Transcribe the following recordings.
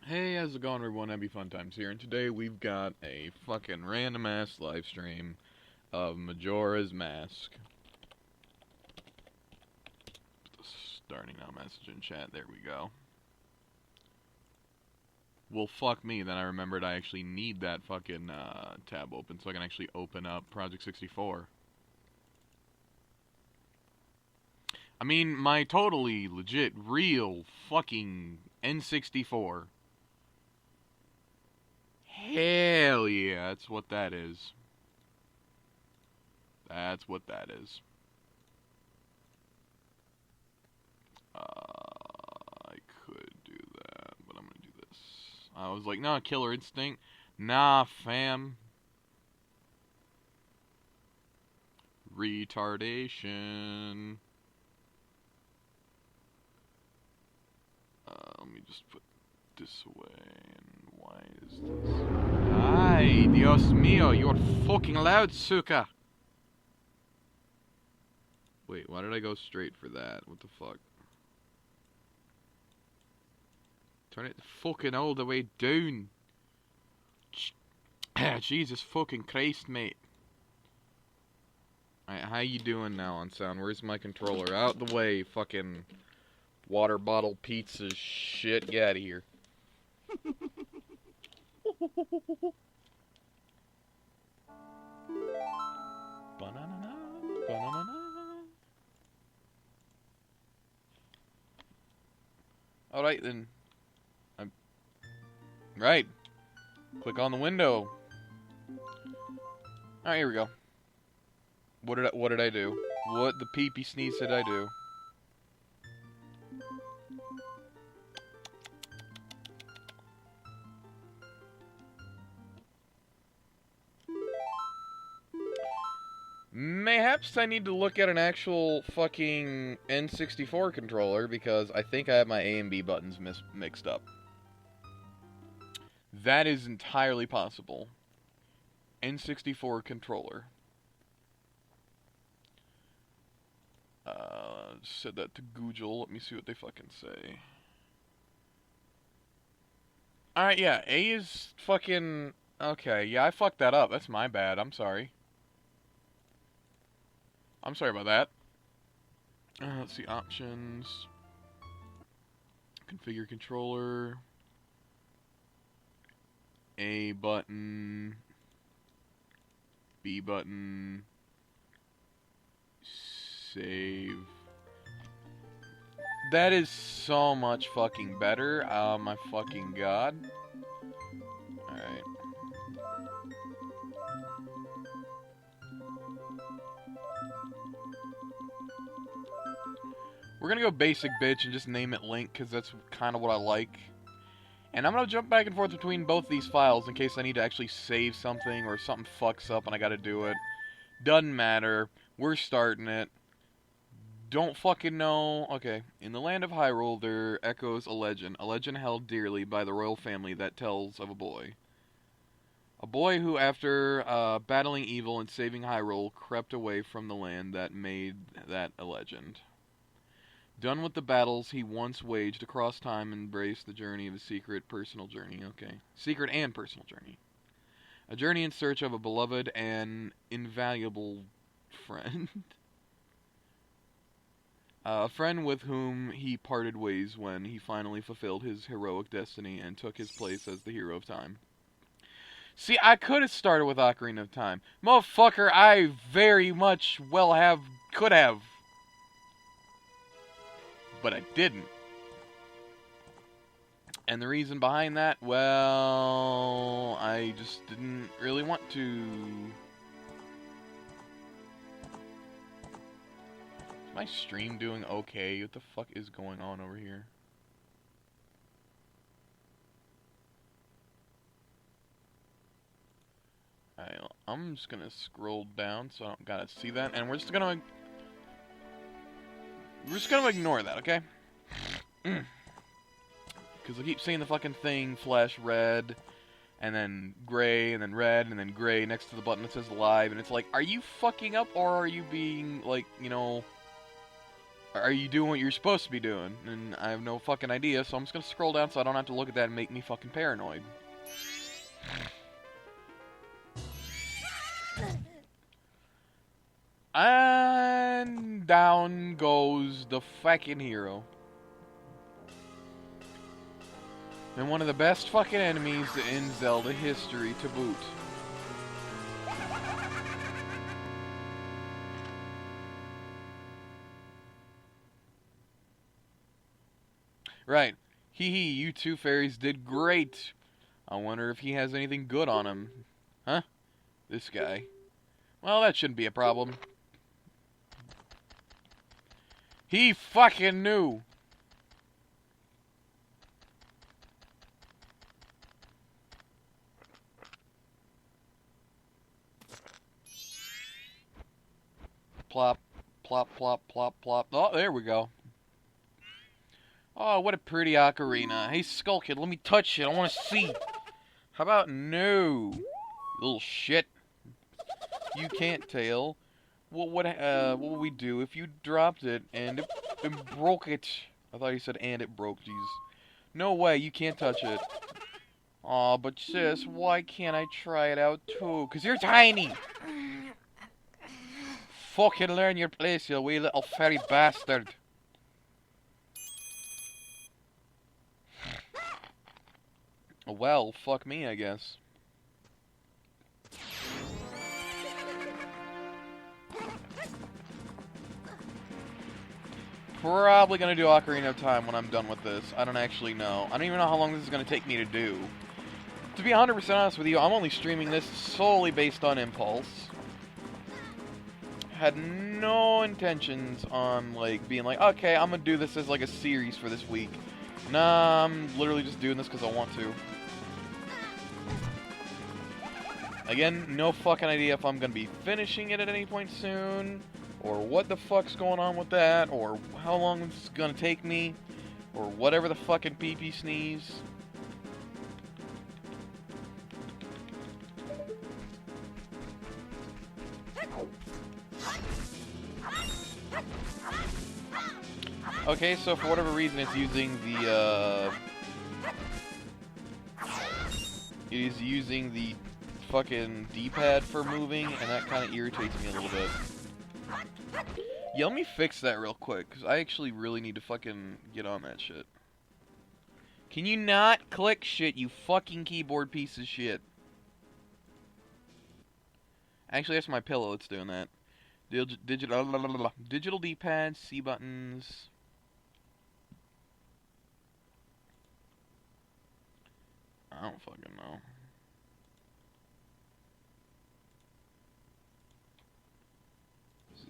Hey, how's it going, everyone? Happy Fun Times here, and today we've got a fucking random-ass live stream of Majora's Mask. Starting now, message in chat, there we go. Well, fuck me, then I remembered I actually need that fucking tab open so I can actually open up Project 64. I mean, my totally legit, real fucking N64. Hell yeah, that's what that is. That's what that is. I could do that, but I'm gonna do this. I was like, nah, Killer Instinct. Nah, fam. Retardation. Let me just put this away. And why is this? Ay, Dios mío, you're fucking loud, Suka. Wait, why did I go straight for that? What the fuck? Turn it fucking all the way down. Jesus fucking Christ, mate. Alright, how you doing now on sound? Where's my controller? Out the way, fucking water bottle pizza shit. Get out of here. Banana, banana. Alright then. Right. Click on the window. Alright, here we go. What did I do? What the pee-pee sneeze did I do? Mayhaps I need to look at an actual fucking N64 controller because I think I have my A and B buttons mixed up. That is entirely possible. N64 controller. Said that to Google. Let me see what they fucking say. Alright, yeah. A is fucking... Okay, yeah, I fucked that up. That's my bad. I'm sorry. I'm sorry about that. Let's see. Options. Configure controller. A button. B button. Save. That is so much fucking better. Oh my fucking god. Alright. We're gonna go basic bitch and just name it Link, because that's kind of what I like. And I'm gonna jump back and forth between both these files in case I need to actually save something or something fucks up and I gotta do it. Doesn't matter. We're starting it. Don't fucking know. Okay. In the land of Hyrule, there echoes a legend held dearly by the royal family that tells of a boy. A boy who, after battling evil and saving Hyrule, crept away from the land that made that a legend. Done with the battles he once waged across time, embraced the journey of a secret personal journey. Okay. Secret and personal journey. A journey in search of a beloved and invaluable friend. A friend with whom he parted ways when he finally fulfilled his heroic destiny and took his place as the hero of time. See, I could have started with Ocarina of Time. Motherfucker, I very much could have. But I didn't. And the reason behind that, well, I just didn't really want to. Is my stream doing okay? What the fuck is going on over here? Alright, I'm just gonna scroll down so I don't gotta see that, and we're just gonna ignore that, okay? Because I keep seeing the fucking thing flash red, and then gray, and then red, and then gray next to the button that says live, and it's like, are you fucking up, or are you being, like, you know, Are you doing what you're supposed to be doing? And I have no fucking idea, so I'm just gonna scroll down so I don't have to look at that and make me fucking paranoid. And down goes the fucking hero. And one of the best fucking enemies in Zelda history to boot. Right. Hee hee, you two fairies did great. I wonder if he has anything good on him. Huh? This guy. Well, that shouldn't be a problem. He fucking knew. Plop, plop, plop, plop, plop. Oh, there we go. Oh, what a pretty ocarina. Hey, Skull Kid, let me touch it. I want to see. How about no? You little shit. You can't tail. What would we do if you dropped it and it broke it? I thought you said and it broke. Jeez. No way, you can't touch it. Aw, but sis, why can't I try it out too? 'Cause you're tiny. Fucking learn your place, you wee little fairy bastard. Well, fuck me, I guess. Probably gonna do Ocarina of Time when I'm done with this. I don't actually know. I don't even know how long this is gonna take me to do. To be 100% honest with you, I'm only streaming this solely based on impulse. Had no intentions on, like, being like, okay, I'm gonna do this as, like, a series for this week. Nah, I'm literally just doing this because I want to. Again, no fucking idea if I'm gonna be finishing it at any point soon, or what the fuck's going on with that, or how long it's gonna take me, or whatever the fucking pee-pee sneeze. Okay, so for whatever reason it's using the, it is using the fucking D-pad for moving, and that kind of irritates me a little bit. Yeah, let me fix that real quick, because I actually really need to fucking get on that shit. Can you not click shit, you fucking keyboard piece of shit? Actually, that's my pillow that's doing that. Digital D-pad, C buttons. I don't fucking know.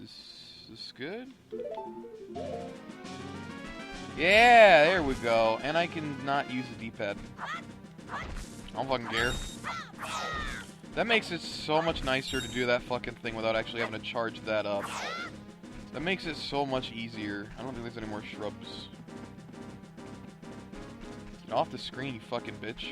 Is this good? Yeah, there we go. And I can not use the D-pad. I don't fucking care. That makes it so much nicer to do that fucking thing without actually having to charge that up. That makes it so much easier. I don't think there's any more shrubs. Get off the screen, you fucking bitch.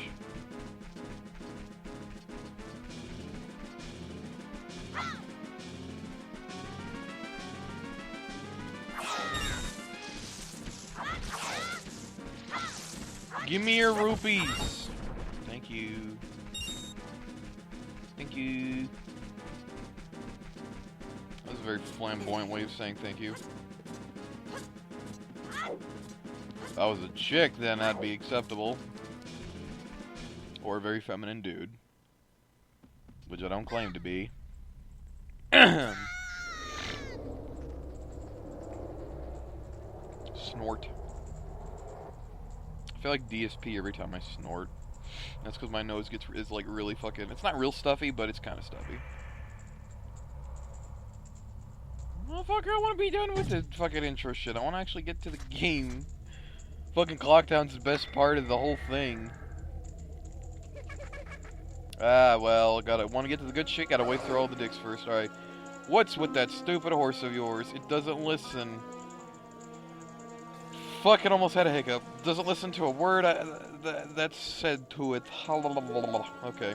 Give me your rupees. Thank you. Thank you. That was a very flamboyant way of saying thank you. If I was a chick, then that'd be acceptable. Or a very feminine dude. Which I don't claim to be. Snort. I feel like DSP every time I snort. That's because my nose is like really fucking... It's not real stuffy, but it's kind of stuffy. Motherfucker, I want to be done with the fucking intro shit. I want to actually get to the game. Fucking Clocktown's the best part of the whole thing. Ah, well, want to get to the good shit, gotta wait through all the dicks first, alright. What's with that stupid horse of yours? It doesn't listen. Fucking almost had a hiccup. Doesn't listen to a word that's said to it. Okay.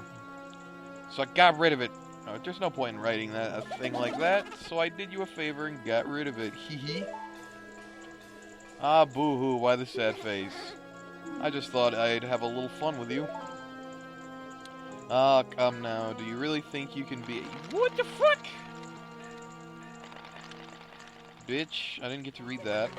So I got rid of it. There's no point in writing a thing like that, so I did you a favor and got rid of it. Hee hee. Ah, boo-hoo, why the sad face? I just thought I'd have a little fun with you. Ah, come now, do you really think you can be— What the fuck? Bitch, I didn't get to read that.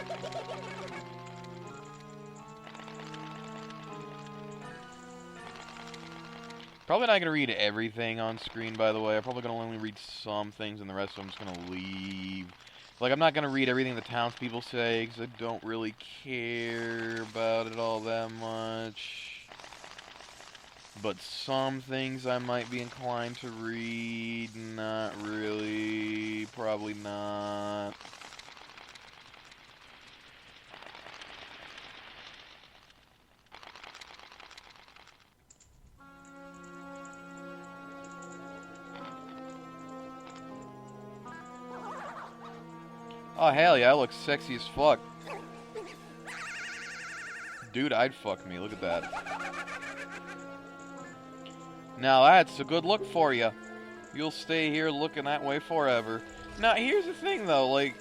Probably not gonna read everything on screen, by the way. I'm probably gonna only read some things, and the rest of them I'm just gonna leave. Like, I'm not gonna read everything the townspeople say, because I don't really care about it all that much. But some things I might be inclined to read, not really, probably not. Oh, hell yeah, I look sexy as fuck. Dude, I'd fuck me, look at that. Now that's a good look for you. You'll stay here looking that way forever. Now, here's the thing, though, like,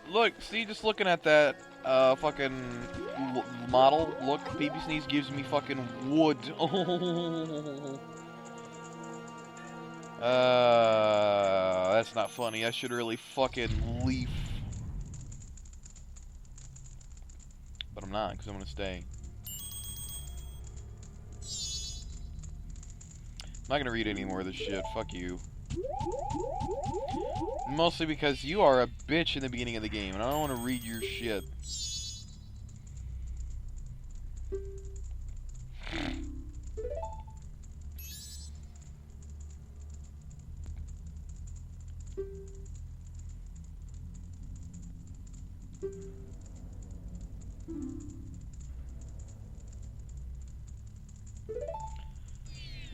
look, see, just looking at that, fucking model, look, Baby Sneeze gives me fucking wood. That's not funny. I should really fucking leave. But I'm not, because I'm gonna stay. I'm not gonna read any more of this shit. Fuck you. Mostly because you are a bitch in the beginning of the game, and I don't want to read your shit.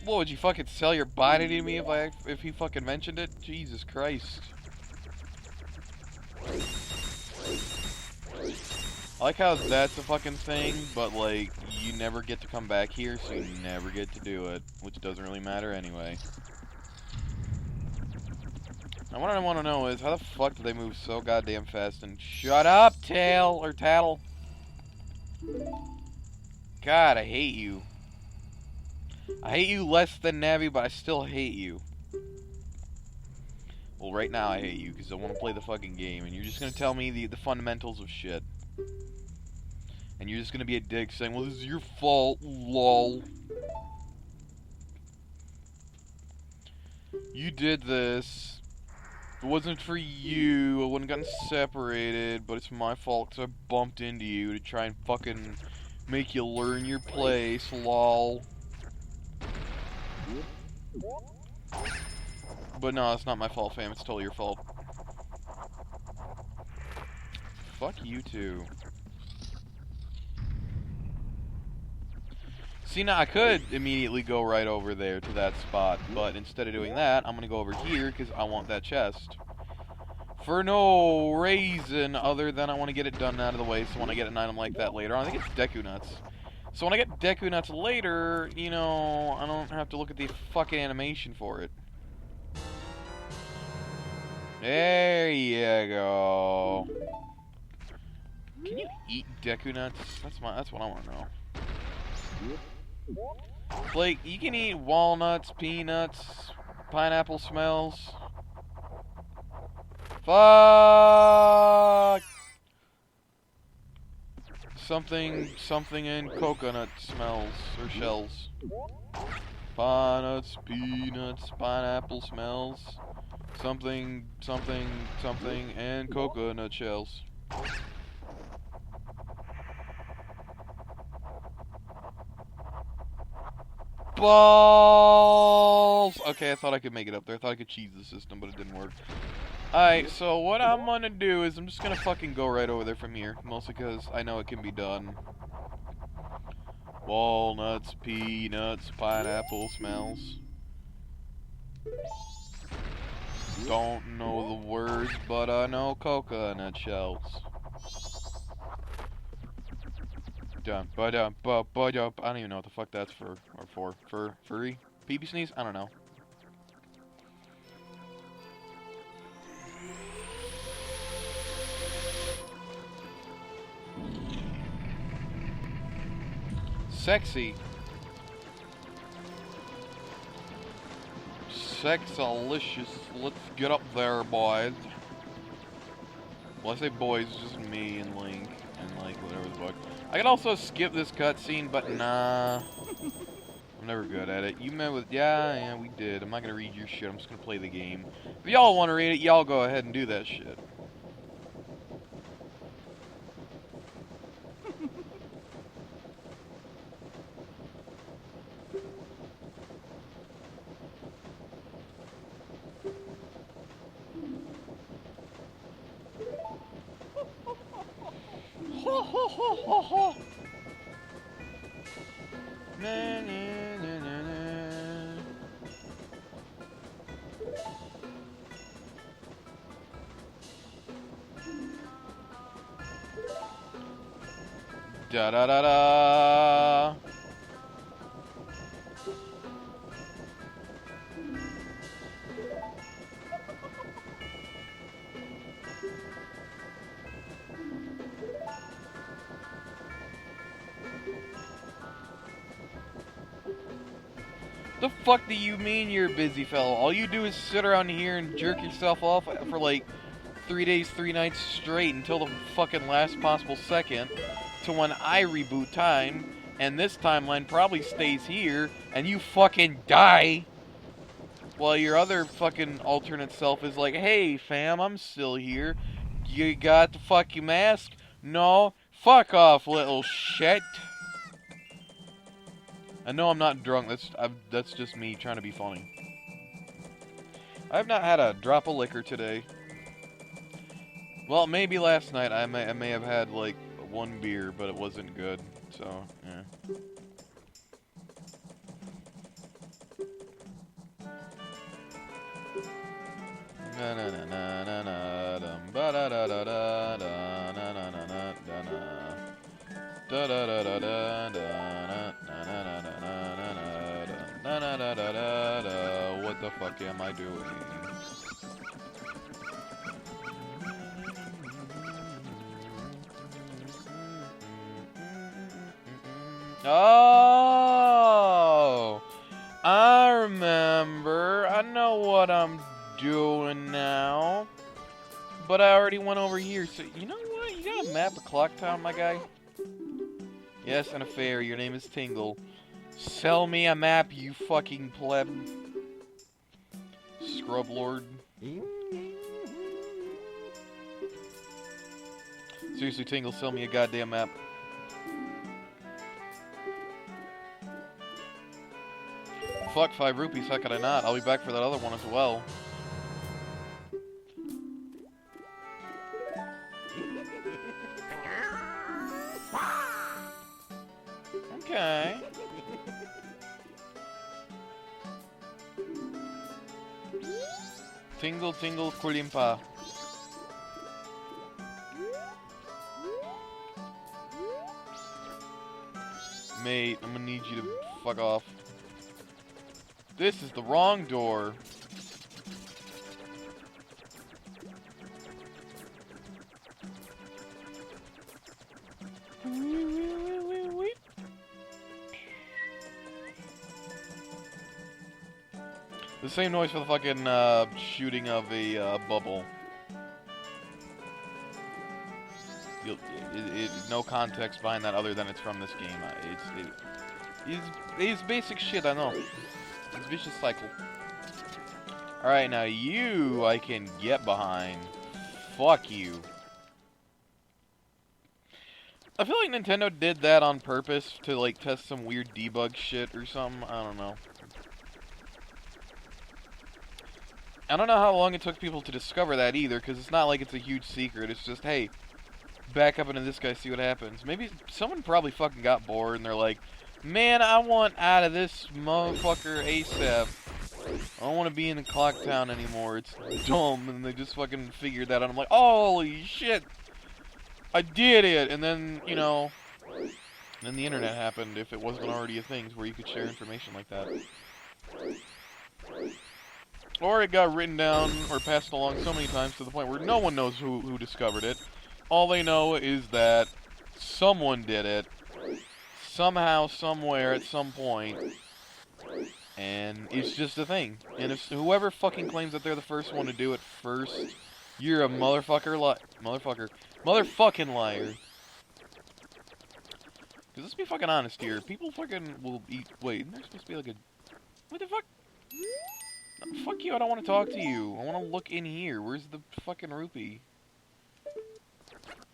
What, would you fucking sell your body to me if he fucking mentioned it? Jesus Christ. I like how that's a fucking thing, but like, you never get to come back here, so you never get to do it, which doesn't really matter anyway. Now what I want to know is, how the fuck do they move so goddamn fast and— Shut up, Tail, or Tattle. God, I hate you. I hate you less than Navi, but I still hate you. Well, right now I hate you, because I want to play the fucking game, and you're just going to tell me the fundamentals of shit. And you're just going to be a dick saying, well, this is your fault, lol. You did this. If it wasn't for you, I wouldn't have gotten separated, but it's my fault because I bumped into you to try and fucking make you learn your place, lol. But no, it's not my fault, fam. It's totally your fault. Fuck you too. See, now I could immediately go right over there to that spot, but instead of doing that, I'm gonna go over here because I want that chest. For no reason other than I want to get it done out of the way, so when I get an item like that later on, I think it's Deku Nuts. So when I get Deku Nuts later, you know, I don't have to look at the fucking animation for it. There you go. Can you eat Deku Nuts? That's what I want to know. Like, you can eat walnuts, peanuts, pineapple smells. Fuck! Something in coconut smells, or shells. Peanuts, pineapple smells. Something, and coconut shells. Balls! Okay, I thought I could make it up there. I thought I could cheese the system, but it didn't work. Alright, so what I'm gonna do is I'm just gonna fucking go right over there from here. Mostly because I know it can be done. Walnuts, peanuts, pineapple smells. Don't know the words, but I know coconut shells. Dum ba dum ba ba dum. I don't even know what the fuck that's for. Or for furry? Baby Sneeze? I don't know. Sexy. Sexalicious. Let's get up there, boys. Well, I say boys, it's just me and Link and like whatever the fuck. I could also skip this cutscene, but nah. I'm never good at it. You met with... Yeah, we did. I'm not gonna read your shit. I'm just gonna play the game. If y'all want to read it, y'all go ahead and do that shit. Ho ho ho ho ho! Na, na, na, na, na. Da da da da. The fuck do you mean you're a busy fellow? All you do is sit around here and jerk yourself off for like 3 days, 3 nights straight until the fucking last possible second to when I reboot time, and this timeline probably stays here and you fucking die while your other fucking alternate self is like, hey fam, I'm still here. You got the fucking mask? No? Fuck off, little shit. I know I'm not drunk, that's just me trying to be funny. I have not had a drop of liquor today. Well, maybe last night I may have had like 1 beer, but it wasn't good, so, yeah. Na na na na na na dum ba da da da da da na na na na da na da da da da da da na na na na na na na na na na na. What the fuck am I doing? Oh, I remember. I know what I'm doing now. But I already went over here, so you know what? You got a map of Clock Town, my guy? Yes, and a fairy. Your name is Tingle. Sell me a map, you fucking pleb. Scrub Lord. Seriously, Tingle, sell me a goddamn map. Fuck, 5 rupees, how could I not? I'll be back for that other one as well. Okay. Tingle, tingle, kulimpa. Mate, I'm gonna need you to fuck off. This is the wrong door. The same noise for the fucking shooting of a bubble. No context behind that other than it's from this game. It's basic shit, I know. It's vicious cycle. Alright, now you I can get behind. Fuck you. I feel like Nintendo did that on purpose to like test some weird debug shit or something. I don't know. I don't know how long it took people to discover that either, because it's not like it's a huge secret. It's just, hey, back up into this guy, see what happens. Maybe someone probably fucking got bored and they're like, man, I want out of this motherfucker ASAP. I don't want to be in the Clock Town anymore. It's dumb. And they just fucking figured that out. I'm like, holy shit. I did it. And then, you know, then the internet happened, if it wasn't already a thing where you could share information like that. Or it got written down or passed along so many times to the point where no one knows who discovered it. All they know is that someone did it. somehow, somewhere, at some point. And it's just a thing. And if whoever fucking claims that they're the first one to do it first, you're a motherfucking liar. Cause let's be fucking honest here. People fucking will eat. Wait, there's supposed to be like a. What the fuck? No, fuck you! I don't want to talk to you. I want to look in here. Where's the fucking rupee?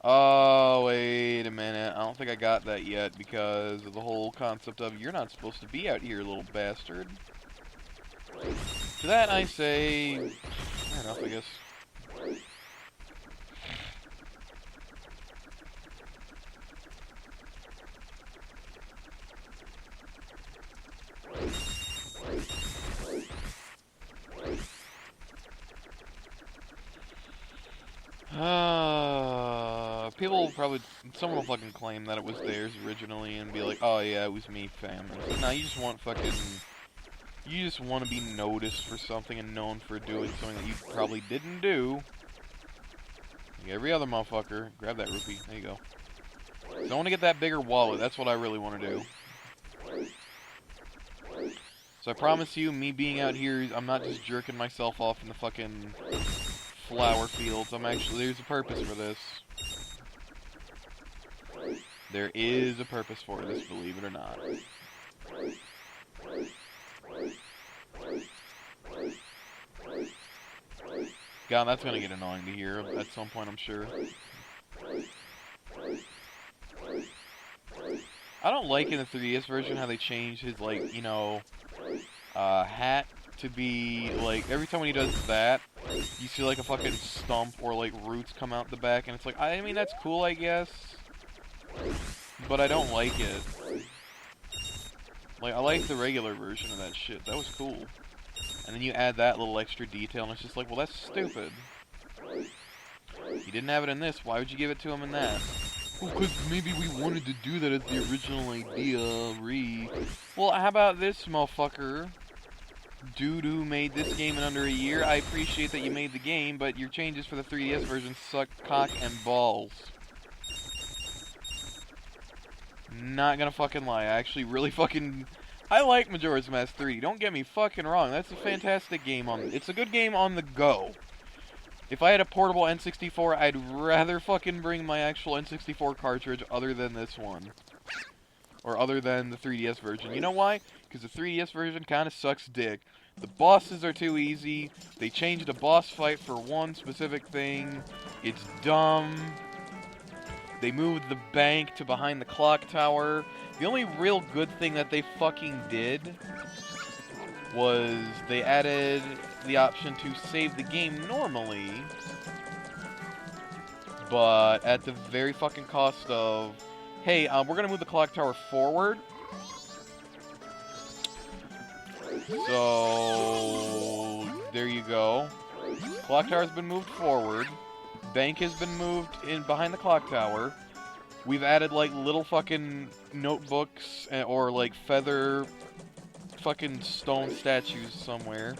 Oh, wait a minute. I don't think I got that yet because of the whole concept of you're not supposed to be out here, little bastard. To that I say, fair enough, I guess. People will probably, someone will fucking claim that it was theirs originally and be like, oh yeah, it was me, fam. Nah, you just want fucking, you just want to be noticed for something and known for doing something that you probably didn't do. Like every other motherfucker, grab that rupee, there you go. So I want to get that bigger wallet, that's what I really want to do. So I promise you, me being out here, I'm not just jerking myself off in the fucking flower fields. I'm actually, there's a purpose for this. There is a purpose for this, believe it or not. God, that's gonna get annoying to hear at some point, I'm sure. I don't like in the 3DS version how they changed his, like, you know, hat to be, like, every time when he does that, you see, like, a fucking stump or, like, roots come out the back, and it's like, I mean, that's cool, I guess, but I don't like it. Like, I like the regular version of that shit. That was cool. And then you add that little extra detail, and it's just like, well, that's stupid. You didn't have it in this, why would you give it to him in that? Well, because maybe we wanted to do that as the original idea, Well, how about this, motherfucker? Dude who made this game in under a year, I appreciate that you made the game, but your changes for the 3DS version suck cock and balls. Not gonna fucking lie, I actually really fucking... I like Majora's Mask 3, don't get me fucking wrong, that's a fantastic game it's a good game on the go. If I had a portable N64, I'd rather fucking bring my actual N64 cartridge other than this one. Or other than the 3DS version. You know why? Because the 3DS version kinda sucks dick. The bosses are too easy, they changed a boss fight for one specific thing, it's dumb. They moved the bank to behind the clock tower. The only real good thing that they fucking did was they added the option to save the game normally, but at the very fucking cost of, hey, we're gonna move the clock tower forward. So, there you go. Clock tower's been moved forward. Bank has been moved in behind the clock tower. We've added, like, little fucking notebooks or, like, feather fucking stone statues somewhere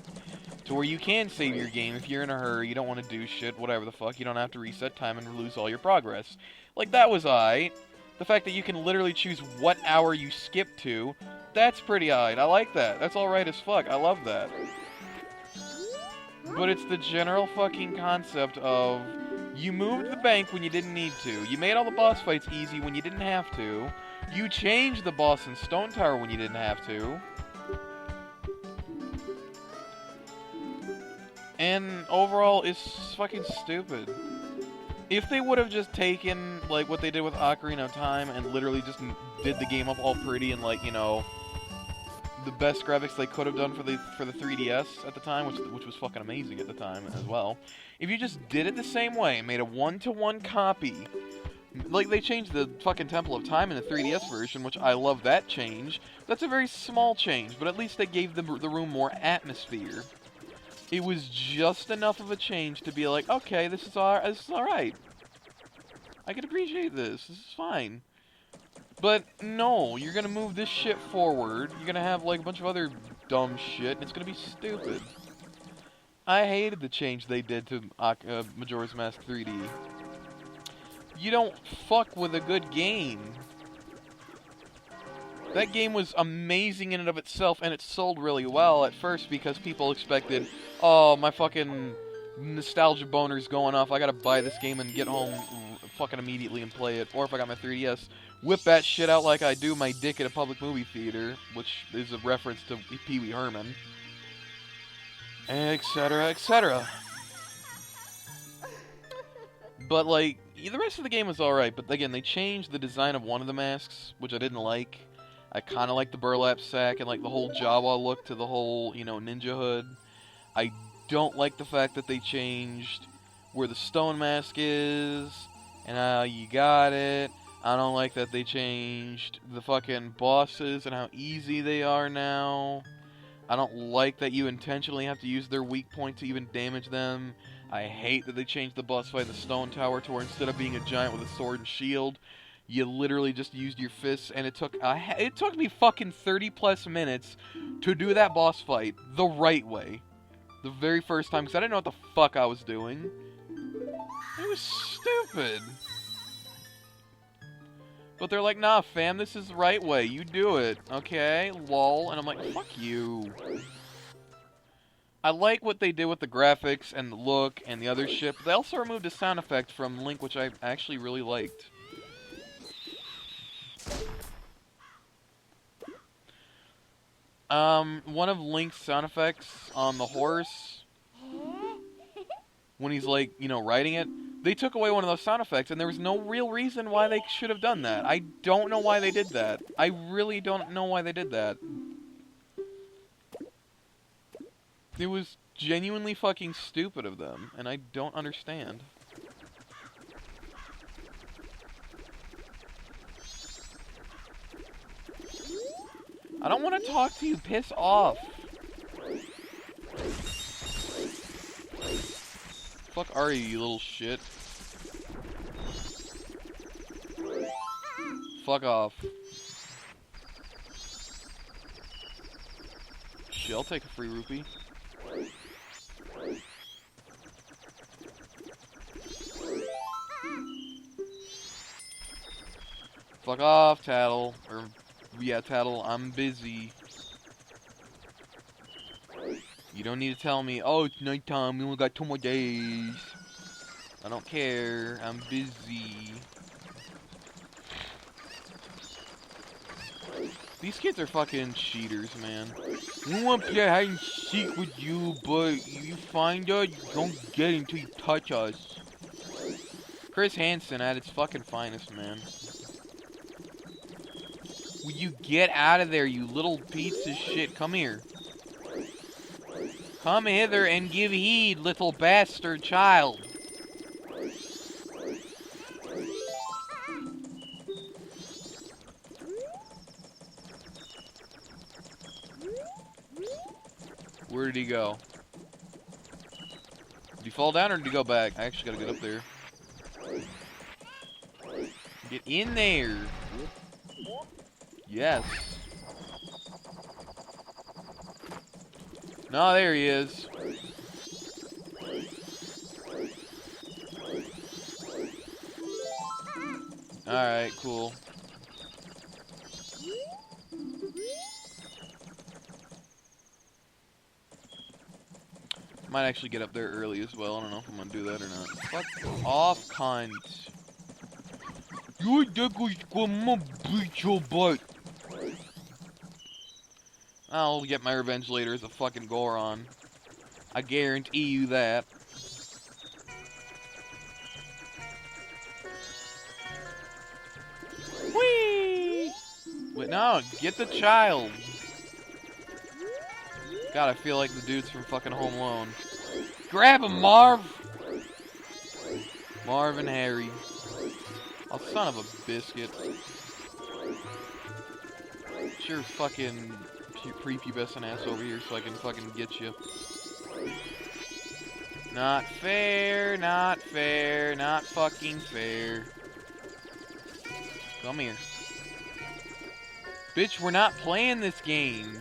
to where you can save your game if you're in a hurry, you don't want to do shit, whatever the fuck, you don't have to reset time and lose all your progress. Like, that was aight. The fact that you can literally choose what hour you skip to, that's pretty aight. I like that. That's alright as fuck. I love that. But it's the general fucking concept of you moved the bank when you didn't need to. You made all the boss fights easy when you didn't have to. You changed the boss in Stone Tower when you didn't have to. And overall, it's fucking stupid. If they would have just taken, like, what they did with Ocarina of Time and literally just did the game up all pretty and, like, you know, the best graphics they could have done for the 3DS at the time, which was fucking amazing at the time as well. If you just did it the same way and made a one-to-one copy, like, they changed the fucking Temple of Time in the 3DS version, which I love that change. That's a very small change, but at least they gave the room more atmosphere. It was just enough of a change to be like, okay, this is alright. I can appreciate this. This is fine. But no, you're gonna move this shit forward. You're gonna have, like, a bunch of other dumb shit, and it's gonna be stupid. I hated the change they did to Majora's Mask 3D. You don't fuck with a good game. That game was amazing in and of itself, and it sold really well at first because people expected, oh, my fucking nostalgia boner's going off, I gotta buy this game and get home fucking immediately and play it. Or if I got my 3DS, whip that shit out like I do my dick at a public movie theater, which is a reference to Pee Wee Herman. Etc., etc. But, like, the rest of the game was alright, but again, they changed the design of one of the masks, which I didn't like. I kind of like the burlap sack and, like, the whole Jawa look to the whole, you know, ninja hood. I don't like the fact that they changed where the stone mask is and how you got it. I don't like that they changed the fucking bosses and how easy they are now. I don't like that you intentionally have to use their weak point to even damage them. I hate that they changed the boss fight in the stone tower to where instead of being a giant with a sword and shield, you literally just used your fists, and it took me fucking 30 plus minutes to do that boss fight the right way. The very first time, because I didn't know what the fuck I was doing. It was stupid. But they're like, nah, fam, this is the right way. You do it, okay? Lol. And I'm like, fuck you. I like what they did with the graphics and the look and the other shit, but they also removed a sound effect from Link, which I actually really liked. One of Link's sound effects on the horse, when he's, like, you know, riding it, they took away one of those sound effects, and there was no real reason why they should have done that. I don't know why they did that. I really don't know why they did that. It was genuinely fucking stupid of them, and I don't understand. I don't want to talk to you. Piss off. Fuck are you, you little shit? Fuck off. Shit, I'll take a free rupee. Fuck off, Tattle. Or, yeah, Tattle, I'm busy. You don't need to tell me, oh, it's nighttime, we only got 2 more days. I don't care, I'm busy. These kids are fucking cheaters, man. We want to play hide and seek with you, but you find us, you don't get it until you touch us. Chris Hansen at its fucking finest, man. Will you get out of there, you little piece of shit? Come here. Come hither and give heed, little bastard child. Where did he go? Did he fall down or did he go back? I actually gotta get up there. Get in there. Yes. No, there he is. Alright, cool. Might actually get up there early as well. I don't know if I'm gonna do that or not. Fuck off, cunt. Your dick was gonna beat your butt. I'll get my revenge later as a fucking Goron. I guarantee you that. Whee! Wait, no, get the child. God, I feel like the dudes from fucking Home Alone. Grab him, Marv! Marv and Harry. Oh, son of a biscuit. It's your fucking prepubescent ass over here so I can fucking get you. Not fair, not fair, not fucking fair. Come here. Bitch, we're not playing this game.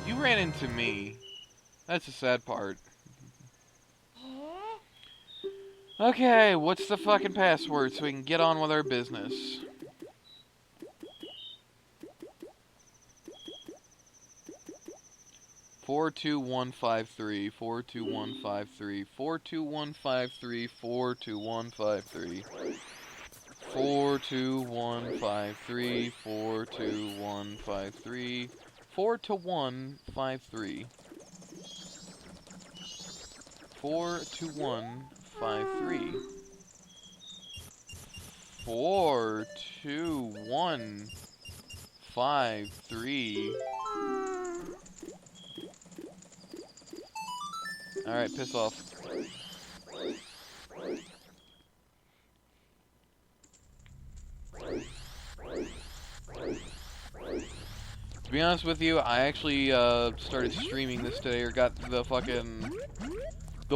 You ran into me. That's the sad part. Okay, what's the fucking password so we can get on with our business? Four two one five three 42153 42153 42153 42153 42153 42153 42153 42153. Alright, piss off. To be honest with you, I actually started streaming this today, or got the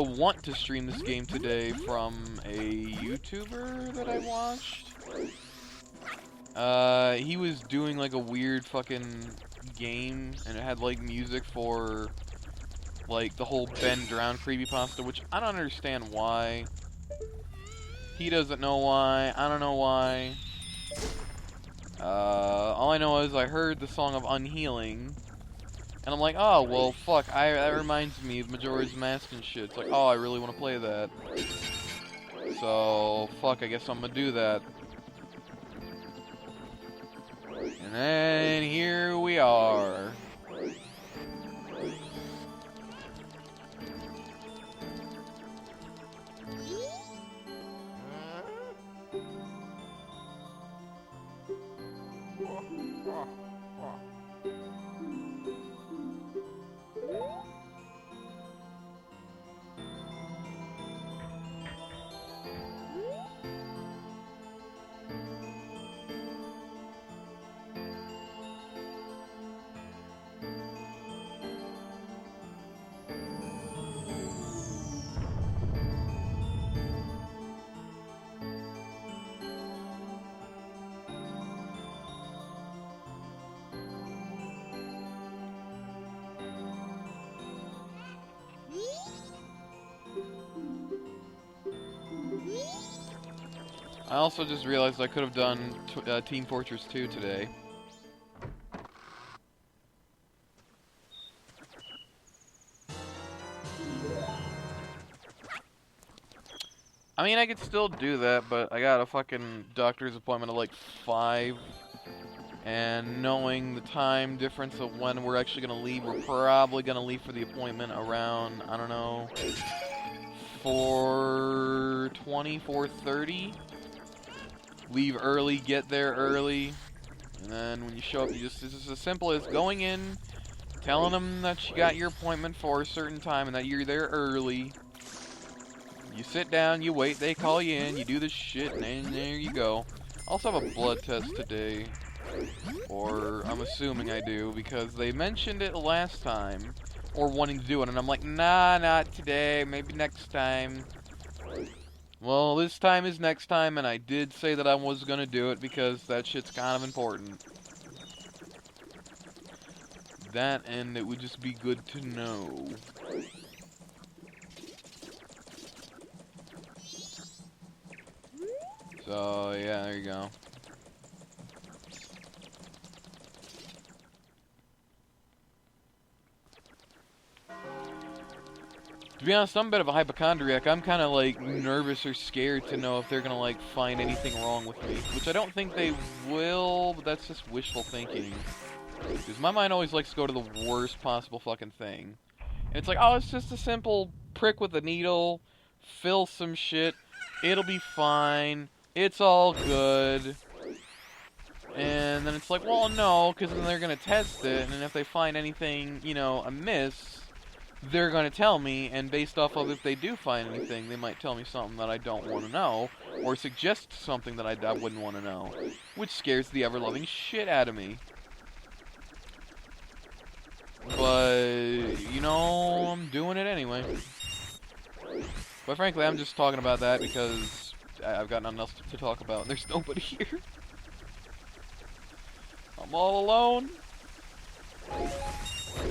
want to stream this game today from a YouTuber that I watched. He was doing like a weird fucking game, and it had like music for like the whole Ben Drown creepypasta, which I don't understand why. He doesn't know why. I don't know why. All I know is I heard the song of Unhealing, and I'm like, oh, well, fuck, that reminds me of Majora's Mask and shit. It's like, oh, I really want to play that. So, fuck, I guess I'm gonna do that. And then, here we are. I also just realized I could have done Team Fortress 2 today. I mean, I could still do that, but I got a fucking doctor's appointment at like 5. And knowing the time difference of when we're actually going to leave, we're probably going to leave for the appointment around, I don't know, 4:20, 4:30. Leave early, get there early, and then when you show up, it's just as simple as going in, telling them that you got your appointment for a certain time and that you're there early. You sit down, you wait, they call you in, you do this shit, and then there you go. I also have a blood test today, or I'm assuming I do, because they mentioned it last time, or wanting to do it, and I'm like, nah, not today, maybe next time. Well, this time is next time, and I did say that I was gonna do it because that shit's kind of important. That, and it would just be good to know. So, yeah, there you go. To be honest, I'm a bit of a hypochondriac. I'm kind of, like, nervous or scared to know if they're gonna, like, find anything wrong with me. Which I don't think they will, but that's just wishful thinking. Because my mind always likes to go to the worst possible fucking thing. And it's like, oh, it's just a simple prick with a needle, fill some shit, it'll be fine, it's all good. And then it's like, well, no, because then they're gonna test it, and if they find anything, you know, amiss, they're going to tell me, and based off of if they do find anything, they might tell me something that I don't want to know, or suggest something that I wouldn't want to know, which scares the ever-loving shit out of me. But, you know, I'm doing it anyway. But frankly, I'm just talking about that because I've got nothing else to talk about. There's nobody here. I'm all alone.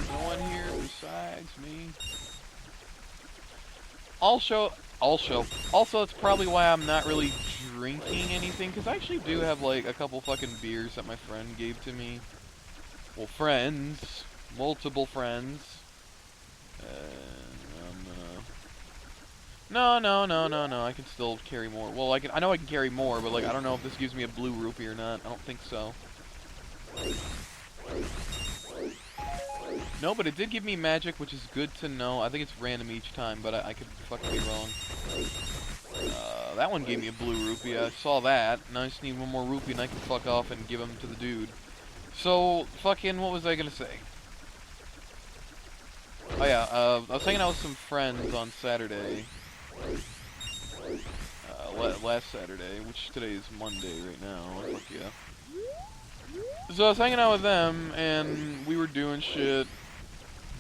No one here besides me. Also, Also, that's probably why I'm not really drinking anything, because I actually do have, like, a couple fucking beers that my friend gave to me. Well, friends. Multiple friends. No, I can still carry more. Well, I know I can carry more, but, like, I don't know if this gives me a blue rupee or not. I don't think so. No, but it did give me magic, which is good to know. I think it's random each time, but I could fucking be wrong. That one gave me a blue rupee. I saw that. Now I just need one more rupee and I can fuck off and give them to the dude. So, fucking, what was I gonna say? Oh yeah, I was hanging out with some friends on Saturday. Last Saturday, which today is Monday right now. Fuck yeah. So I was hanging out with them, and we were doing shit.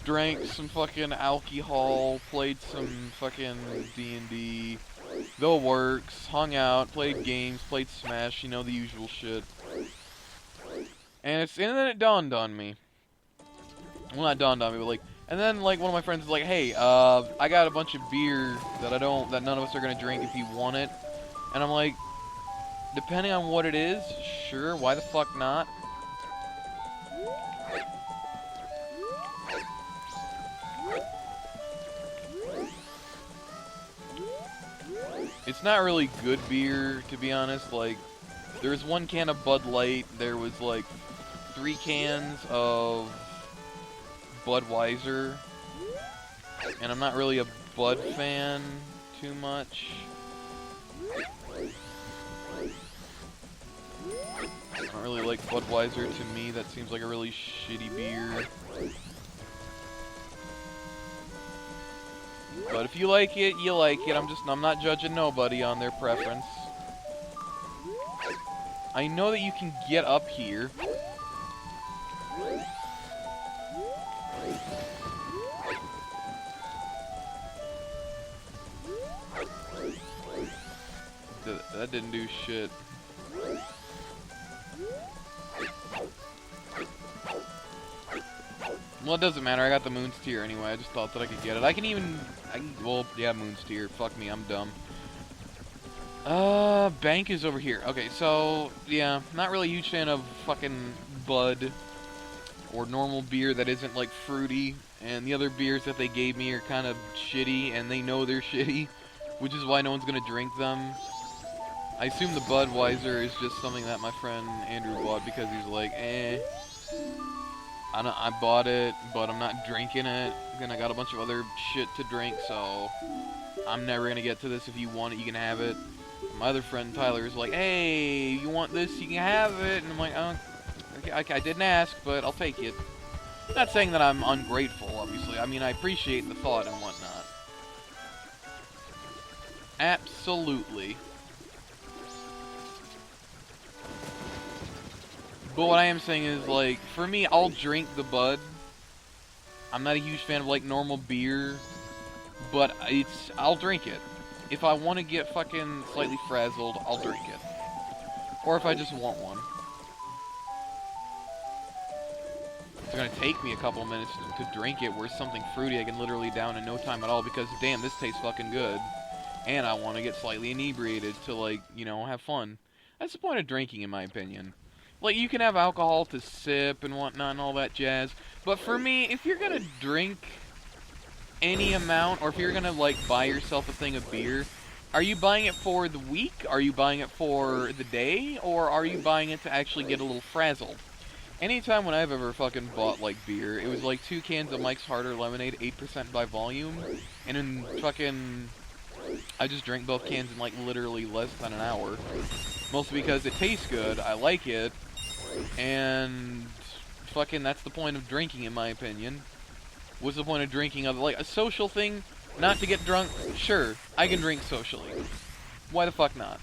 Drank some fucking alcohol, played some fucking D&D, the works, hung out, played games, played Smash, you know, the usual shit. And then it dawned on me. Well, not dawned on me, but like, and then like one of my friends was like, "Hey, I got a bunch of beer that none of us are gonna drink if you want it." And I'm like, depending on what it is, sure, why the fuck not? It's not really good beer, to be honest. Like, there was one can of Bud Light, there was like 3 cans of Budweiser, and I'm not really a Bud fan too much. I don't really like Budweiser. To me, that seems like a really shitty beer. But if you like it, you like it. I'm not judging nobody on their preference. I know that you can get up here. That didn't do shit. Well, it doesn't matter. I got the Moon's Tier anyway. I just thought that I could get it. Well, yeah, Moon's Tier. Fuck me, I'm dumb. Bank is over here. Okay, so, yeah, not really a huge fan of fucking Bud or normal beer that isn't, like, fruity. And the other beers that they gave me are kind of shitty, and they know they're shitty, which is why no one's gonna drink them. I assume the Budweiser is just something that my friend Andrew bought because he's like, eh. I bought it, but I'm not drinking it. And I got a bunch of other shit to drink, so I'm never gonna get to this. If you want it, you can have it. My other friend Tyler is like, hey, you want this, you can have it. And I'm like, oh, okay, I didn't ask, but I'll take it. Not saying that I'm ungrateful, obviously. I mean, I appreciate the thought and whatnot. Absolutely. But what I am saying is, like, for me, I'll drink the Bud. I'm not a huge fan of, like, normal beer. But I'll drink it. If I want to get fucking slightly frazzled, I'll drink it. Or if I just want one. It's gonna take me a couple minutes to drink it, where something fruity I can literally down in no time at all, because, damn, this tastes fucking good. And I want to get slightly inebriated to, like, you know, have fun. That's the point of drinking, in my opinion. Like, you can have alcohol to sip and whatnot and all that jazz. But for me, if you're gonna drink any amount, or if you're gonna, like, buy yourself a thing of beer, are you buying it for the week? Are you buying it for the day? Or are you buying it to actually get a little frazzled? Anytime when I've ever fucking bought, like, beer, it was like 2 cans of Mike's Harder Lemonade, 8% by volume. And in fucking... I just drank both cans in, like, literally less than an hour. Mostly because it tastes good, I like it, and fucking that's the point of drinking, in my opinion. What's the point of drinking other, like, a social thing? Not to get drunk? Sure, I can drink socially. Why the fuck not?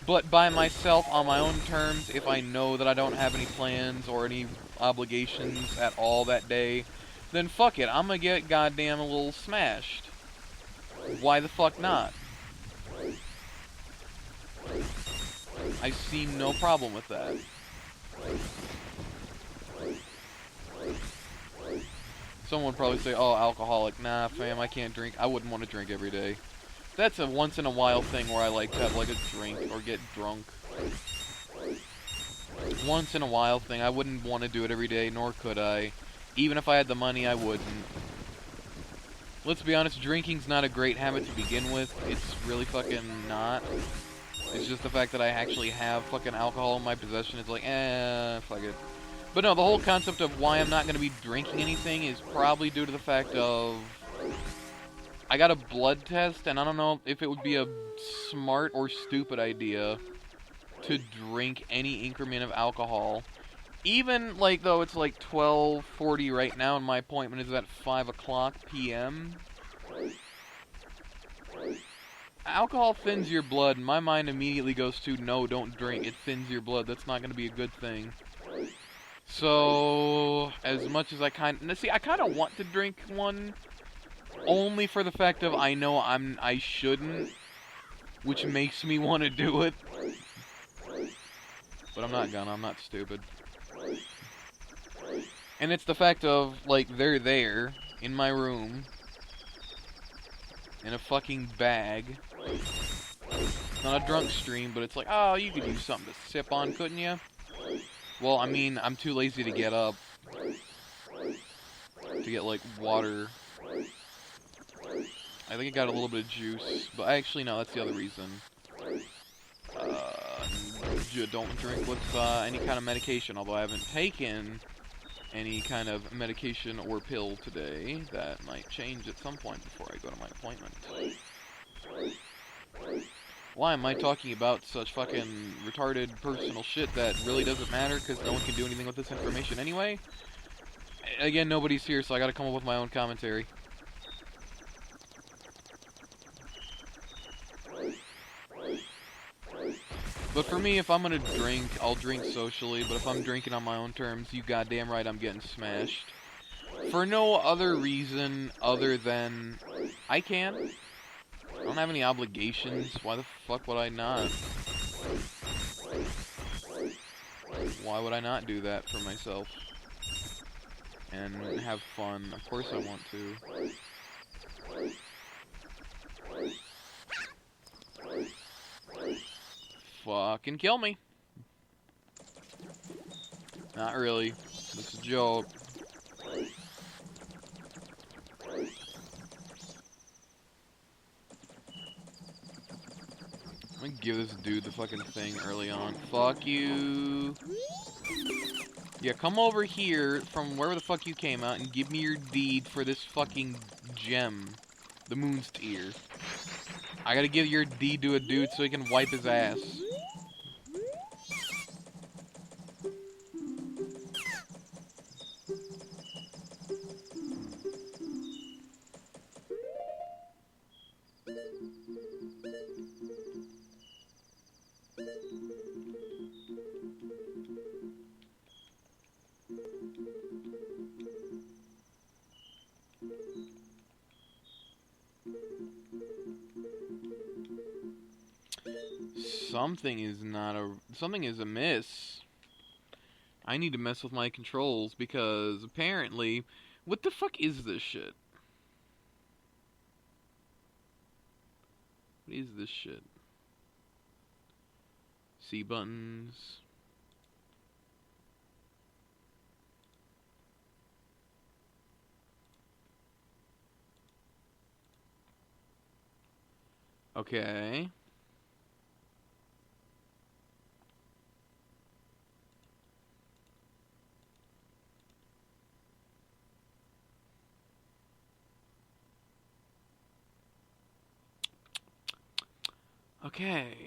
But by myself, on my own terms, if I know that I don't have any plans or any obligations at all that day, then fuck it, I'm gonna get goddamn a little smashed. Why the fuck not? I see no problem with that. Someone would probably say, oh, alcoholic. Nah, fam, I can't drink. I wouldn't want to drink every day. That's a once in a while thing where I like to have like a drink or get drunk. Once in a while thing. I wouldn't want to do it every day, nor could I. Even if I had the money, I wouldn't. Let's be honest, drinking's not a great habit to begin with. It's really fucking not. It's just the fact that I actually have fucking alcohol in my possession. It's like, fuck it. But no, the whole concept of why I'm not going to be drinking anything is probably due to the fact of... I got a blood test, and I don't know if it would be a smart or stupid idea to drink any increment of alcohol. Even, like, though it's like 12:40 right now, and my appointment is at 5 o'clock p.m., alcohol thins your blood, and my mind immediately goes to, no, don't drink. It thins your blood. That's not going to be a good thing. So, as much as I kind of want to drink one, only for the fact of I know I shouldn't, which makes me want to do it. But I'm not gonna. I'm not stupid. And it's the fact of, like, they're there in my room in a fucking bag. It's not a drunk stream, but it's like, oh, you could use something to sip on, couldn't you? Well, I mean, I'm too lazy to get up to get, like, water. I think I got a little bit of juice, but actually, no, that's the other reason. Don't drink with any kind of medication, although I haven't taken any kind of medication or pill today. That might change at some point before I go to my appointment. Why am I talking about such fucking retarded personal shit that really doesn't matter because no one can do anything with this information anyway? Again, nobody's here, so I gotta come up with my own commentary. But for me, if I'm gonna drink, I'll drink socially, but if I'm drinking on my own terms, you goddamn right I'm getting smashed. For no other reason other than I can. I don't have any obligations. Why the fuck would I not? Why would I not do that for myself? And have fun. Of course I want to. Fucking kill me. Not really. It's a joke. I'm gonna give this dude the fucking thing early on. Fuck you. Yeah, come over here from wherever the fuck you came out and give me your deed for this fucking gem. The moon's tear. I gotta give your deed to a dude so he can wipe his ass. Something is amiss. I need to mess with my controls because apparently, what the fuck is this shit? What is this shit? C buttons. Okay. Okay.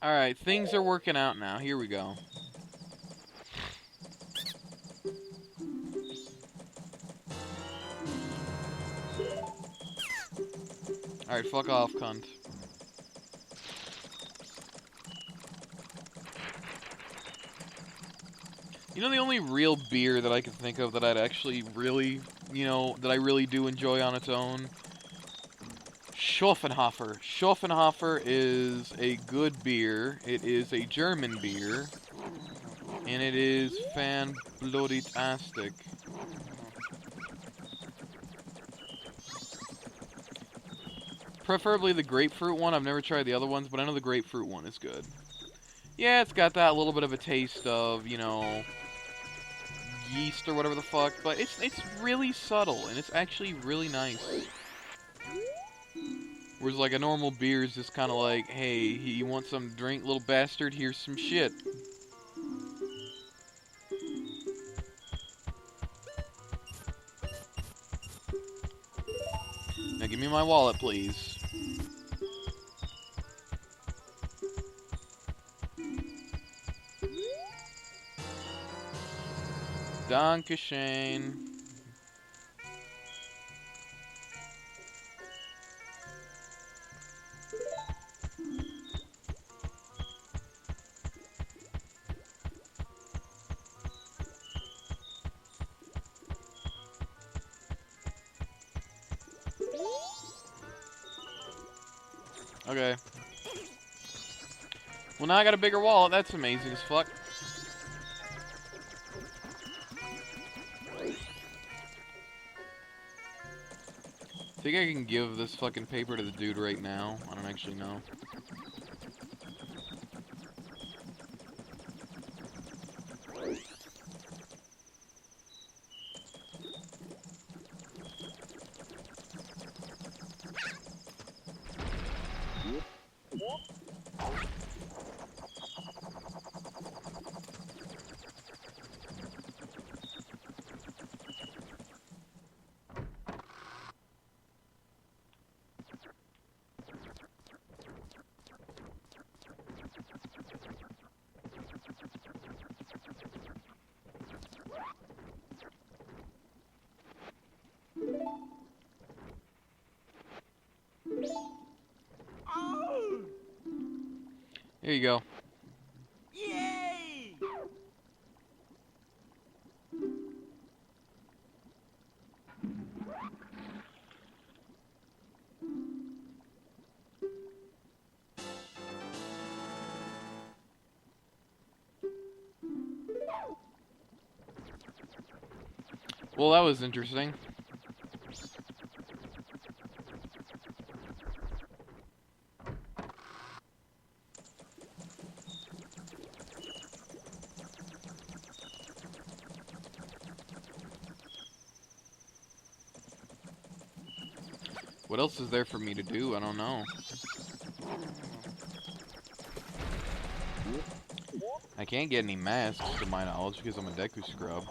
Alright, things are working out now. Here we go. Alright, fuck off, cunt. You You know, the only real beer that I can think of that I'd actually really, you know, that I really do enjoy on its own? Schoffenhofer. Schoffenhofer is a good beer. It is a German beer. And it is fan-bloody-tastic. Preferably the grapefruit one. I've never tried the other ones, but I know the grapefruit one is good. Yeah, it's got that little bit of a taste of, you know, yeast or whatever the fuck, but it's really subtle, and it's actually really nice. Whereas, like, a normal beer is just kind of like, hey, you want some drink, little bastard? Here's some shit. Now give me my wallet, please. Dankeschön. Okay. Well, now I got a bigger wallet. That's amazing as fuck. I think I can give this fucking paper to the dude right now. I don't actually know. Here you go. Yay! Well, that was interesting. What else is there for me to do? I don't know. I can't get any masks, to my knowledge, because I'm a Deku scrub.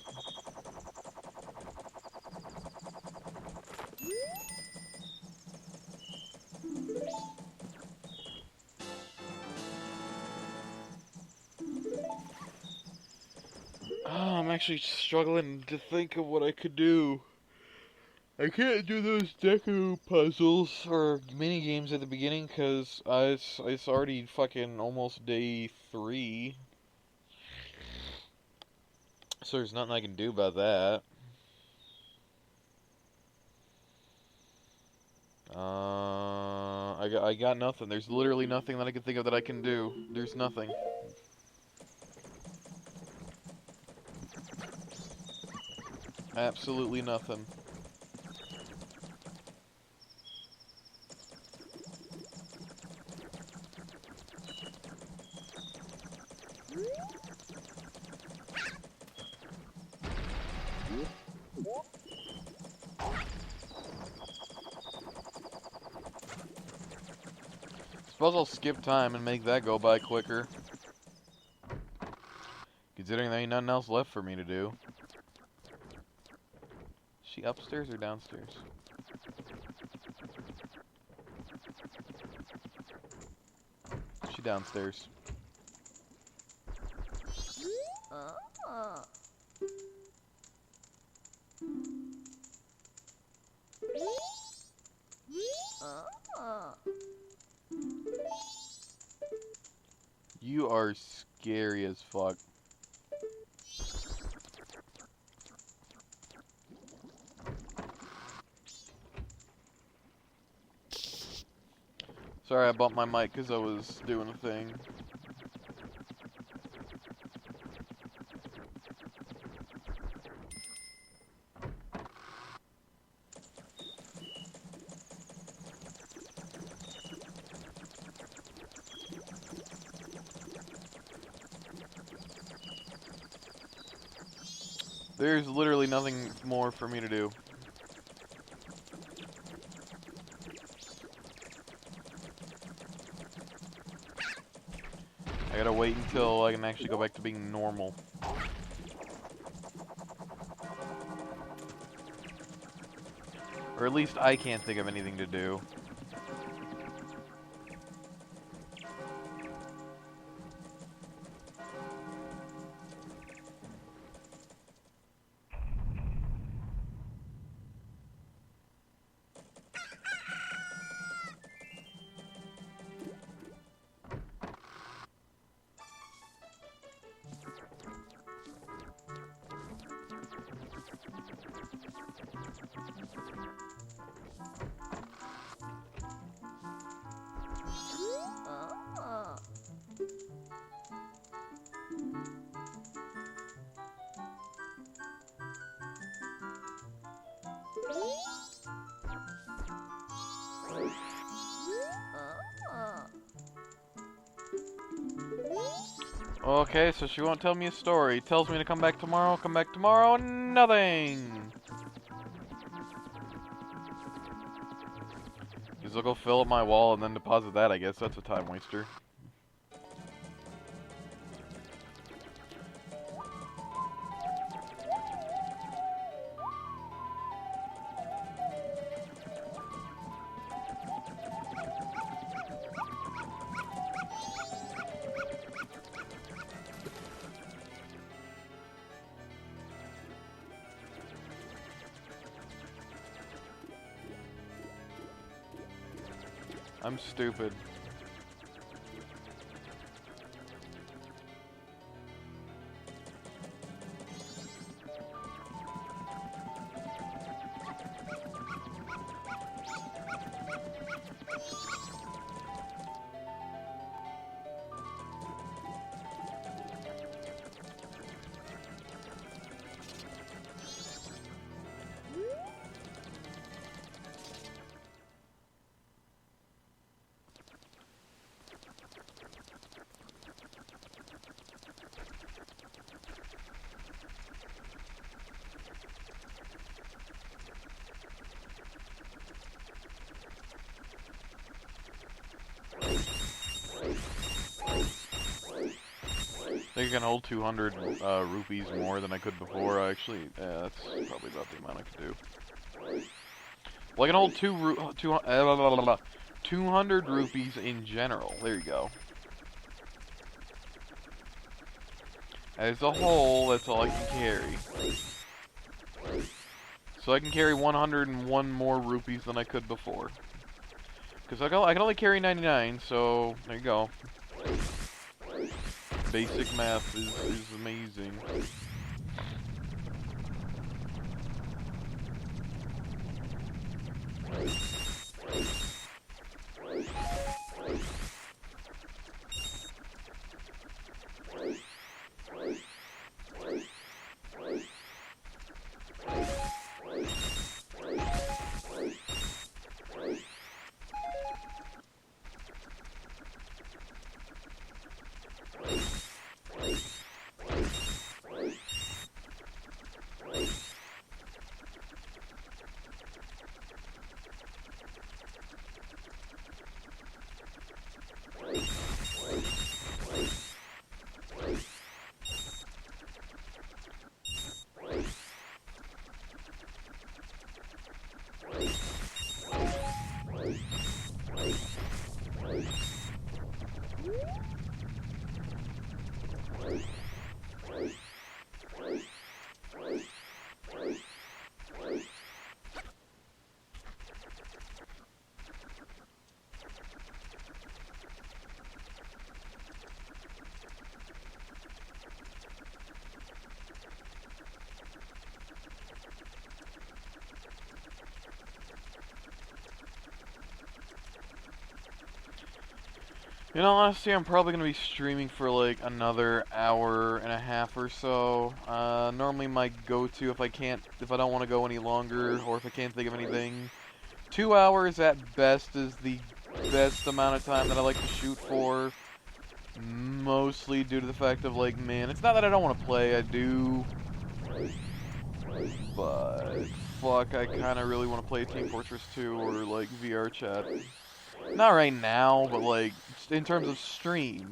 Oh, I'm actually struggling to think of what I could do. I can't do those Deku puzzles or mini games at the beginning because it's already fucking almost day 3. So there's nothing I can do about that. I got nothing. There's literally nothing that I can think of that I can do. There's nothing. Absolutely nothing. Suppose I'll skip time and make that go by quicker. Considering there ain't nothing else left for me to do. Is she upstairs or downstairs? She downstairs. You are scary as fuck. Sorry, I bumped my mic because I was doing a thing. There's literally nothing more for me to do. I gotta wait until I can actually go back to being normal. Or at least I can't think of anything to do. Okay, so she won't tell me a story. Tells me to come back tomorrow, nothing! Because I'll go fill up my wall and then deposit that, I guess. That's a time waster. I'm stupid. I think I can hold 200 rupees more than I could before. Actually, yeah, that's probably about the amount I could do. Well, I can hold 200 rupees in general. There you go. As a whole, that's all I can carry. So I can carry 101 more rupees than I could before. Because I can only carry 99, so there you go. Basic math is amazing. You know, honestly, I'm probably going to be streaming for like another hour and a half or so. Normally my go-to if I don't want to go any longer, or if I can't think of anything, 2 hours at best is the best amount of time that I like to shoot for. Mostly due to the fact of like, man, it's not that I don't want to play, I do. But, fuck, I kind of really want to play Team Fortress 2 or like VR chat. Not right now, but like, in terms of stream,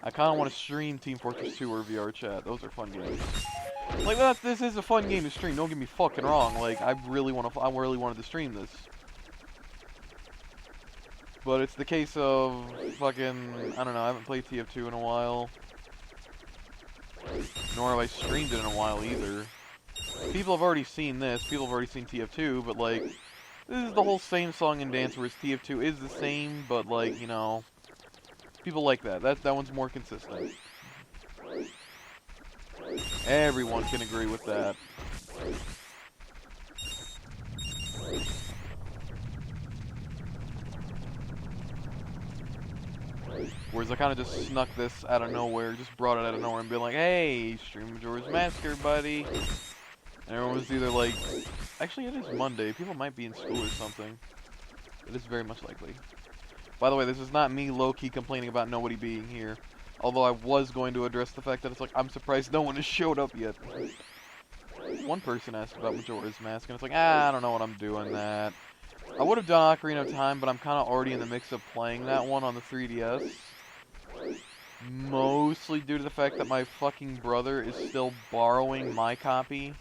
I kind of want to stream Team Fortress 2 or VR chat. Those are fun games. Like, this is a fun game to stream, don't get me fucking wrong. Like, I really wanted to stream this. But it's the case of fucking, I don't know, I haven't played TF2 in a while. Nor have I streamed it in a while either. People have already seen this, people have already seen TF2, but like, this is the whole same song and dance, whereas TF2 is the same, but like, you know, people like that. That one's more consistent. Everyone can agree with that. Whereas I kind of just snuck this out of nowhere, just brought it out of nowhere and been like, hey, stream Majora's Mask, everybody. And everyone was either like, actually it is Monday, people might be in school or something. It is very much likely. By the way, this is not me low-key complaining about nobody being here. Although I was going to address the fact that it's like, I'm surprised no one has showed up yet. One person asked about Majora's Mask, and it's like, I don't know what I'm doing that. I would have done Ocarina of Time, but I'm kind of already in the mix of playing that one on the 3DS. Mostly due to the fact that my fucking brother is still borrowing my copy.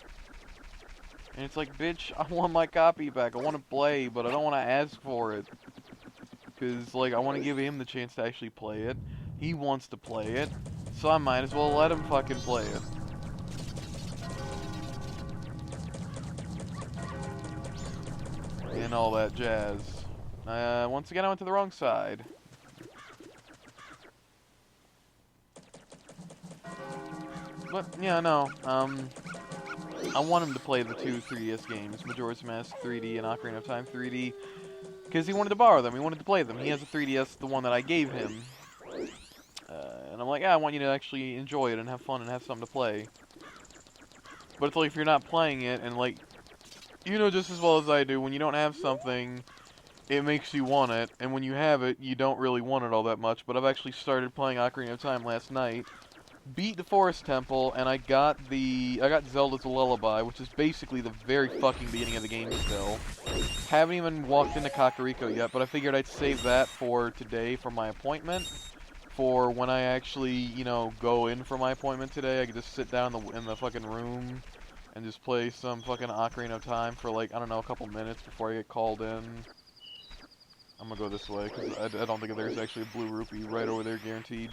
And it's like, bitch, I want my copy back. I want to play, but I don't want to ask for it. Because, like, I want to give him the chance to actually play it. He wants to play it. So I might as well let him fucking play it. And all that jazz. Once again, I went to the wrong side. But, yeah, no. I want him to play the two 3DS games, Majora's Mask 3D and Ocarina of Time 3D, because he wanted to borrow them, he wanted to play them. He has a 3DS, the one that I gave him. And I'm like, yeah, I want you to actually enjoy it and have fun and have something to play. But it's like, if you're not playing it, and like, you know just as well as I do, when you don't have something, it makes you want it, and when you have it, you don't really want it all that much. But I've actually started playing Ocarina of Time last night, beat the Forest Temple, and I got Zelda's Lullaby, which is basically the very fucking beginning of the game still. Haven't even walked into Kakariko yet, but I figured I'd save that for today for my appointment. For when I actually, you know, go in for my appointment today, I could just sit down in the fucking room and just play some fucking Ocarina of Time for like, I don't know, a couple minutes before I get called in. I'm gonna go this way, because I don't think there's actually a blue rupee right over there guaranteed.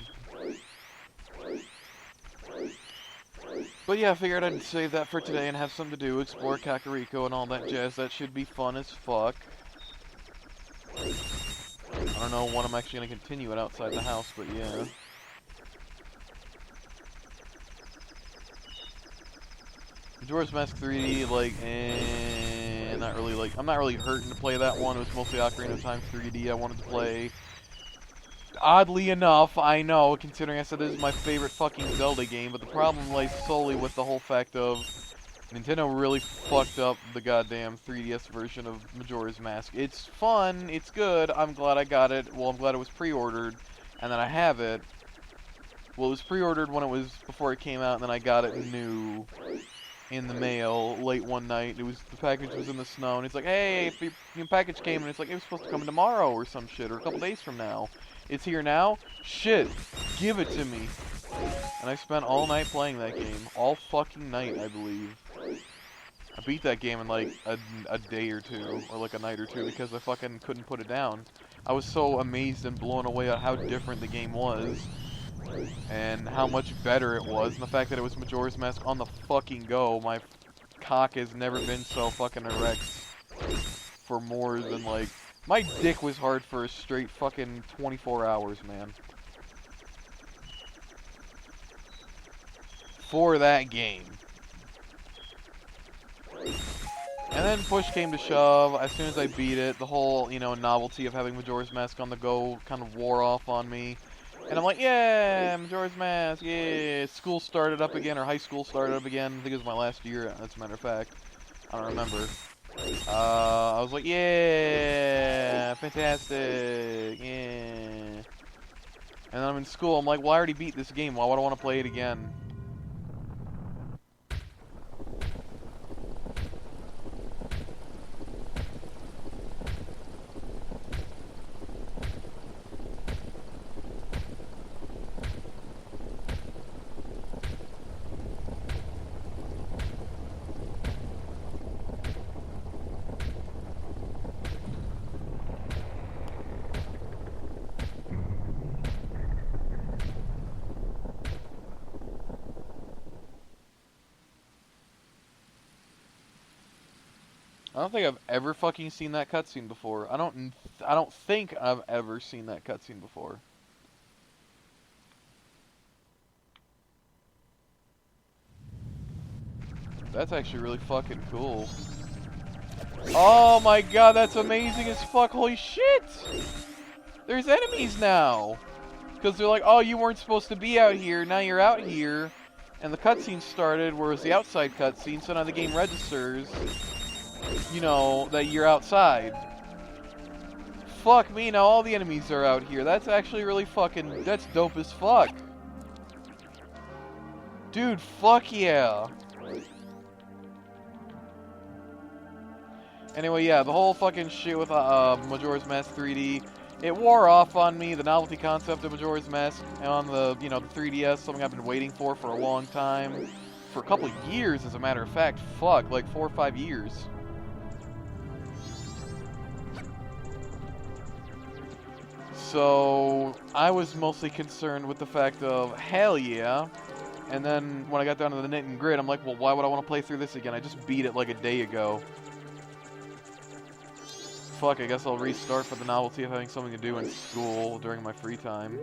But yeah, I figured I'd save that for today and have something to do, explore Kakariko and all that jazz. That should be fun as fuck. I don't know when I'm actually going to continue it outside the house, but yeah. Majora's Mask 3D, like, not really, like, I'm not really hurting to play that one. It was mostly Ocarina of Time 3D I wanted to play. Oddly enough, I know, considering I said this is my favorite fucking Zelda game, but the problem lies solely with the whole fact of Nintendo really fucked up the goddamn 3DS version of Majora's Mask. It's fun, it's good, I'm glad I got it. Well, I'm glad it was pre-ordered, and then I have it. Well, it was pre-ordered when it was, before it came out, and then I got it new in the mail late one night. The package was in the snow, and it's like, hey, if your package came, and it's like, it was supposed to come tomorrow or some shit, or a couple days from now. It's here now? Shit, give it to me. And I spent all night playing that game. All fucking night, I believe. I beat that game in like a day or two, or like a night or two, because I fucking couldn't put it down. I was so amazed and blown away at how different the game was, and how much better it was, and the fact that it was Majora's Mask on the fucking go. My cock has never been so fucking erect for more than like... My dick was hard for a straight fucking 24 hours, man. For that game. And then push came to shove. As soon as I beat it, the whole, you know, novelty of having Majora's Mask on the go kind of wore off on me. And I'm like, yeah, Majora's Mask, yeah. School started up again, or high school started up again. I think it was my last year, as a matter of fact. I don't remember. I was like, yeah, fantastic, yeah. And then I'm in school, I'm like, well, I already beat this game, why would I want to play it again? I don't think I've ever fucking seen that cutscene before. I don't think I've ever seen that cutscene before. That's actually really fucking cool. Oh my god, that's amazing as fuck. Holy shit! There's enemies now! Because they're like, oh, you weren't supposed to be out here, now you're out here. And the cutscene started, whereas the outside cutscene, so now the game registers, you know, that you're outside. Fuck me, now all the enemies are out here. That's actually really fucking, that's dope as fuck. Dude, fuck yeah. Anyway, yeah, the whole fucking shit with Majora's Mask 3D, it wore off on me, the novelty concept of Majora's Mask on the, you know, the 3DS, something I've been waiting for a long time. For a couple of years, as a matter of fact. Fuck, like 4 or 5 years. So, I was mostly concerned with the fact of, hell yeah. And then, when I got down to the nit and grit, I'm like, well, why would I want to play through this again? I just beat it like a day ago. Fuck, I guess I'll restart for the novelty of having something to do in school during my free time.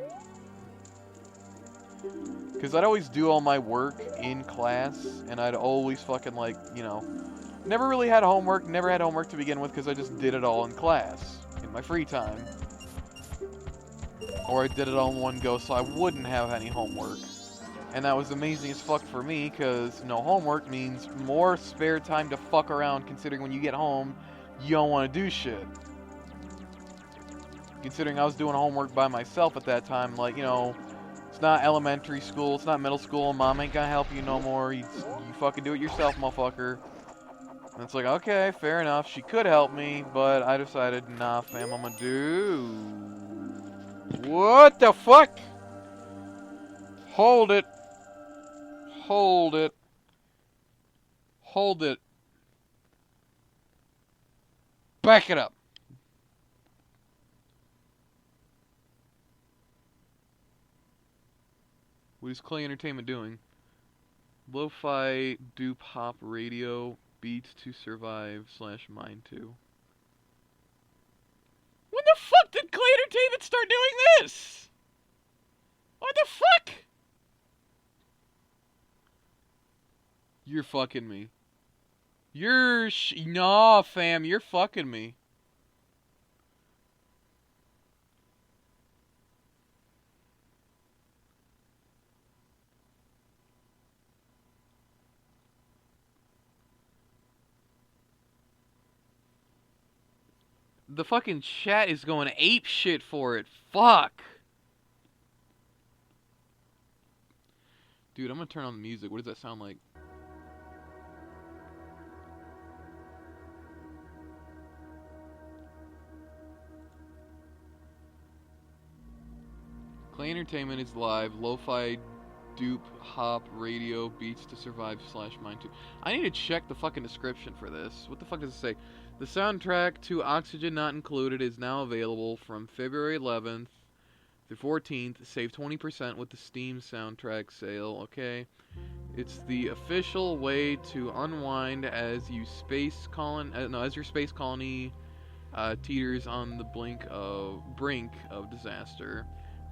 Because I'd always do all my work in class, and I'd always fucking, like, you know, never really had homework, never had homework to begin with because I just did it all in class, in my free time. Or I did it all in one go so I wouldn't have any homework. And that was amazing as fuck for me, because no homework means more spare time to fuck around, considering when you get home, you don't want to do shit. Considering I was doing homework by myself at that time, like, you know, it's not elementary school, it's not middle school, mom ain't gonna help you no more, you fucking do it yourself, motherfucker. And it's like, okay, fair enough, she could help me, but I decided, nah, fam, I'm gonna do... What the fuck? Hold it. Hold it. Hold it. Back it up. What is Clay Entertainment doing? Lo-fi dupe hop radio beats to survive / mine too. When the fuck did Clay Entertainment start doing this? What the fuck? You're fucking me. Nah, fam, you're fucking me. The fucking chat is going ape shit for it. Fuck. Dude, I'm gonna turn on the music. What does that sound like? Clay Entertainment is live. Lo-fi dupe hop radio beats to survive / mine too. I need to check the fucking description for this. What the fuck does it say? The soundtrack to Oxygen Not Included is now available from February 11th through 14th. Save 20% with the Steam soundtrack sale. Okay. It's the official way to unwind as your space colony teeters on the brink of disaster.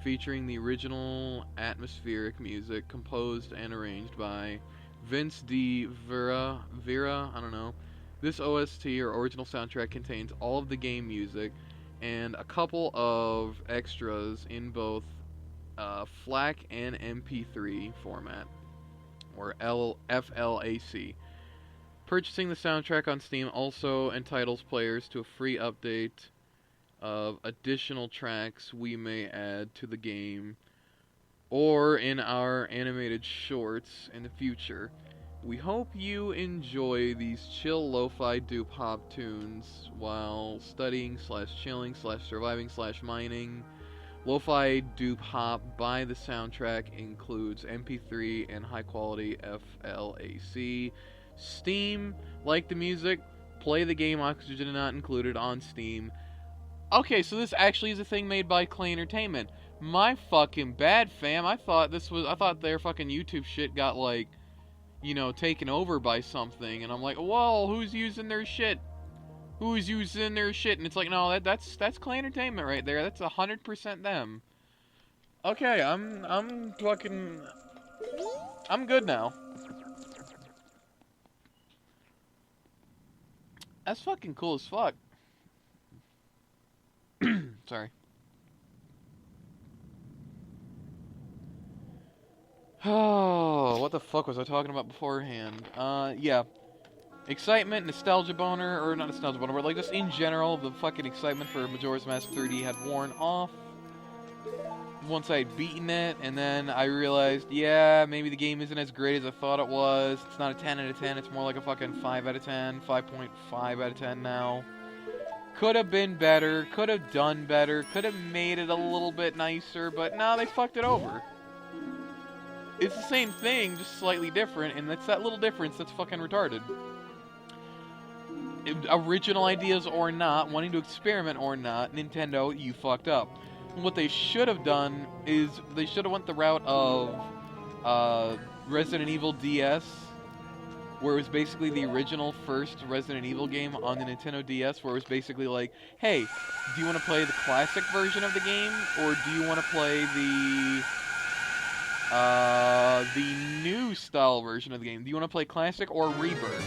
Featuring the original atmospheric music composed and arranged by Vince D. Vera, I don't know. This OST or original soundtrack contains all of the game music and a couple of extras in both FLAC and MP3 format, or FLAC. Purchasing the soundtrack on Steam also entitles players to a free update of additional tracks we may add to the game or in our animated shorts in the future. We hope you enjoy these chill lo-fi dupe hop tunes while studying / chilling / surviving / mining. Lo-fi dupe hop by the soundtrack includes MP3 and high quality FLAC. Steam, like the music, play the game Oxygen not included on Steam. Okay, so this actually is a thing made by Clay Entertainment. My fucking bad, fam. I thought their fucking YouTube shit got like, taken over by something, and I'm like, whoa, who's using their shit? Who's using their shit? And it's like, no, that's Clay Entertainment right there. That's 100% them. Okay, I'm good now. That's fucking cool as fuck. Sorry. Oh, what the fuck was I talking about beforehand? Yeah. Excitement, nostalgia boner, or not nostalgia boner, but like just in general, the fucking excitement for Majora's Mask 3D had worn off once I'd beaten it, and then I realized, yeah, maybe the game isn't as great as I thought it was. It's not a 10 out of 10, it's more like a fucking 5 out of 10, 5.5 out of 10 now. Could have been better, could have done better, could have made it a little bit nicer, but no, they fucked it over. It's the same thing, just slightly different, and it's that little difference that's fucking retarded. Original ideas or not, wanting to experiment or not, Nintendo, you fucked up. What they should have done is they should have went the route of Resident Evil DS, where it was basically the original first Resident Evil game on the Nintendo DS, where it was basically like, hey, do you want to play the classic version of the game, or do you want to play the new style version of the game? Do you want to play classic or Rebirth?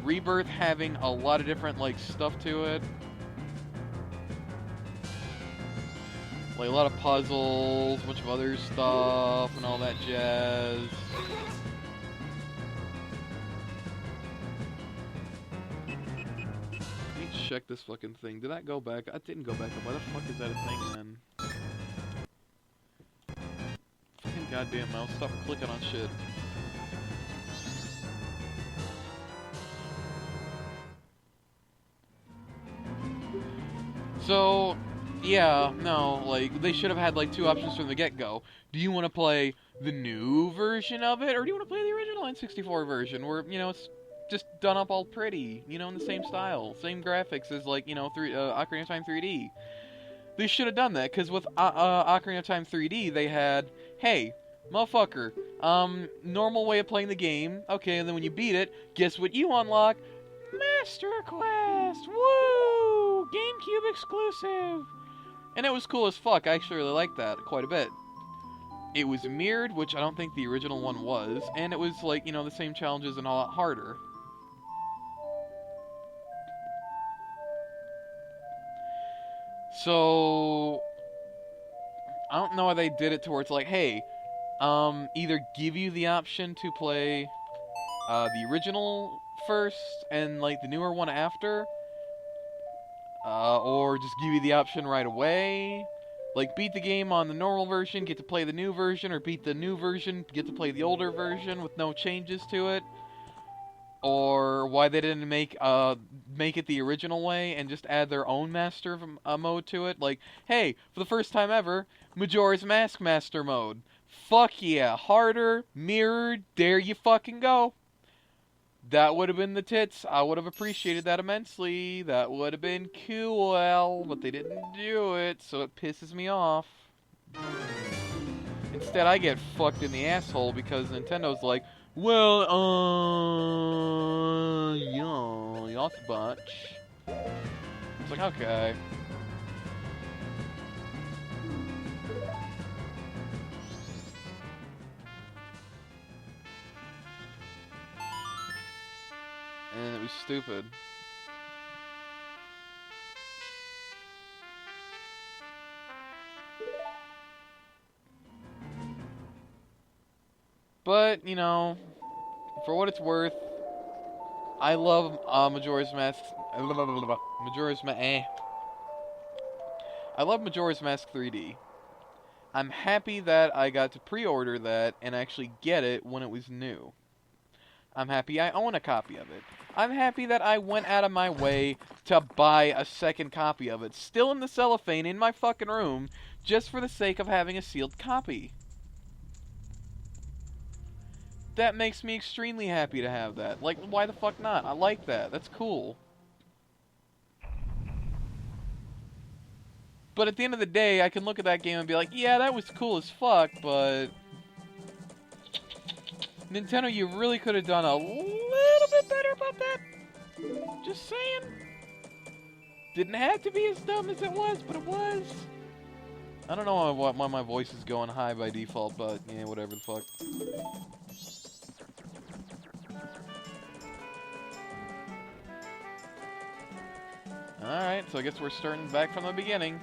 Rebirth having a lot of different like stuff to it. Like a lot of puzzles, a bunch of other stuff, and all that jazz. Let me check this fucking thing. Did that go back? I didn't go back up. Why the fuck is that a thing then? Fucking goddamn mouse, stop clicking on shit. So, yeah, no, like, they should have had, like, two options from the get-go. Do you want to play the new version of it, or do you want to play the original N64 version, where, it's just done up all pretty, in the same style, same graphics as, like, Ocarina of Time 3D. They should have done that, because with Ocarina of Time 3D, they had, hey, motherfucker, normal way of playing the game, okay, and then when you beat it, guess what you unlock? Master Quest! Woo! GameCube exclusive! And it was cool as fuck. I actually really liked that quite a bit. It was mirrored, which I don't think the original one was, and it was like, the same challenges and a lot harder. So, I don't know why they did it to where it's like, hey, either give you the option to play the original first and like the newer one after, or just give you the option right away. Like, beat the game on the normal version, get to play the new version, or beat the new version, get to play the older version with no changes to it. Or why they didn't make it the original way and just add their own master mode to it. Like, hey, for the first time ever, Majora's Mask Master Mode. Fuck yeah, harder, mirrored, there you fucking go. That would have been the tits. I would have appreciated that immensely. That would have been cool, but they didn't do it, so it pisses me off. Instead, I get fucked in the asshole because Nintendo's like, well, yeah, y'all butch. It's like, okay. And it was stupid. But, you know, for what it's worth, I love Majora's Mask. Majora's Mask. I love Majora's Mask 3D. I'm happy that I got to pre-order that and actually get it when it was new. I'm happy I own a copy of it. I'm happy that I went out of my way to buy a second copy of it, still in the cellophane in my fucking room, just for the sake of having a sealed copy. That makes me extremely happy to have that. Like, why the fuck not? I like that. That's cool. But at the end of the day, I can look at that game and be like, yeah, that was cool as fuck, but Nintendo, you really could have done a little bit better about that. Just saying. Didn't have to be as dumb as it was, but it was. I don't know why my voice is going high by default, but yeah, whatever the fuck. Alright, so I guess we're starting back from the beginning.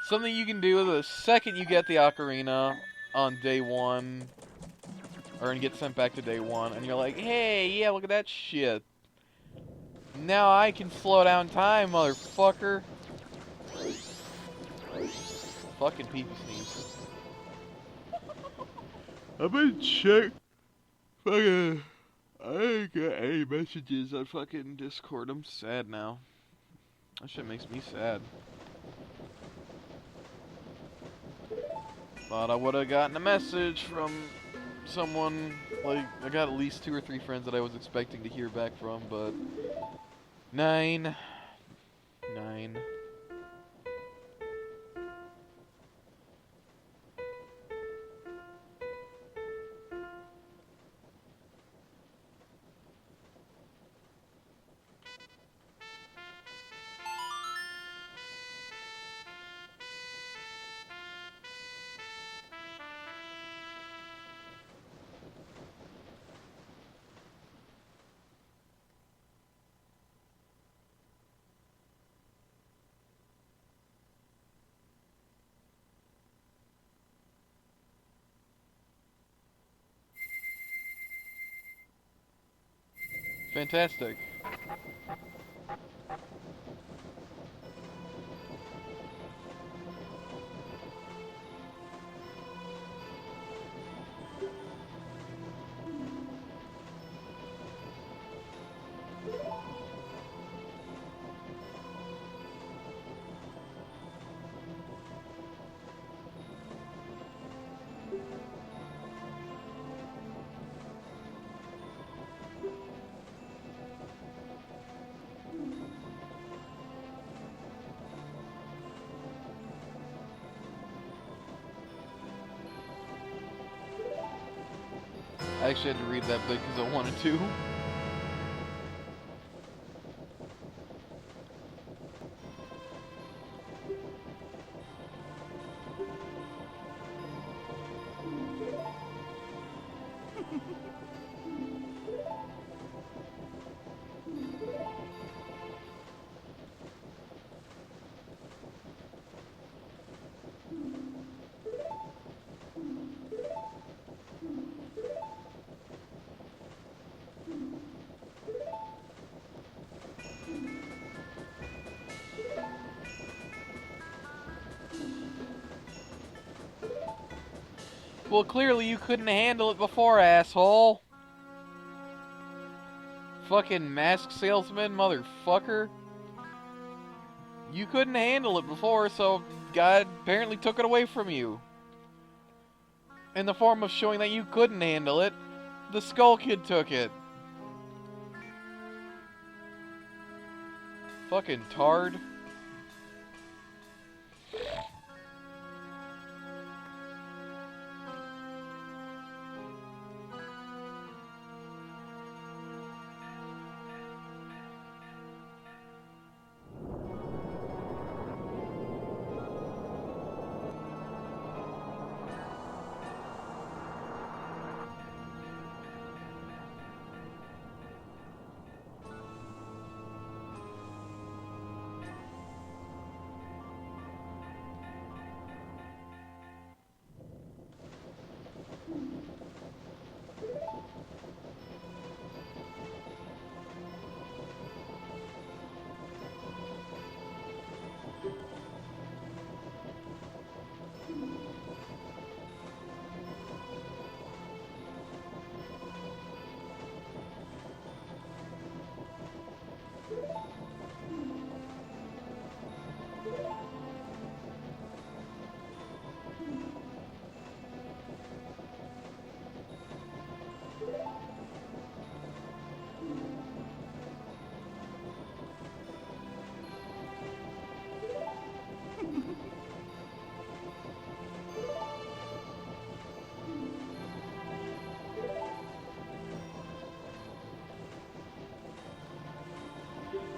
Something you can do the second you get the ocarina on day one, or and get sent back to day one, and you're like, hey, yeah, look at that shit. Now I can slow down time, motherfucker. Fucking pee-pee sneeze. I've been check. Fucking. I ain't got any messages on fucking Discord. I'm sad now. That shit makes me sad. Thought I would have gotten a message from someone. Like, I got at least 2 or 3 friends that I was expecting to hear back from, but 9. Fantastic. I actually had to read that bit because I wanted to. Well, clearly you couldn't handle it before, asshole. Fucking mask salesman, motherfucker. You couldn't handle it before, so God apparently took it away from you. In the form of showing that you couldn't handle it, the Skull Kid took it. Fucking tard.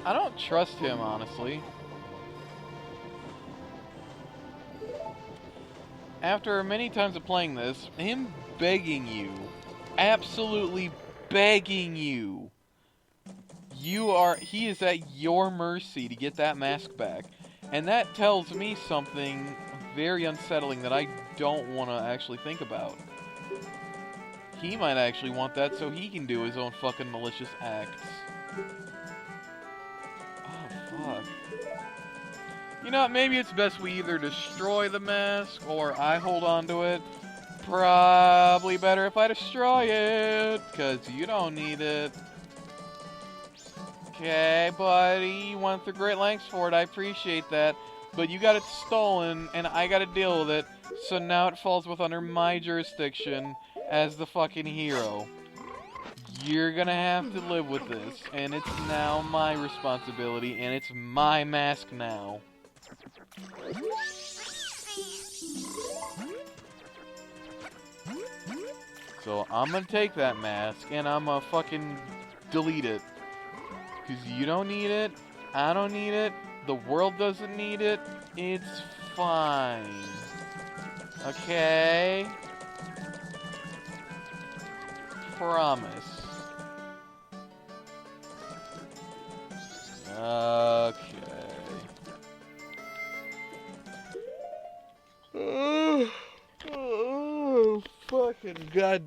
I don't trust him, honestly. After many times of playing this, him begging you, absolutely begging you, he is at your mercy to get that mask back. And that tells me something very unsettling that I don't want to actually think about. He might actually want that so he can do his own fucking malicious acts. Oh, fuck. You know what, maybe it's best we either destroy the mask or I hold on to it. Probably better if I destroy it, because you don't need it. Okay, buddy, you went through great lengths for it, I appreciate that. But you got it stolen, and I gotta deal with it, so now it falls under my jurisdiction as the fucking hero. You're gonna have to live with this, and it's now my responsibility, and it's my mask now. So I'm gonna take that mask, and I'm gonna fucking delete it. Because you don't need it, I don't need it, the world doesn't need it, it's fine. Okay? Promise. Okay. Oh, fucking god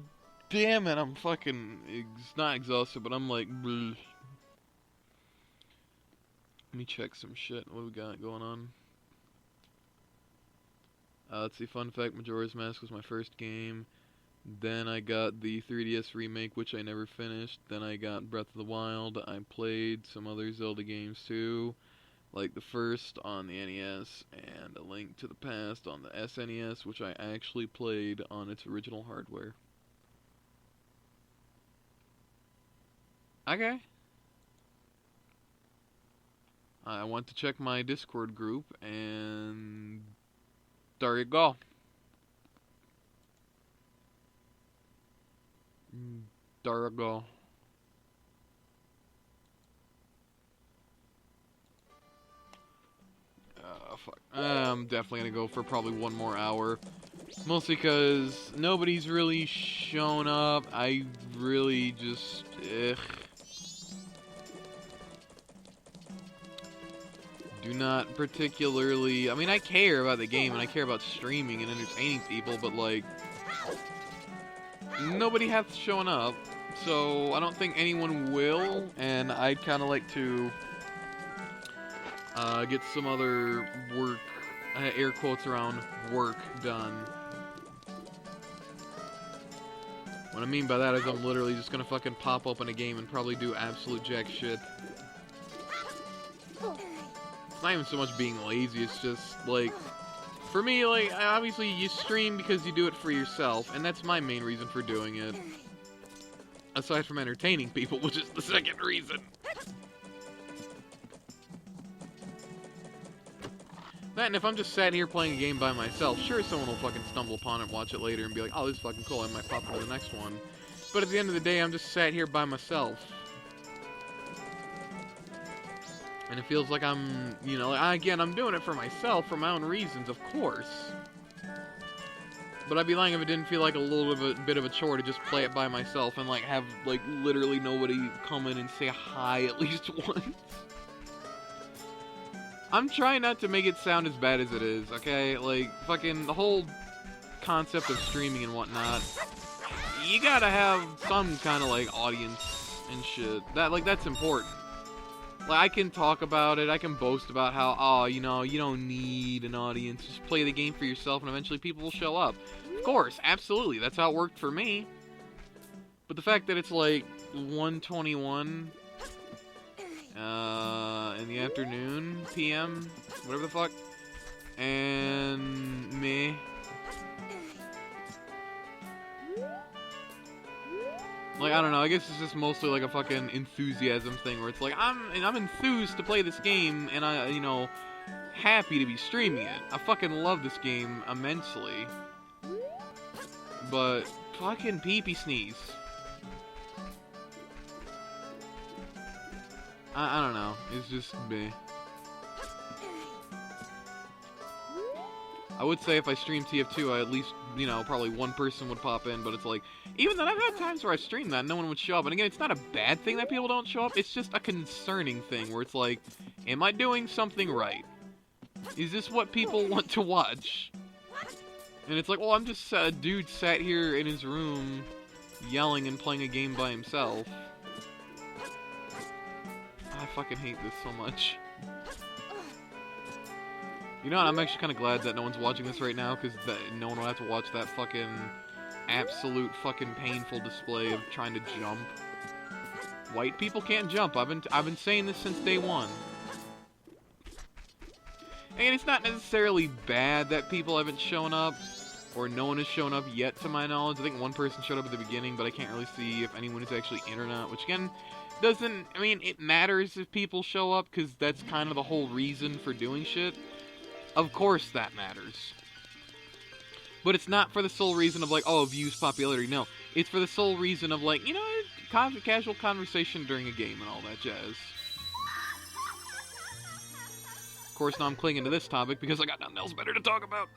damn it, I'm fucking, not exhausted, but I'm like, bleh. Let me check some shit. What we got going on? Let's see. Fun fact: Majora's Mask was my first game. Then I got the 3DS remake, which I never finished. Then I got Breath of the Wild. I played some other Zelda games too, like the first on the NES and A Link to the Past on the SNES, which I actually played on its original hardware. Okay. I went to check my Discord group, and there you go. There you go. Fuck. I'm definitely gonna go for probably one more hour. Mostly because nobody's really shown up. I really just... do not particularly... I mean, I care about the game, and I care about streaming and entertaining people, but, like... nobody has shown up, so I don't think anyone will, and I'd kind of like to... get some other work, air quotes around work, done. What I mean by that is I'm literally just gonna fucking pop open a game and probably do absolute jack shit. It's not even so much being lazy, it's just, like, for me, like, obviously you stream because you do it for yourself, and that's my main reason for doing it. Aside from entertaining people, which is the second reason. That, and if I'm just sat here playing a game by myself, sure, someone will fucking stumble upon it, watch it later, and be like, oh, this is fucking cool, I might pop into the next one. But at the end of the day, I'm just sat here by myself. And it feels like I'm, you know, again, I'm doing it for myself, for my own reasons, of course. But I'd be lying if it didn't feel like a little bit of a chore to just play it by myself and, like, have, like, literally nobody come in and say hi at least once. I'm trying not to make it sound as bad as it is, okay? Like, fucking, the whole concept of streaming and whatnot, you gotta have some kind of, like, audience and shit. That's important. Like, I can talk about it, I can boast about how, oh, you know, you don't need an audience, just play the game for yourself and eventually people will show up. Of course, absolutely, that's how it worked for me. But the fact that it's like 1:21 in the afternoon, PM, whatever the fuck, and me. Like, I don't know, I guess it's just mostly like a fucking enthusiasm thing where it's like, I'm enthused to play this game, and I, you know, happy to be streaming it. I fucking love this game immensely. But, fucking pee-pee sneeze. I don't know. It's just me. I would say if I stream TF2, I at least, you know, probably one person would pop in, but it's like, even then I've had times where I streamed that and no one would show up. And again, it's not a bad thing that people don't show up, it's just a concerning thing where it's like, am I doing something right? Is this what people want to watch? And it's like, well, I'm just a dude sat here in his room yelling and playing a game by himself. I fucking hate this so much. You know what, I'm actually kind of glad that no one's watching this right now, because no one will have to watch that fucking absolute fucking painful display of trying to jump. White people can't jump. I've been saying this since day one. And it's not necessarily bad that people haven't shown up, or no one has shown up yet to my knowledge. I think one person showed up at the beginning, but I can't really see if anyone is actually in or not, which again, doesn't, I mean, it matters if people show up, because that's kind of the whole reason for doing shit. Of course that matters. But it's not for the sole reason of like, oh, views, popularity, no. It's for the sole reason of like, you know, casual conversation during a game and all that jazz. Of course, now I'm clinging to this topic because I got nothing else better to talk about.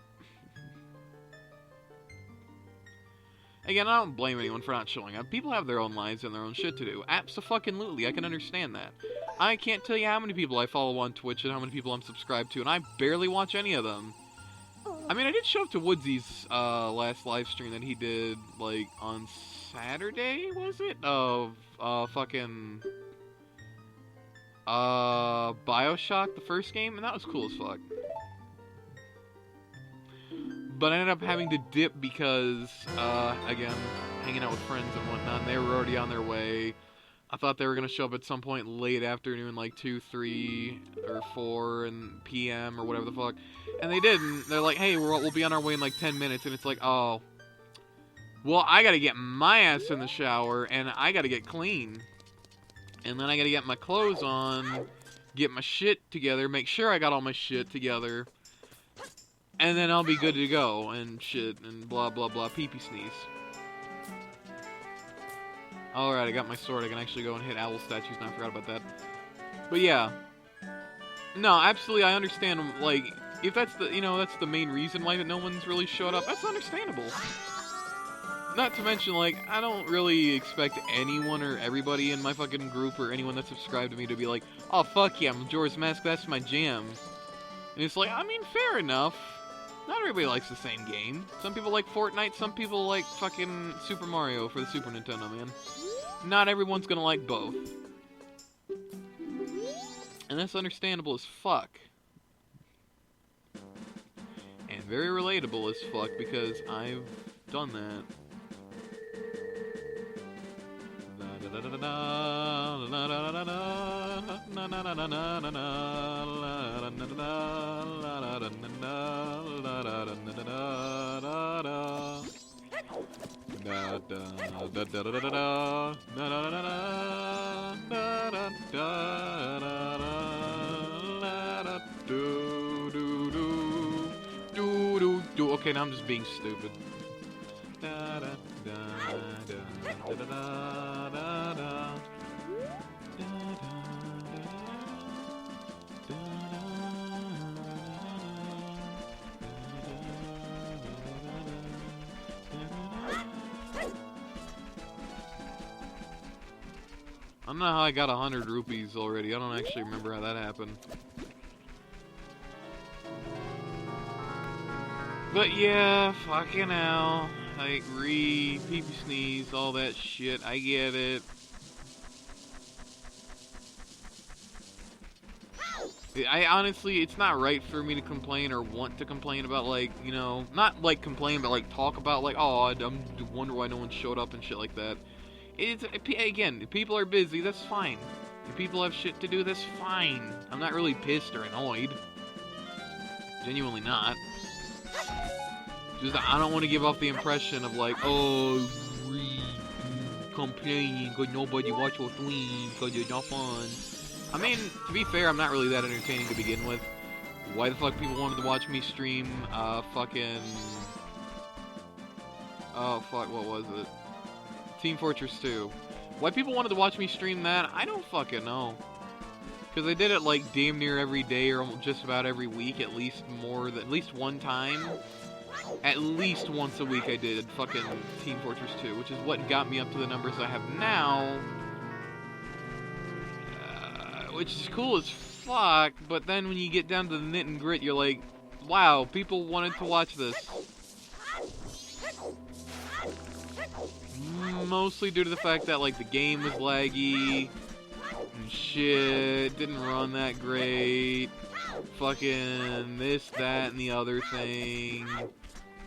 Again, I don't blame anyone for not showing up. People have their own lives and their own shit to do. Abso-fucking-lutely, I can understand that. I can't tell you how many people I follow on Twitch and how many people I'm subscribed to, and I barely watch any of them. I mean, I did show up to Woodsy's last live stream that he did, like, on Saturday, was it? Of, fucking... Bioshock, the first game, and that was cool as fuck. But I ended up having to dip because, again, hanging out with friends and whatnot, and they were already on their way. I thought they were going to show up at some point late afternoon, like 2, 3, or 4 p.m. or whatever the fuck. And they didn't. They're like, hey, we'll be on our way in like 10 minutes. And it's like, oh, well, I got to get my ass in the shower, and I got to get clean. And then I got to get my clothes on, get my shit together, make sure I got all my shit together. And then I'll be good to go, and shit, and blah, blah, blah, pee-pee sneeze. Alright, I got my sword, I can actually go and hit owl statues now, I forgot about that. But yeah. No, absolutely, I understand, like, if that's the, you know, that's the main reason why no one's really showed up, that's understandable. Not to mention, like, I don't really expect anyone or everybody in my fucking group or anyone that subscribed to me to be like, oh, fuck yeah, Majora's Mask, that's my jam. And it's like, I mean, fair enough. Not everybody likes the same game. Some people like Fortnite, some people like fucking Super Mario for the Super Nintendo, man. Not everyone's gonna like both. And that's understandable as fuck. And very relatable as fuck because I've done that. Okay, now I'm just being stupid. I don't know how I got 100 rupees already. I don't actually remember how that happened. But yeah, fucking hell. Like, pee-pee sneeze, all that shit. I get it. I honestly, it's not right for me to complain or want to complain about, like, you know, not like complain, but like talk about, like, oh, I wonder why no one showed up and shit like that. It's, again, if people are busy, that's fine. If people have shit to do, that's fine. I'm not really pissed or annoyed. Genuinely not. Just, I don't want to give off the impression of like, oh, complaining because nobody watch your stream because you're not fun. I mean, to be fair, I'm not really that entertaining to begin with. Why the fuck people wanted to watch me stream, fucking... Oh, fuck, what was it? Team Fortress 2. Why people wanted to watch me stream that, I don't fucking know. Because I did it like damn near every day or just about every week, at least one time. At least once a week I did fucking Team Fortress 2, which is what got me up to the numbers I have now. Which is cool as fuck, but then when you get down to the nit and grit, you're like, wow, people wanted to watch this. Mostly due to the fact that, like, the game was laggy and shit, didn't run that great, fucking this, that, and the other thing,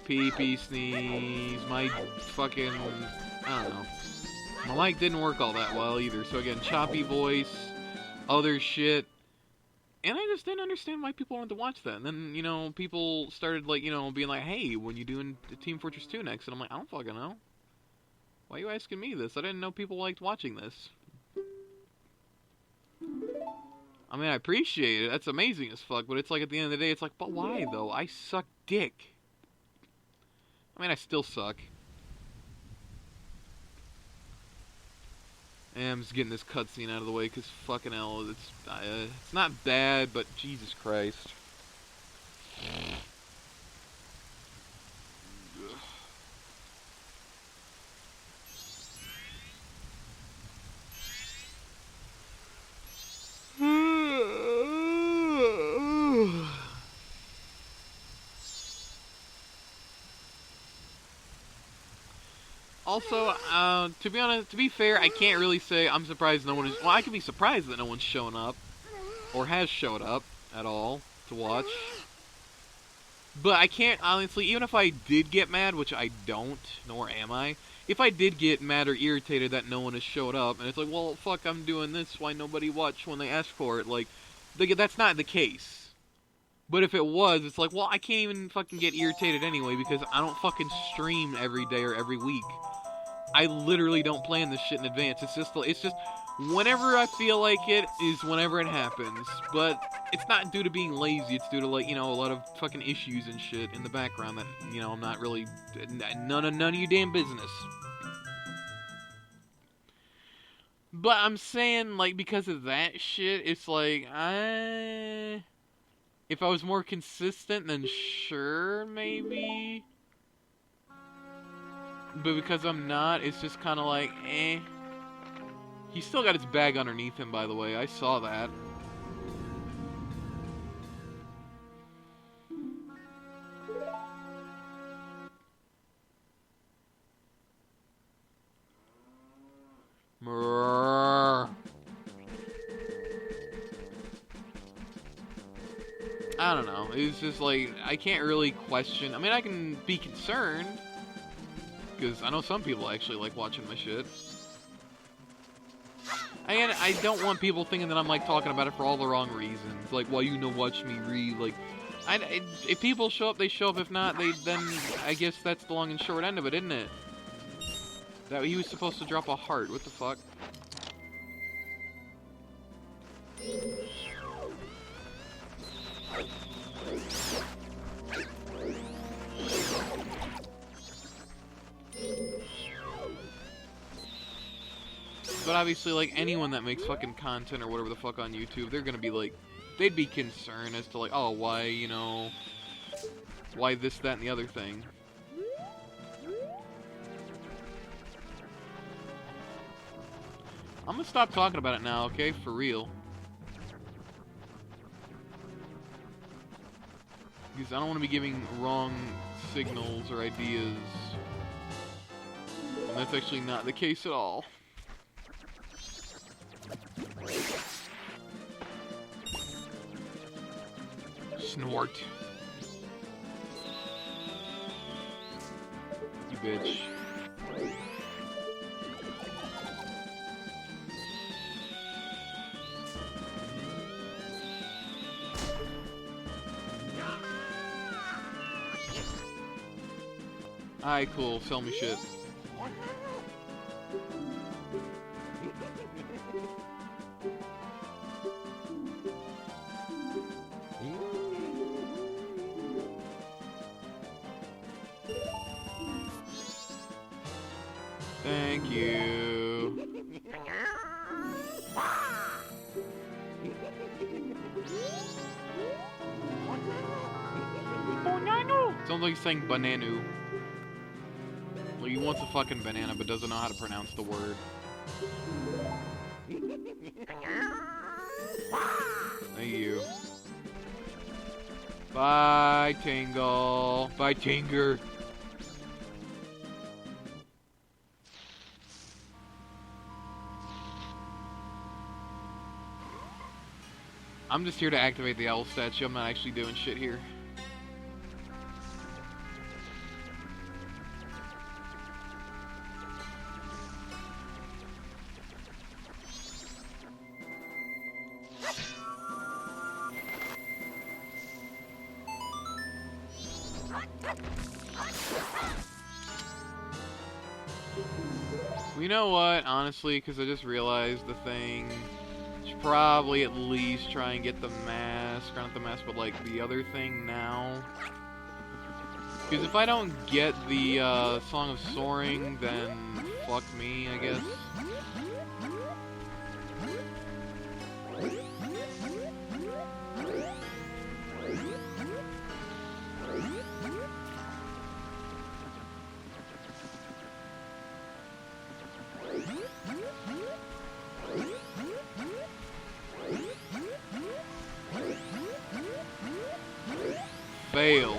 pee-pee sneeze, my fucking, I don't know, my mic didn't work all that well either, so again, choppy voice, other shit, and I just didn't understand why people wanted to watch that. And then, you know, people started, like, you know, being like, hey, when you doing Team Fortress 2 next? And I'm like, I don't fucking know. Why are you asking me this? I didn't know people liked watching this. I mean, I appreciate it. That's amazing as fuck. But it's like, at the end of the day, it's like, but why, though? I suck dick. I mean, I still suck. And I'm just getting this cutscene out of the way, because fucking hell, it's not bad, but Jesus Christ. Also, to be fair, I can't really say I'm surprised no one is... Well, I can be surprised that no one's shown up, or has showed up at all, to watch. But I can't, honestly, even if I did get mad, which I don't, nor am I, if I did get mad or irritated that no one has showed up, and it's like, well, fuck, I'm doing this, why nobody watched when they asked for it, like, that's not the case. But if it was, it's like, well, I can't even fucking get irritated anyway, because I don't fucking stream every day or every week. I literally don't plan this shit in advance. It's just whenever I feel like it is whenever it happens. But it's not due to being lazy. It's due to, like, you know, a lot of fucking issues and shit in the background that, you know, I'm not really, none of your damn business. But I'm saying, like, because of that shit, it's like, if I was more consistent, then sure, maybe. But because I'm not, it's just kind of like, eh. He's still got his bag underneath him, by the way. I saw that. I don't know. It's just like, I can't really question. I mean, I can be concerned. Because I know some people actually like watching my shit. And I don't want people thinking that I'm, like, talking about it for all the wrong reasons. Like, well, you know, watch me read. Like, if people show up, they show up. If not, then I guess that's the long and short end of it, isn't it? That he was supposed to drop a heart. What the fuck? But obviously, like, anyone that makes fucking content or whatever the fuck on YouTube, they're gonna be like, they'd be concerned as to, like, oh, why, you know, why this, that, and the other thing. I'm gonna stop talking about it now, okay? For real. Because I don't want to be giving wrong signals or ideas. And that's actually not the case at all. Snort. You bitch. Alright, cool. Sell me shit. Thank you. Sounds like he's saying bananu. Like he wants a fucking banana but doesn't know how to pronounce the word. Thank you. Bye, Tingle. Bye, Tinger. I'm just here to activate the owl statue. I'm not actually doing shit here. You know what? Honestly, because I just realized the thing. Should probably at least try and get the mask. Or not the mask, but like the other thing now. Because if I don't get the Song of Soaring, then fuck me, I guess. Fail.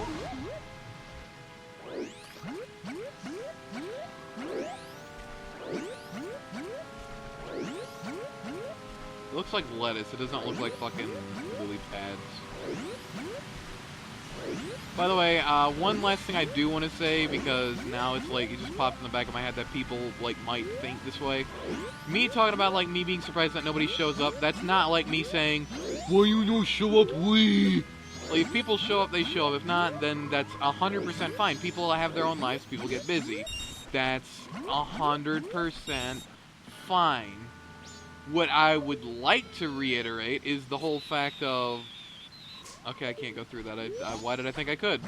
It looks like lettuce. It doesn't look like fucking lily pads. By the way, one last thing I do want to say, because now it's like, it just popped in the back of my head that people, like, might think this way. Me talking about, like, me being surprised that nobody shows up, that's not like me saying, why you don't show up, we? Like, if people show up, they show up. If not, then that's 100% fine. People have their own lives. People get busy. That's 100% fine. What I would like to reiterate is the whole fact of... Okay, I can't go through that. Why did I think I could?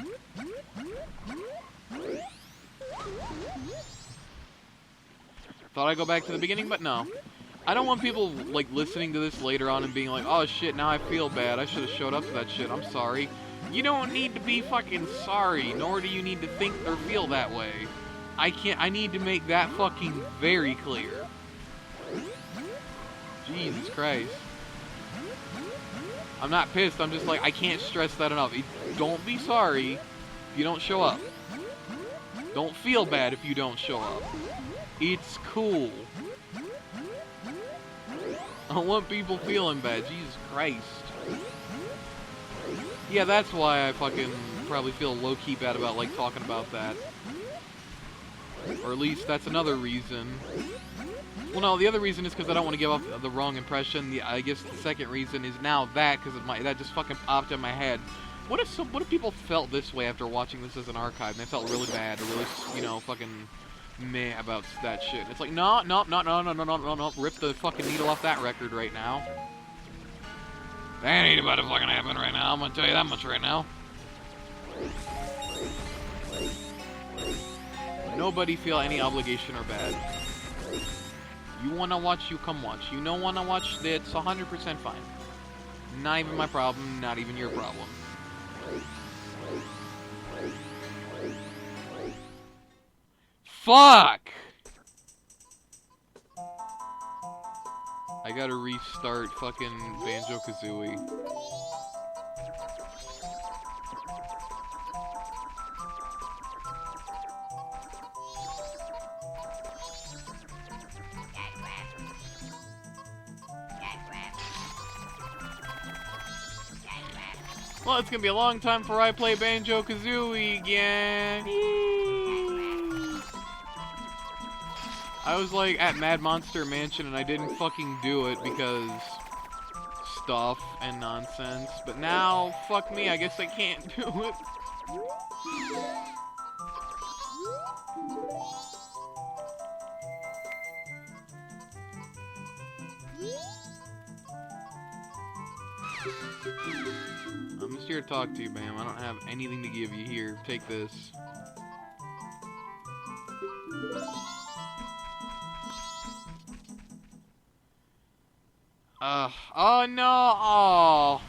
Thought I'd go back to the beginning, but no. I don't want people, like, listening to this later on and being like, oh shit, now I feel bad. I should have showed up to that shit. I'm sorry. You don't need to be fucking sorry, nor do you need to think or feel that way. I need to make that fucking very clear. Jesus Christ. I'm not pissed, I'm just like, I can't stress that enough. Don't be sorry if you don't show up. Don't feel bad if you don't show up. It's cool. I don't want people feeling bad. Jesus Christ. Yeah, that's why I fucking probably feel low-key bad about, like, talking about that. Or at least that's another reason. Well, no, the other reason is because I don't want to give off the wrong impression. I guess the second reason is now that, because that just fucking popped in my head. What if people felt this way after watching this as an archive, and they felt really bad, or really, you know, fucking meh about that shit? It's like, no, rip the fucking needle off that record right now. That ain't about to fucking happen right now, I'm gonna tell you that much right now. Nobody feel any obligation or bad. You wanna watch, you come watch. You don't wanna watch, it's 100% fine. Not even my problem, not even your problem. Fuck! I gotta restart fucking Banjo-Kazooie. Well, it's gonna be a long time before I play Banjo-Kazooie again. Yee. I was like at Mad Monster Mansion and I didn't fucking do it because stuff and nonsense. But now, fuck me, I guess I can't do it. I'm just here to talk to you, ma'am. I don't have anything to give you. Here, take this. Oh no! Oh.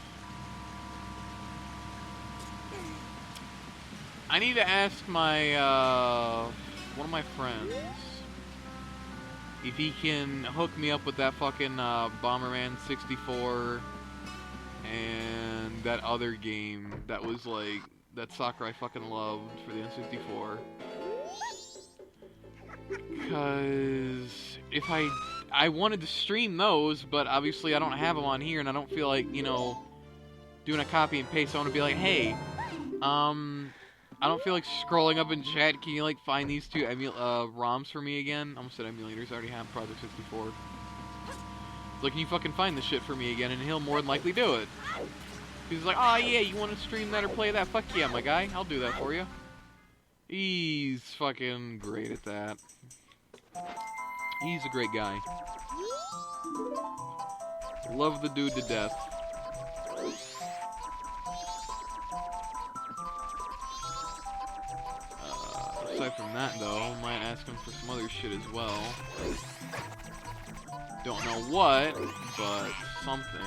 I need to ask my, one of my friends if he can hook me up with that fucking, Bomberman 64 and that other game that was, like, that soccer I fucking loved for the N64. Because if I wanted to stream those, but obviously I don't have them on here, and I don't feel like, you know, doing a copy and paste. I want to be like, hey, I don't feel like scrolling up in chat. Can you, like, find these two ROMs for me again? I almost said emulators. I already have Project 64. So can you fucking find this shit for me again? And he'll more than likely do it. He's like, oh yeah, you want to stream that or play that? Fuck yeah, my guy. I'll do that for you. He's fucking great at that. He's a great guy. Love the dude to death. Aside from that, though, I might ask him for some other shit as well. Don't know what, but something.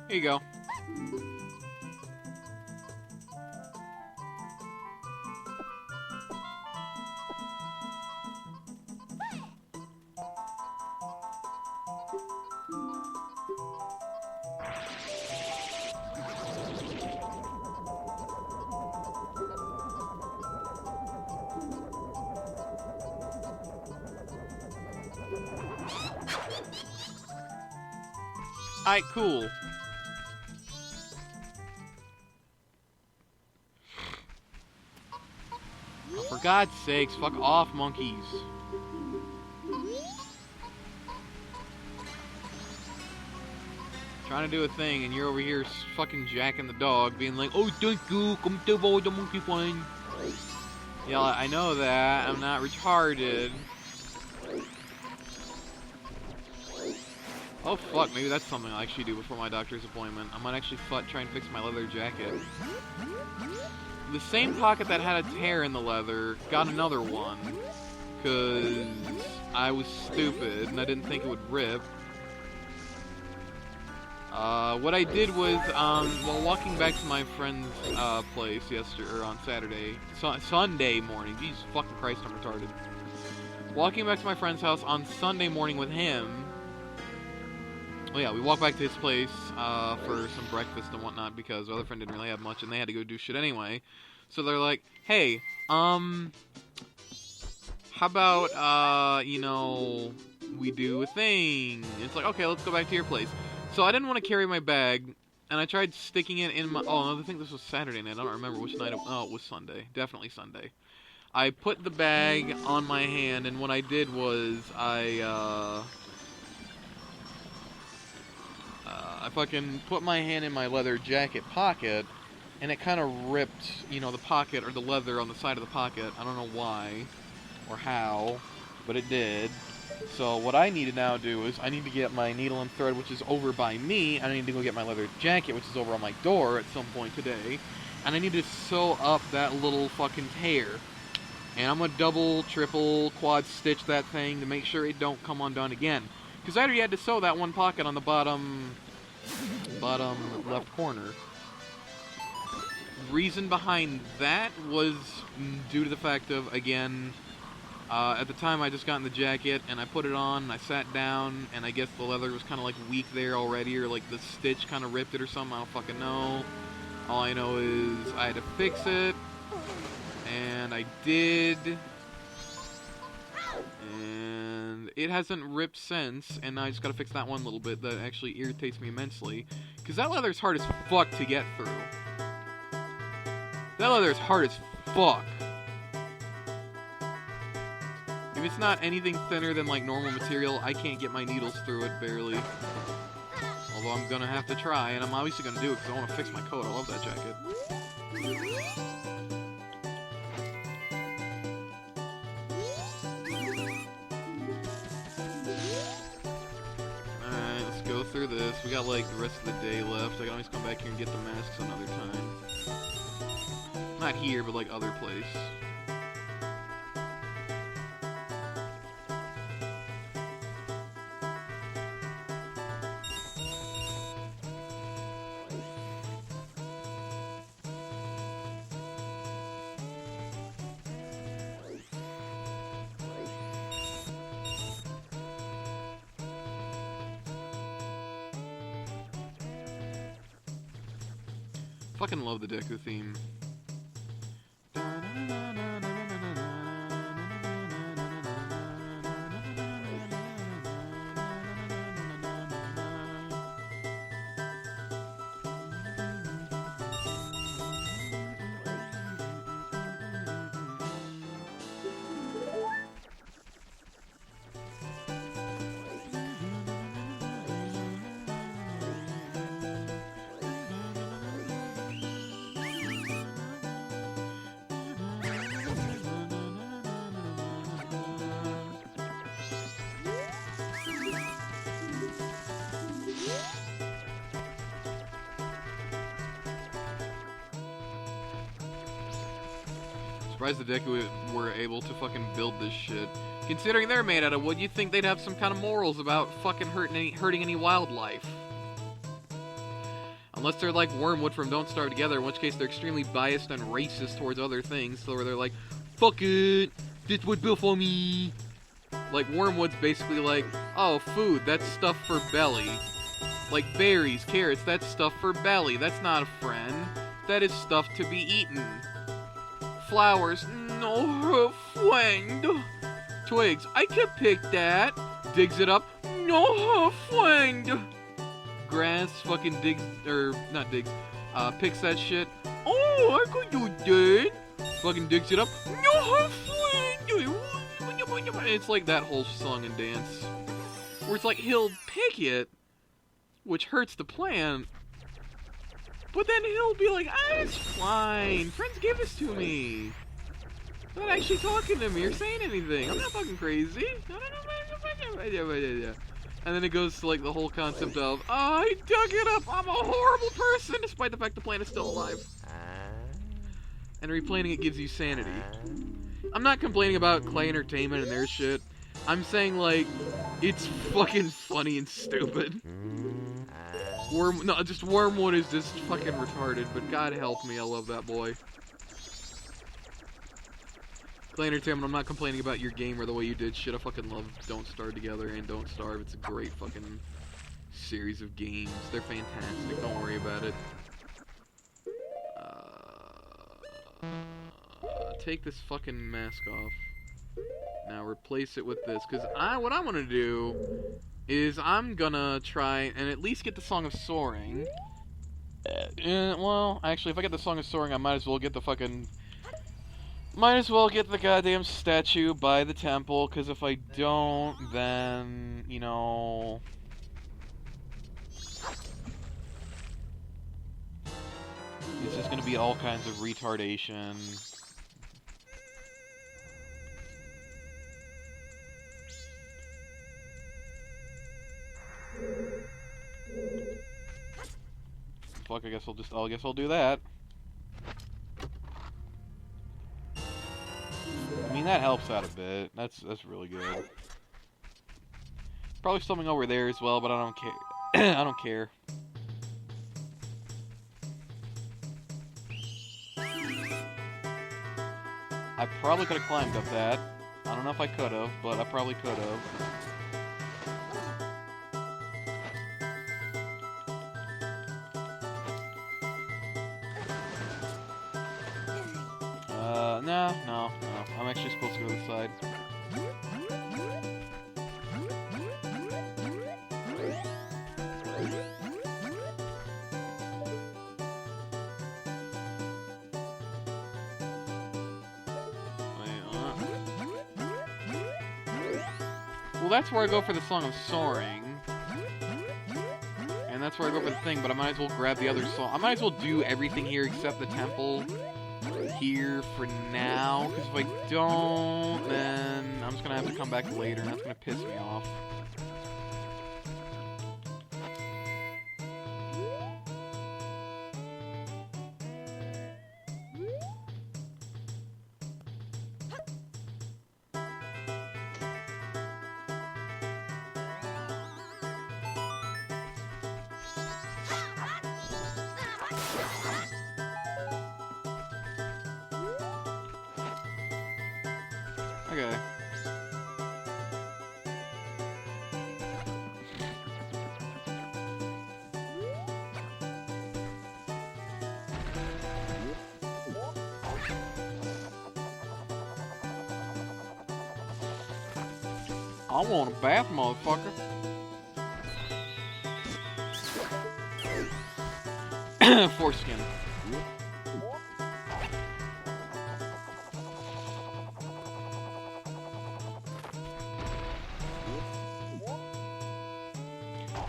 Here you go. Alright, cool. Oh, for God's sakes, fuck off, monkeys. Trying to do a thing, and you're over here fucking jacking the dog, being like, oh, thank you, come to the monkey fine. Yeah, I know that. I'm not retarded. Oh fuck, maybe that's something I'll actually do before my doctor's appointment. I might actually try and fix my leather jacket. The same pocket that had a tear in the leather got another one. Cause I was stupid and I didn't think it would rip. What I did was, while walking back to my friend's place on Saturday, Sunday morning, Jesus fucking Christ, I'm retarded. Walking back to my friend's house on Sunday morning with him. Well, yeah, we walked back to his place for some breakfast and whatnot because the other friend didn't really have much and they had to go do shit anyway. So they're like, hey, how about, you know, we do a thing? And it's like, okay, let's go back to your place. So I didn't want to carry my bag, and I tried sticking it in my... Oh, no, I think this was Saturday night. I don't remember which night oh, it was Sunday. Definitely Sunday. I put the bag on my hand, and what I did was I fucking put my hand in my leather jacket pocket, and it kind of ripped, you know, the pocket or the leather on the side of the pocket. I don't know why or how, but it did. So what I need to now do is I need to get my needle and thread, which is over by me, and I need to go get my leather jacket, which is over on my door at some point today, and I need to sew up that little fucking tear. And I'm going to double, triple, quad stitch that thing to make sure it don't come undone again. Because I already had to sew that one pocket on the bottom left corner. Reason behind that was due to the fact of, again, at the time I just got in the jacket and I put it on and I sat down and I guess the leather was kind of like weak there already, or like the stitch kind of ripped it or something. I don't fucking know. All I know is I had to fix it, and I did, and it hasn't ripped since, and I just gotta fix that one little bit that actually irritates me immensely, because that leather's hard as fuck to get through. That leather is hard as fuck. If it's not anything thinner than like normal material, I can't get my needles through it barely. Although I'm gonna have to try, and I'm obviously gonna do it because I want to fix my coat. I love that jacket. through this. We got like the rest of the day left. I can always come back here and get the masks another time. Not here, but like other place. Fucking love the Deku theme. Surprised the Deku were able to fucking build this shit. Considering they're made out of wood, you'd think they'd have some kind of morals about fucking hurting any wildlife. Unless they're like Wormwood from Don't Starve Together, in which case they're extremely biased and racist towards other things, so where they're like, fuck it, this wood built for me. Like, Wormwood's basically like, oh, food, that's stuff for belly. Like berries, carrots, that's stuff for belly. That's not a friend. That is stuff to be eaten. Flowers, no friend. Twigs, I can pick that. Digs it up, no friend. Grass fucking digs, or not digs, picks that shit. Oh, I could do that. Fucking digs it up, no friend. It's like that whole song and dance. Where it's like he'll pick it, which hurts the plant. But then he'll be like, ah, it's fine. Friends give this to me. They're not actually talking to me or saying anything. I'm not fucking crazy. And then it goes to like the whole concept of, oh, I dug it up. I'm a horrible person, despite the fact the plant is still alive. And replaying it gives you sanity. I'm not complaining about Clay Entertainment and their shit. I'm saying, like, it's fucking funny and stupid. Wormwood is just fucking retarded, but God help me, I love that boy. Clay Entertainment, I'm not complaining about your game or the way you did shit. I fucking love Don't Starve Together and Don't Starve. It's a great fucking series of games. They're fantastic, don't worry about it. Take this fucking mask off. Now replace it with this, because what I want to do is I'm gonna try and at least get the Song of Soaring. Well, actually, if I get the Song of Soaring, I might as well get the goddamn statue by the temple, because if I don't, then, you know... it's just gonna be all kinds of retardation. Fuck, I guess I'll do that. I mean, that helps out a bit. That's really good. Probably something over there as well, but I don't care. I don't care. I probably could have climbed up that. I don't know if I could have, but I probably could have. No. I'm actually supposed to go to the side. Well, that's where I go for the Song of Soaring. And that's where I go for the thing, but I might as well grab the other song. I might as well do everything here except the temple here for now, because if I don't, then I'm just gonna have to come back later, and that's gonna piss me off. Okay. I want a bath, motherfucker. Foreskin.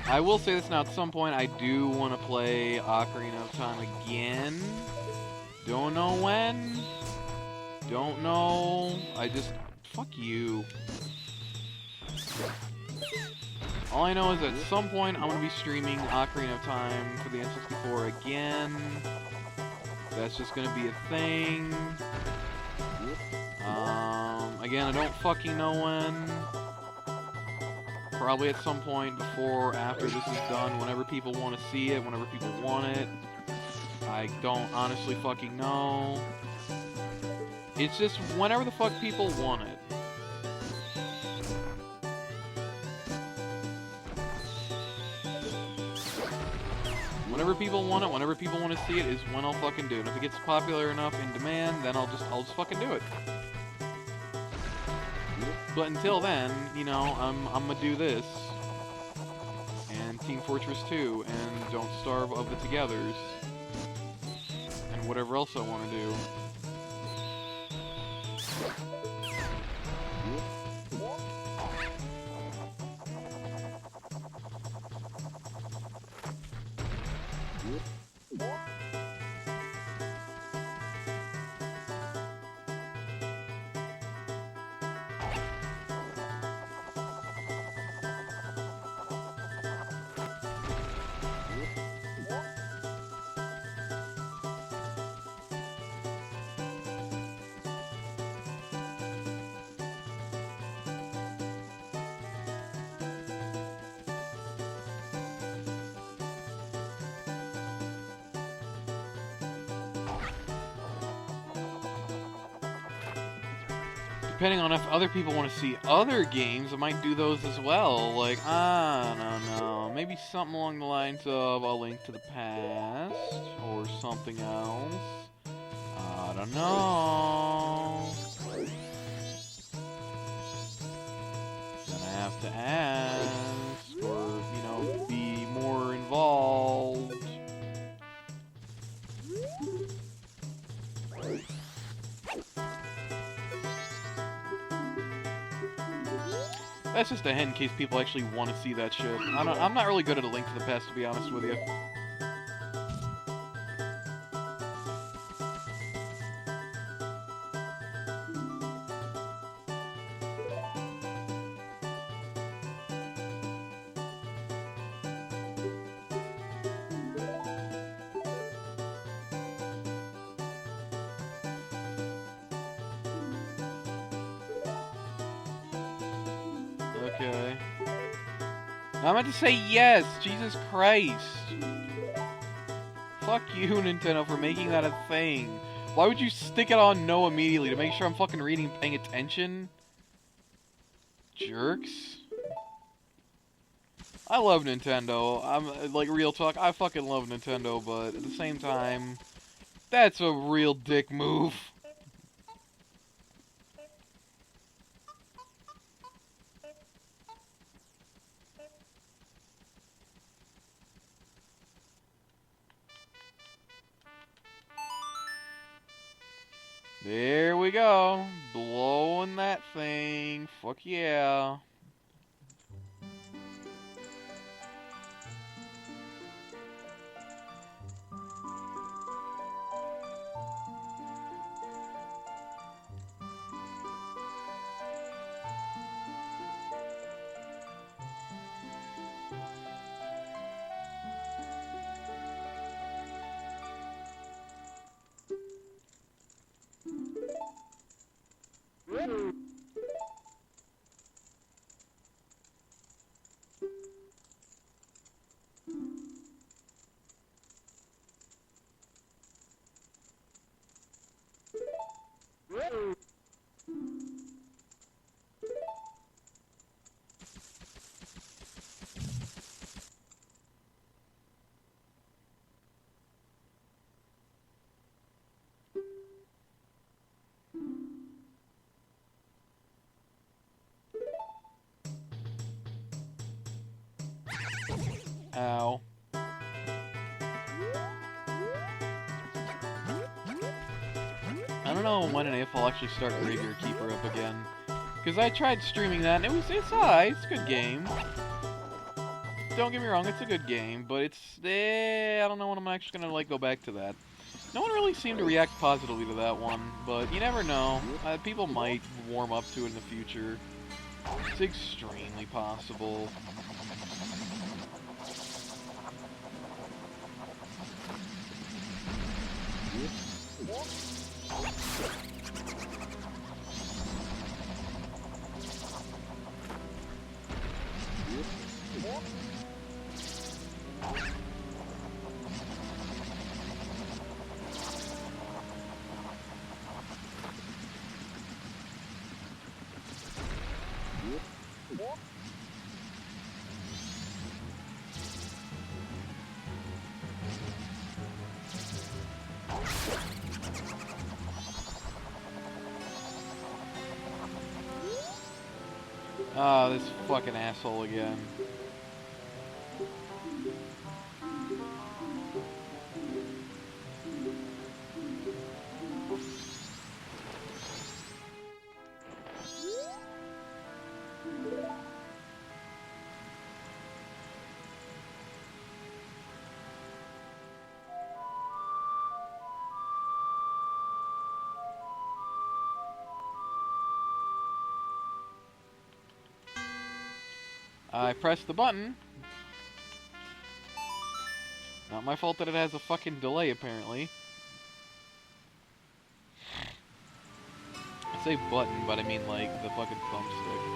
I will say this now, at some point I do want to play Ocarina of Time again. Don't know when. Don't know. I just... Fuck you. All I know is at some point I'm going to be streaming Ocarina of Time for the N64 again. That's just going to be a thing. Again, I don't fucking know when. Probably at some point before or after this is done, whenever people want to see it, whenever people want it. I don't honestly fucking know. It's just whenever the fuck people want it. Whenever people want it, whenever people want to see it, is when I'll fucking do it. And if it gets popular enough in demand, then I'll just fucking do it. But until then, you know, I'm gonna do this, and Team Fortress 2, and Don't Starve of the Togethers, and whatever else I want to do. Depending on if other people want to see other games, I might do those as well. Like, I don't know, maybe something along the lines of A Link to the Past, or something else. I don't know. Gonna have to ask, or, you know, be more involved. That's just a hint in case people actually want to see that shit. I'm not really good at A Link to the Past, to be honest with you. Okay. I meant to say yes! Jesus Christ! Fuck you, Nintendo, for making that a thing. Why would you stick it on no immediately? To make sure I'm fucking reading and paying attention? Jerks. I love Nintendo. I'm, like, real talk, I fucking love Nintendo, but at the same time, that's a real dick move. There we go. Blowing that thing. Fuck yeah. Ow. I don't know when and if I'll actually start Graveyard Keeper up again. Because I tried streaming that, and it's alright, it's a good game. Don't get me wrong, it's a good game, but it's, I don't know when I'm actually gonna, like, go back to that. No one really seemed to react positively to that one, but you never know. People might warm up to it in the future. It's extremely possible. Ah, this fucking asshole again. I pressed the button. Not my fault that it has a fucking delay, apparently. I say button, but I mean, like, the fucking thumbstick.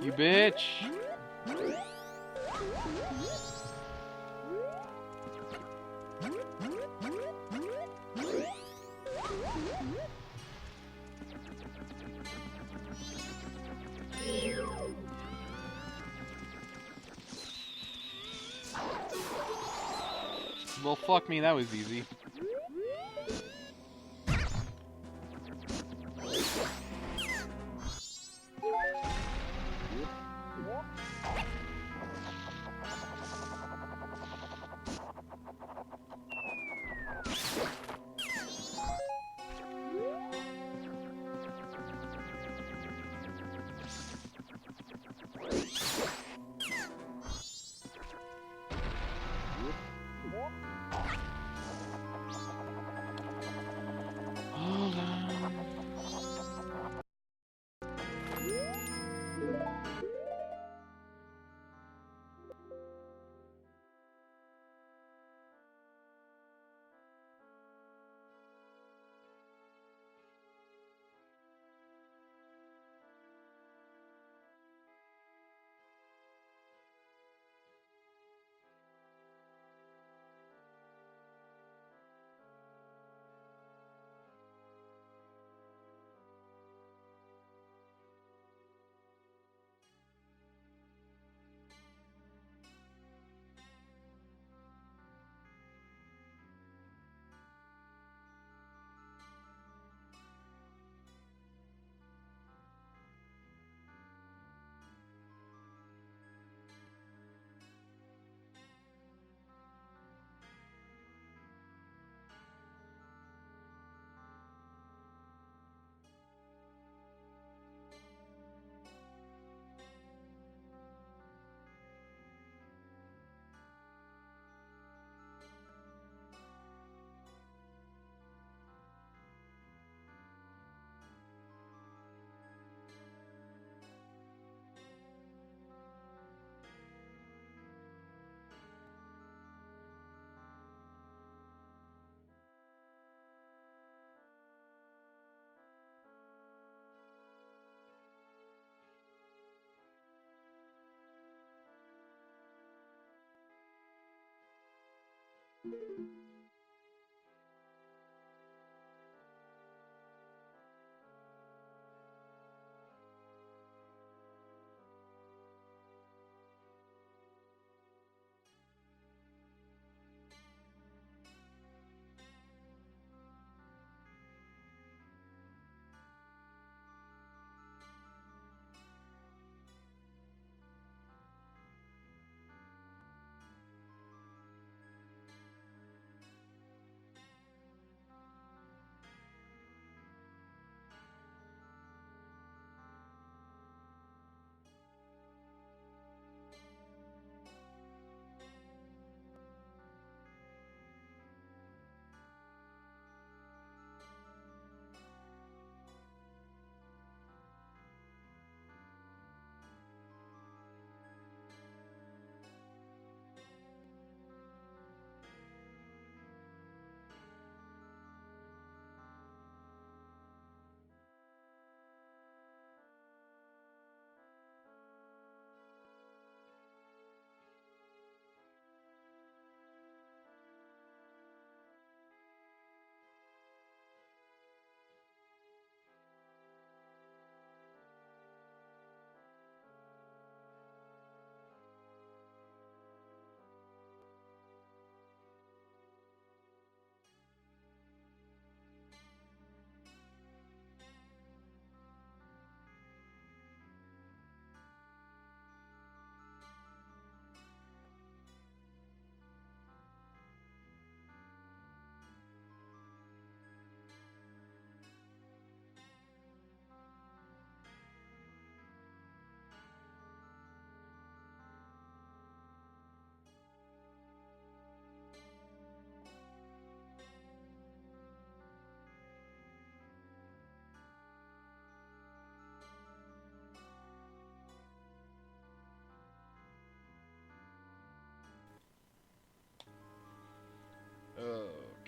You bitch! Well, fuck me, that was easy.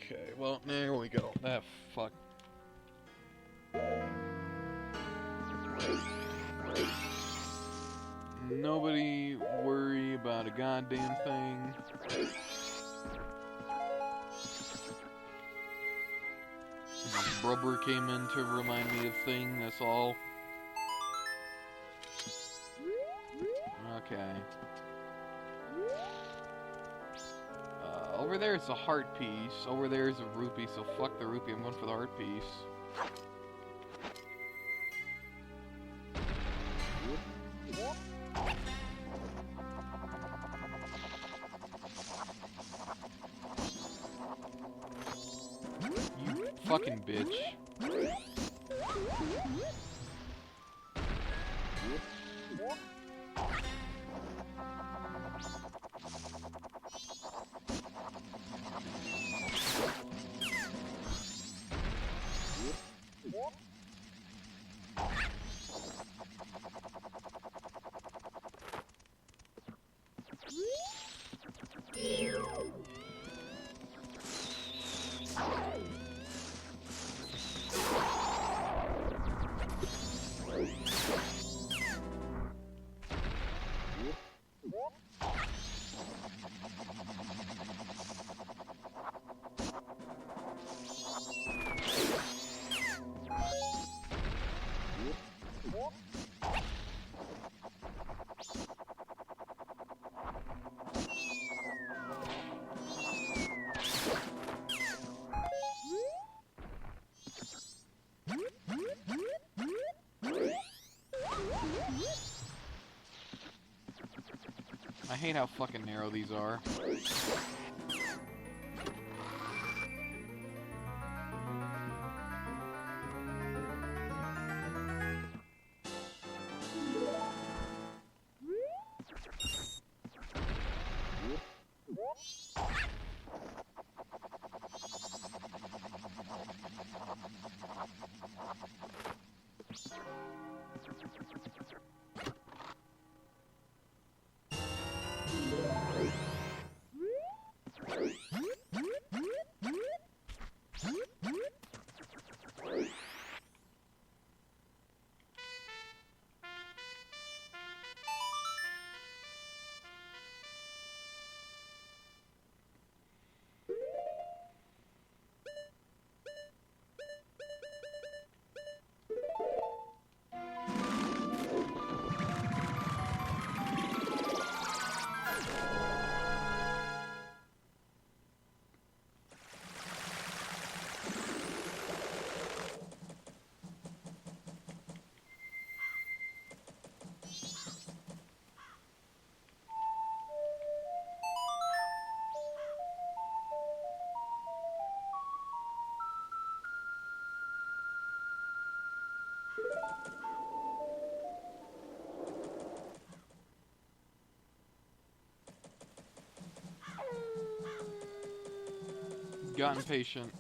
Okay, well, there we go. That fuck. Nobody worry about a goddamn thing. Brubber came in to remind me of thing, that's all. Okay. Over there is a heart piece. Over there is a rupee, so fuck the rupee. I'm going for the heart piece. You fucking bitch. I hate how fucking narrow these are. Got impatient.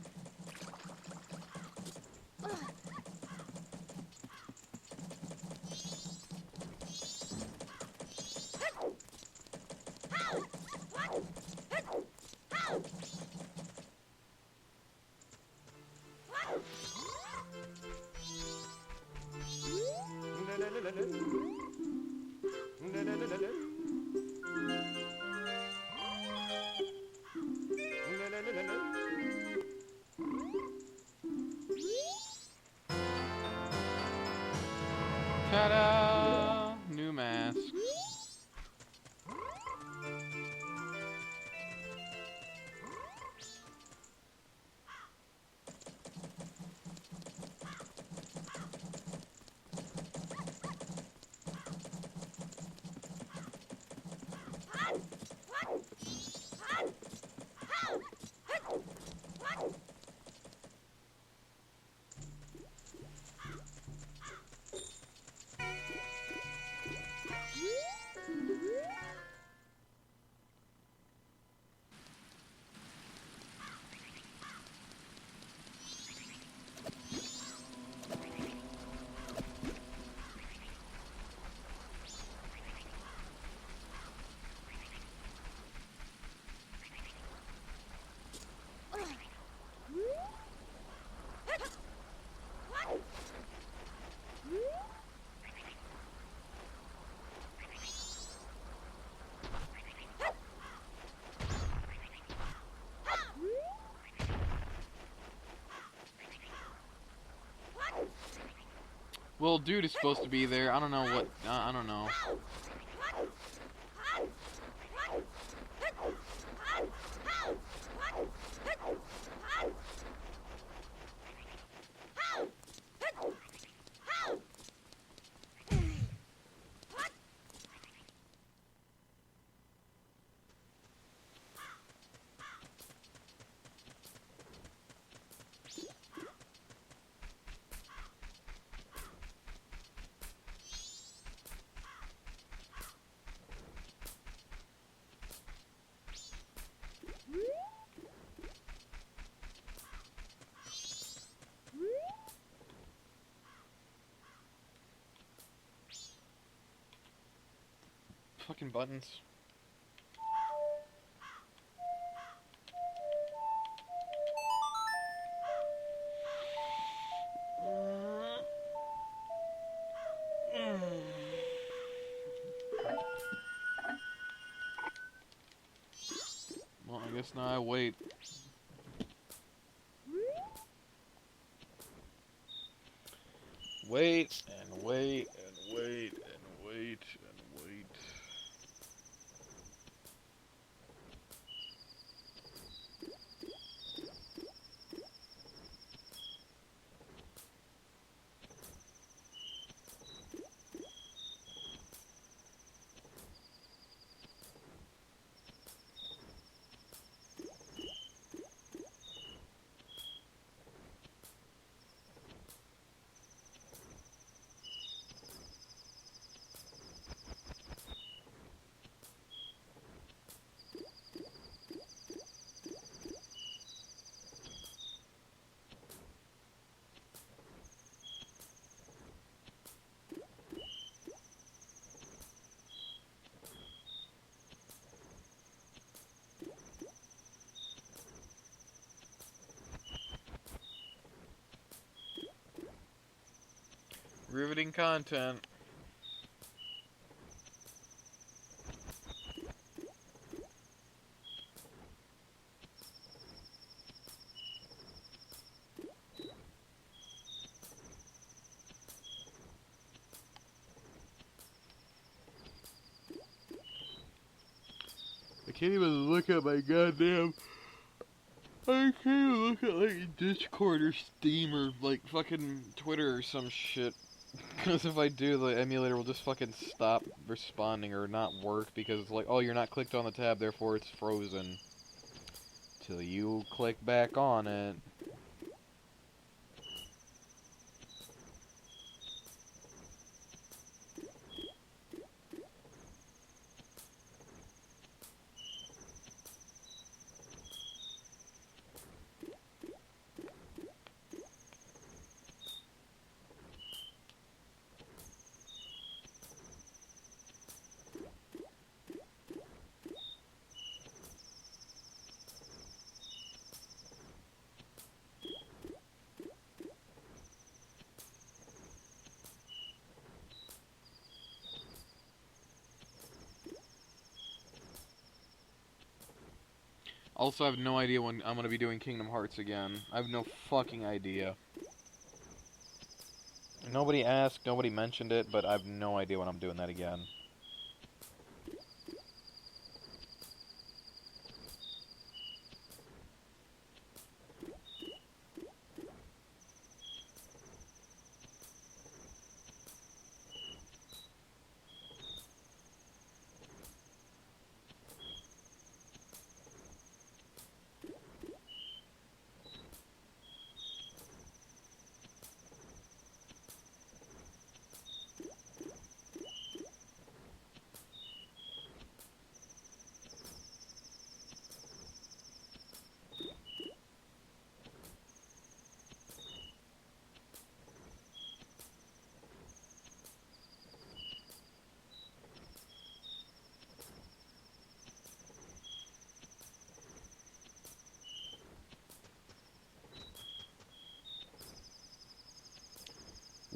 Ta-da! New mask. Well, dude is supposed to be there. I don't know what. I don't know. Fucking buttons. Well, I guess now I wait. Wait and wait and wait and wait and wait. Riveting content. I can't even look at my goddamn... I can't even look at like Discord or Steam or like fucking Twitter or some shit. Because if I do, the emulator will just fucking stop responding or not work because it's like, oh, you're not clicked on the tab, therefore it's frozen. Till you click back on it. Also, I have no idea when I'm gonna be doing Kingdom Hearts again. I have no fucking idea. Nobody asked, nobody mentioned it, but I have no idea when I'm doing that again.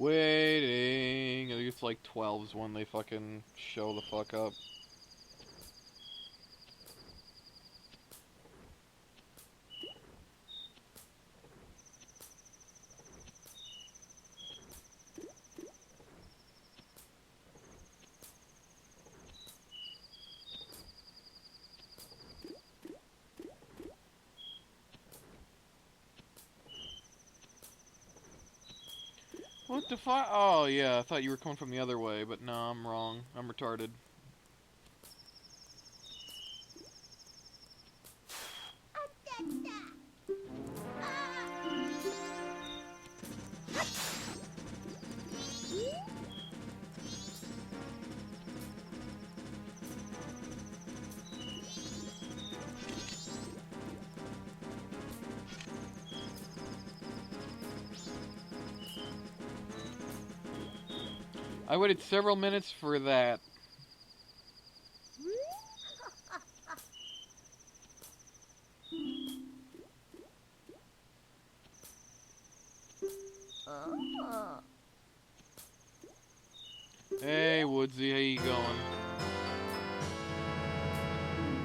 Waiting. I think it's like 12's when they fucking show the fuck up. What the fuck? Oh, yeah, I thought you were coming from the other way, but no, I'm wrong. I'm retarded. I waited several minutes for that. Hey, Woodsy, how you going?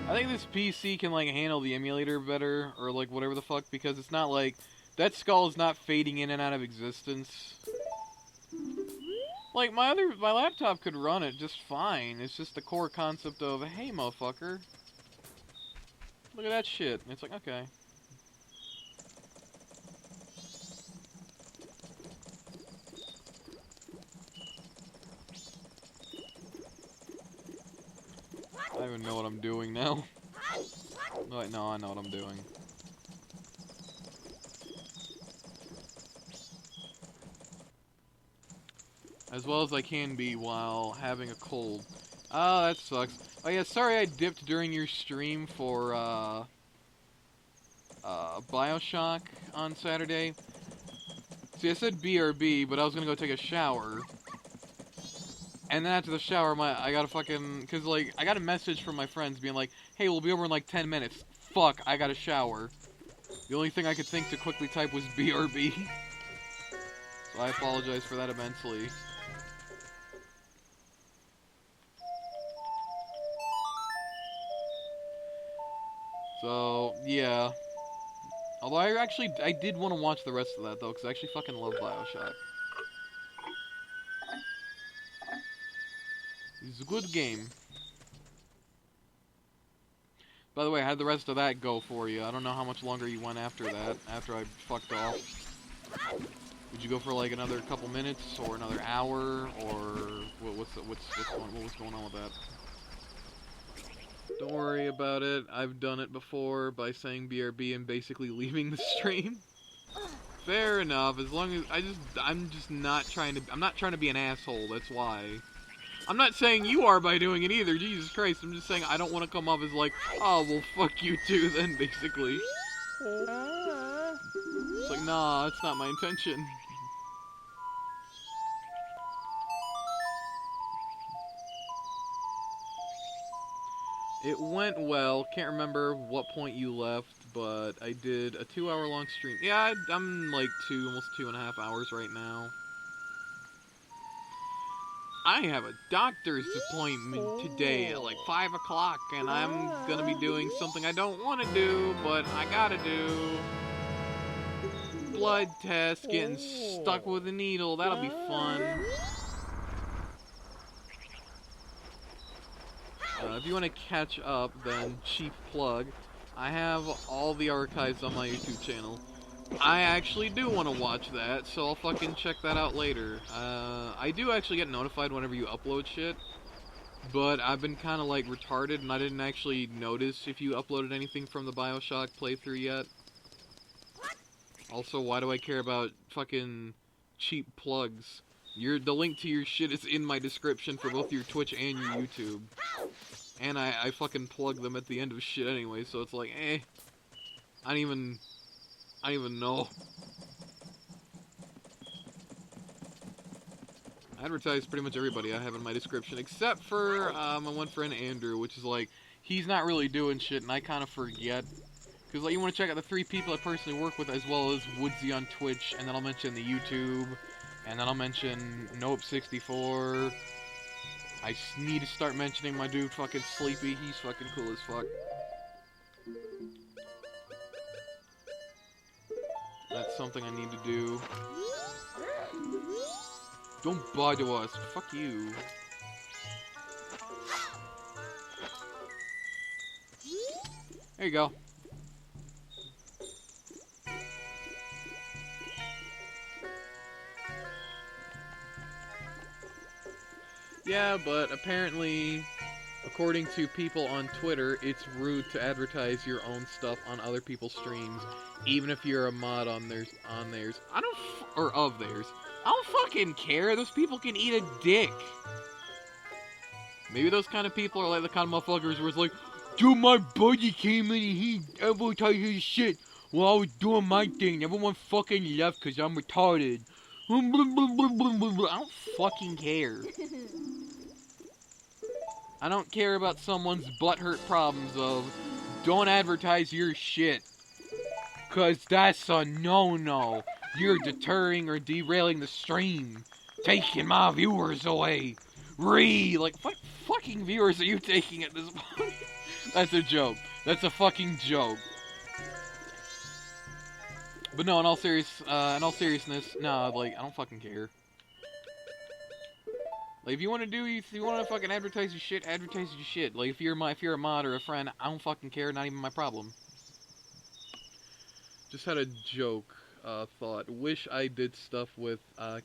I think this PC can, like, handle the emulator better, or, like, whatever the fuck, because it's not like... That skull is not fading in and out of existence. Like, my laptop could run it just fine. It's just the core concept of, hey, motherfucker. Look at that shit. And it's like, okay. I don't even know what I'm doing now. Wait, no, I know what I'm doing. As well as I can be while having a cold. Oh, that sucks. Oh yeah, sorry I dipped during your stream for, Bioshock on Saturday. See, I said BRB, but I was gonna go take a shower. And then after the shower, I got a fucking... Cause, like, I got a message from my friends being like, hey, we'll be over in, like, 10 minutes. Fuck, I got a shower. The only thing I could think to quickly type was BRB. So I apologize for that immensely. So, yeah. Although I did want to watch the rest of that, though, because I actually fucking love Bioshock. It's a good game. By the way, how'd the rest of that go for you? I don't know how much longer you went after that, after I fucked off. Would you go for like another couple minutes, or another hour, or what was going on with that? Don't worry about it. I've done it before by saying BRB and basically leaving the stream. Fair enough. As long as I'm not trying to be an asshole. That's why. I'm not saying you are by doing it either. Jesus Christ. I'm just saying I don't want to come off as like, oh well, fuck you too. Then basically, it's like, nah, that's not my intention. It went well. Can't remember what point you left, but I did a 2-hour-long stream. Yeah, I'm like almost 2.5 hours right now. I have a doctor's appointment today at like 5 o'clock, and I'm gonna be doing something I don't want to do, but I gotta do. Blood test, getting stuck with a needle, that'll be fun. If you want to catch up, then cheap plug. I have all the archives on my YouTube channel. I actually do want to watch that, so I'll fucking check that out later. I do actually get notified whenever you upload shit, but I've been kind of like retarded and I didn't actually notice if you uploaded anything from the BioShock playthrough yet. Also, why do I care about fucking cheap plugs? The link to your shit is in my description for both your Twitch and your YouTube. And I fucking plug them at the end of shit anyway, so it's like, I don't even know. I advertise pretty much everybody I have in my description, except for my one friend Andrew, which is like, he's not really doing shit, and I kind of forget. Because like, you want to check out the 3 people I personally work with, as well as Woodsy on Twitch, and then I'll mention the YouTube, and then I'll mention Nope64. I need to start mentioning my dude fucking Sleepy, he's fucking cool as fuck. That's something I need to do. Don't bother us. Fuck you. There you go. Yeah, but apparently, according to people on Twitter, it's rude to advertise your own stuff on other people's streams, even if you're a mod on theirs. Of theirs. I don't fucking care. Those people can eat a dick. Maybe those kind of people are like the kind of motherfuckers where it's like, dude, my buddy came in and he advertised his shit while I was doing my thing. Everyone fucking left because I'm retarded. I don't fucking care. I don't care about someone's butthurt problems of, don't advertise your shit. Cause that's a no-no. You're deterring or derailing the stream. Taking my viewers away. Like, what fucking viewers are you taking at this point? That's a joke. That's a fucking joke. But no, in all seriousness, no, like, I don't fucking care. Like, if you want to fucking advertise your shit, advertise your shit. Like, if you're a mod or a friend, I don't fucking care, not even my problem. Just had a joke, thought. Wish I did stuff with,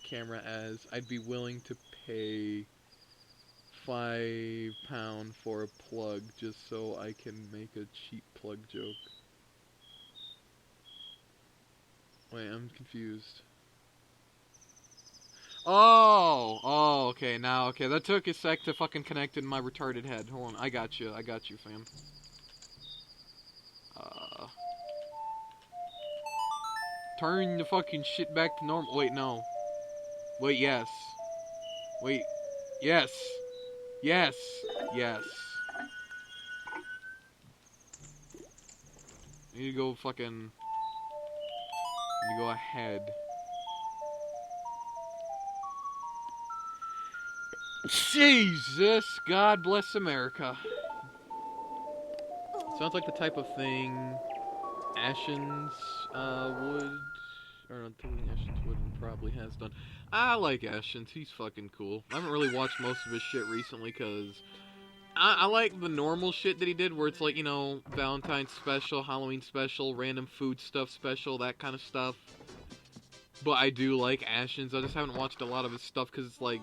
camera as I'd be willing to pay £5 for a plug just so I can make a cheap plug joke. Wait, I'm confused. Oh, okay, okay, that took a sec to fucking connect in my retarded head. Hold on, I got you, fam. Turn the fucking shit back to normal. Wait, no. Wait, yes. Wait, yes. Yes. Yes. I need to go fucking... Let me go ahead. Jesus! God bless America. Sounds like the type of thing Ashen's would... Or not, Ashen's would probably has done. I like Ashen's, he's fucking cool. I haven't really watched most of his shit recently, because... I like the normal shit that he did, where it's like, you know, Valentine's special, Halloween special, random food stuff special, that kind of stuff. But I do like Ashen's. I just haven't watched a lot of his stuff, because it's like...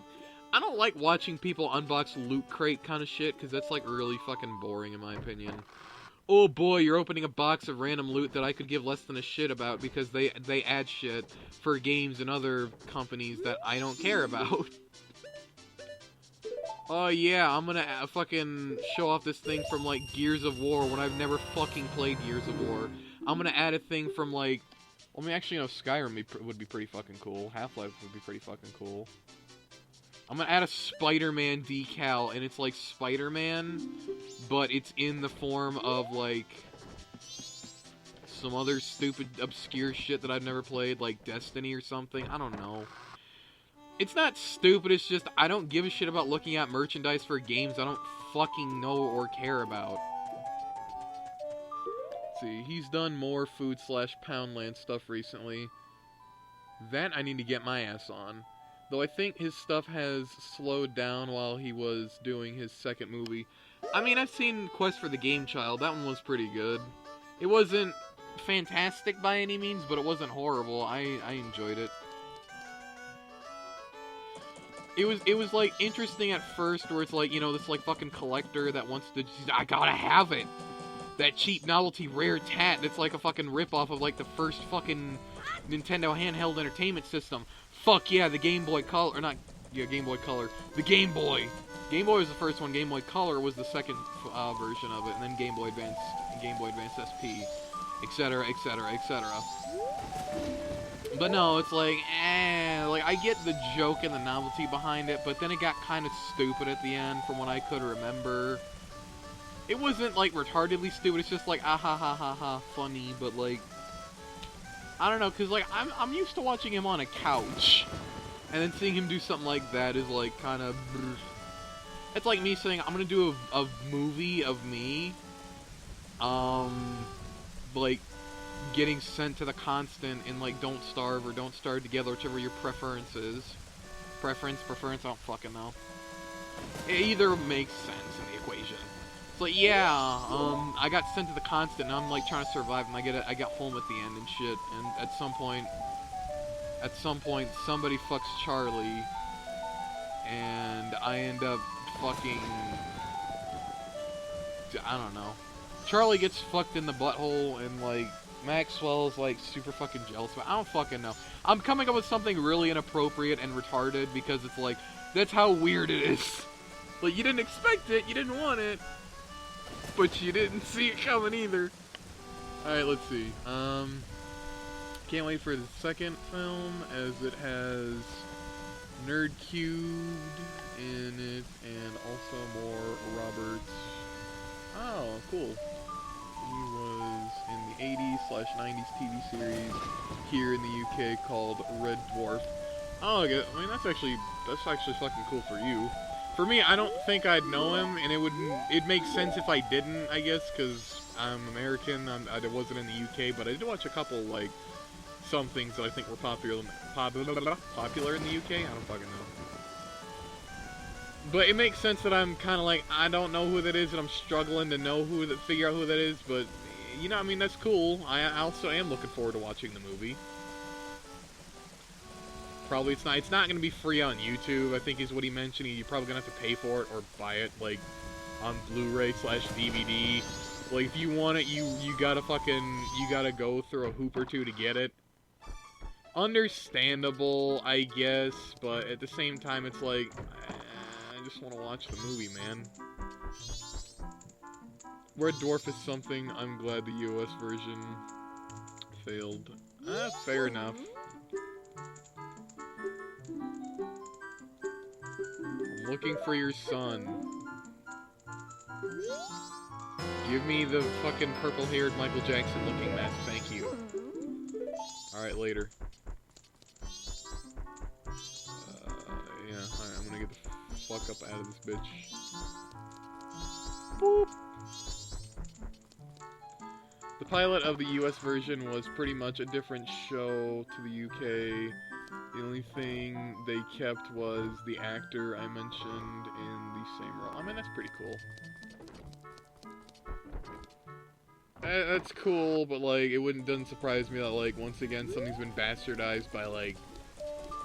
I don't like watching people unbox Loot Crate kind of shit, because that's, like, really fucking boring, in my opinion. Oh boy, you're opening a box of random loot that I could give less than a shit about, because they add shit for games and other companies that I don't care about. Oh yeah, I'm gonna fucking show off this thing from, like, Gears of War when I've never fucking played Gears of War. I'm gonna add a thing from, like... I mean, actually, you know, Skyrim would be pretty fucking cool. Half-Life would be pretty fucking cool. I'm gonna add a Spider-Man decal, and it's like Spider-Man, but it's in the form of, like, some other stupid, obscure shit that I've never played, like Destiny or something. I don't know. It's not stupid, it's just I don't give a shit about looking at merchandise for games I don't fucking know or care about. Let's see, he's done more food/Poundland stuff recently. That I need to get my ass on. Though I think his stuff has slowed down while he was doing his second movie. I mean, I've seen Quest for the Game Child. That one was pretty good. It wasn't fantastic by any means, but it wasn't horrible. I enjoyed it. It was like interesting at first, where it's like, you know, this like fucking collector that wants to, I gotta have it. That cheap novelty rare tat that's like a fucking ripoff of like the first fucking Nintendo handheld entertainment system. Fuck yeah, the Game Boy Color, or not, yeah, Game Boy Color. The Game Boy. Game Boy was the first one, Game Boy Color was the second version of it, and then Game Boy Advance, and Game Boy Advance SP, etc., etc., etc. But no, it's like, like, I get the joke and the novelty behind it, but then it got kind of stupid at the end, from what I could remember. It wasn't, like, retardedly stupid, it's just like, ah ha ha ha ha, funny, but, like, I don't know, because, like, I'm used to watching him on a couch, and then seeing him do something like that is, like, kind of, it's like me saying, I'm gonna do a movie of me, like, getting sent to the constant in, like, Don't Starve or Don't Starve Together, whichever your preference is. Preference, I don't fucking know. It either makes sense in the equation. It's like, yeah, I got sent to the constant, and I'm, like, trying to survive, and I get home at the end and shit, and at some point, somebody fucks Charlie, and I end up fucking, I don't know. Charlie gets fucked in the butthole, and, like, Maxwell's, like, super fucking jealous, but I don't fucking know. I'm coming up with something really inappropriate and retarded, because it's like, that's how weird it is. Like, you didn't expect it, you didn't want it, but you didn't see it coming either. Alright, let's see. Can't wait for the second film, as it has Nerd Cubed in it, and also more Roberts. Oh, cool. He was in the 80s/90s TV series here in the UK called Red Dwarf. Oh, I mean, that's actually fucking cool for you. For me, I don't think I'd know him, and it'd make sense if I didn't, I guess, because I'm American, I wasn't in the UK, but I did watch a couple, like, some things that I think were popular in the UK, I don't fucking know. But it makes sense that I'm kind of like, I don't know who that is, and I'm struggling to figure out who that is, but, you know, I mean, that's cool. I also am looking forward to watching the movie. Probably it's not going to be free on YouTube, I think is what he mentioned. You're probably going to have to pay for it or buy it, like, on Blu-ray/DVD. Like, if you want it, you gotta go through a hoop or two to get it. Understandable, I guess, but at the same time, it's like, I just want to watch the movie, man. Red Dwarf is something I'm glad the US version failed. Fair enough. I'm looking for your son. Give me the fucking purple-haired Michael Jackson-looking mask, thank you. Alright, later. Yeah, alright, I'm gonna get the fuck up out of this bitch. Boop! The pilot of the US version was pretty much a different show to the UK. The only thing they kept was the actor I mentioned in the same role. I mean, that's pretty cool. That's cool, but, like, doesn't surprise me that, like, once again, something's been bastardized by, like,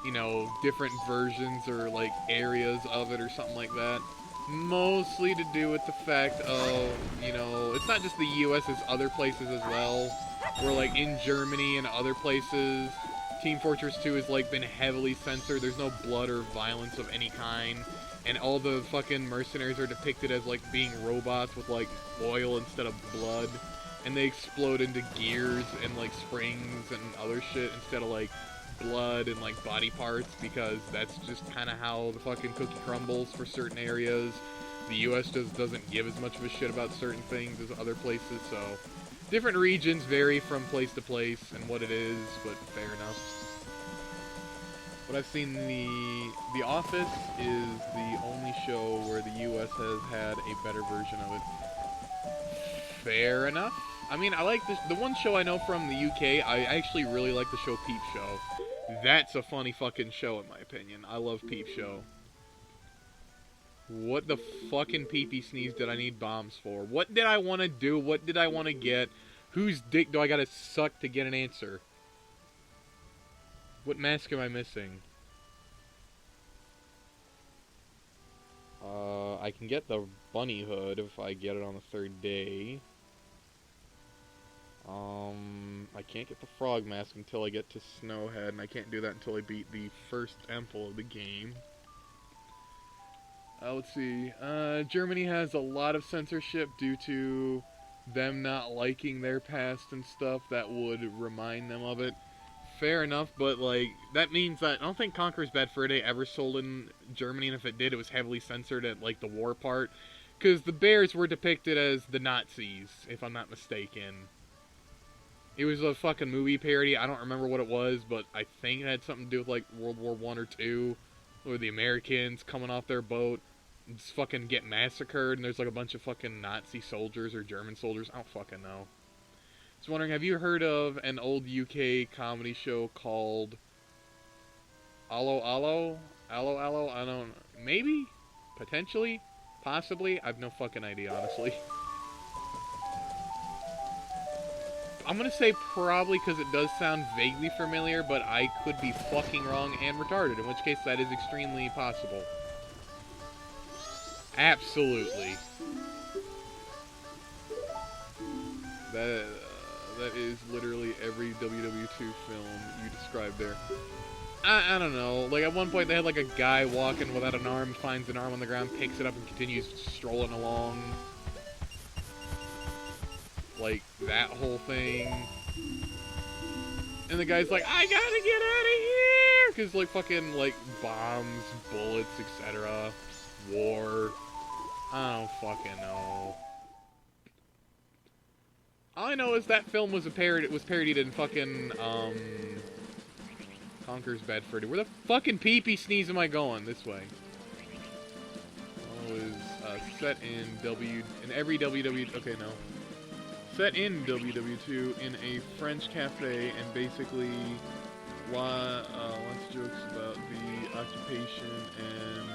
you know, different versions or, like, areas of it or something like that. Mostly to do with the fact of, you know, it's not just the US, it's other places as well. Where, like, in Germany and other places, Team Fortress 2 has, like, been heavily censored. There's no blood or violence of any kind. And all the fucking mercenaries are depicted as, like, being robots with, like, oil instead of blood. And they explode into gears and, like, springs and other shit instead of, like, blood and, like, body parts, because that's just kind of how the fucking cookie crumbles for certain areas. The US just doesn't give as much of a shit about certain things as other places, so different regions vary from place to place and what it is, but fair enough. What I've seen, The Office is the only show where the U.S. has had a better version of it. Fair enough. I mean, I like this. The one show I know from the UK, I actually really like the show Peep Show. That's a funny fucking show, in my opinion. I love Peep Show. What the fucking pee-pee sneeze did I need bombs for? What did I want to do? What did I want to get? Whose dick do I gotta suck to get an answer? What mask am I missing? I can get the bunny hood if I get it on the 3rd day. I can't get the frog mask until I get to Snowhead, and I can't do that until I beat the first temple of the game. Let's see. Germany has a lot of censorship due to them not liking their past and stuff that would remind them of it. Fair enough, but, like, that means that I don't think Conqueror's Bad Fur Day ever sold in Germany, and if it did, it was heavily censored at, like, the war part. Because the bears were depicted as the Nazis, if I'm not mistaken. It was a fucking movie parody. I don't remember what it was, but I think it had something to do with, like, World War I or II, where the Americans coming off their boat and just fucking get massacred, and there's, like, a bunch of fucking Nazi soldiers or German soldiers. I don't fucking know. I was wondering, have you heard of an old UK comedy show called Allo Allo? Allo Allo? I don't know. Maybe? Potentially? Possibly? I have no fucking idea, honestly. I'm gonna say probably because it does sound vaguely familiar, but I could be fucking wrong and retarded, in which case that is extremely possible. Absolutely. That is literally every WW2 film you described there. I don't know. Like, at one point they had, like, a guy walking without an arm, finds an arm on the ground, picks it up, and continues strolling along. Like, that whole thing. And the guy's like, I gotta get out of here! Because, like, fucking, like, bombs, bullets, etc. War. I don't fucking know. All I know is that film was parodied in fucking, Conqueror's Bad Fur Day. Where the fucking pee-pee sneeze am I going? This way. Oh, is, set in every WW... Okay, no. Set in WW2 in a French cafe, and basically, lots of jokes about the occupation and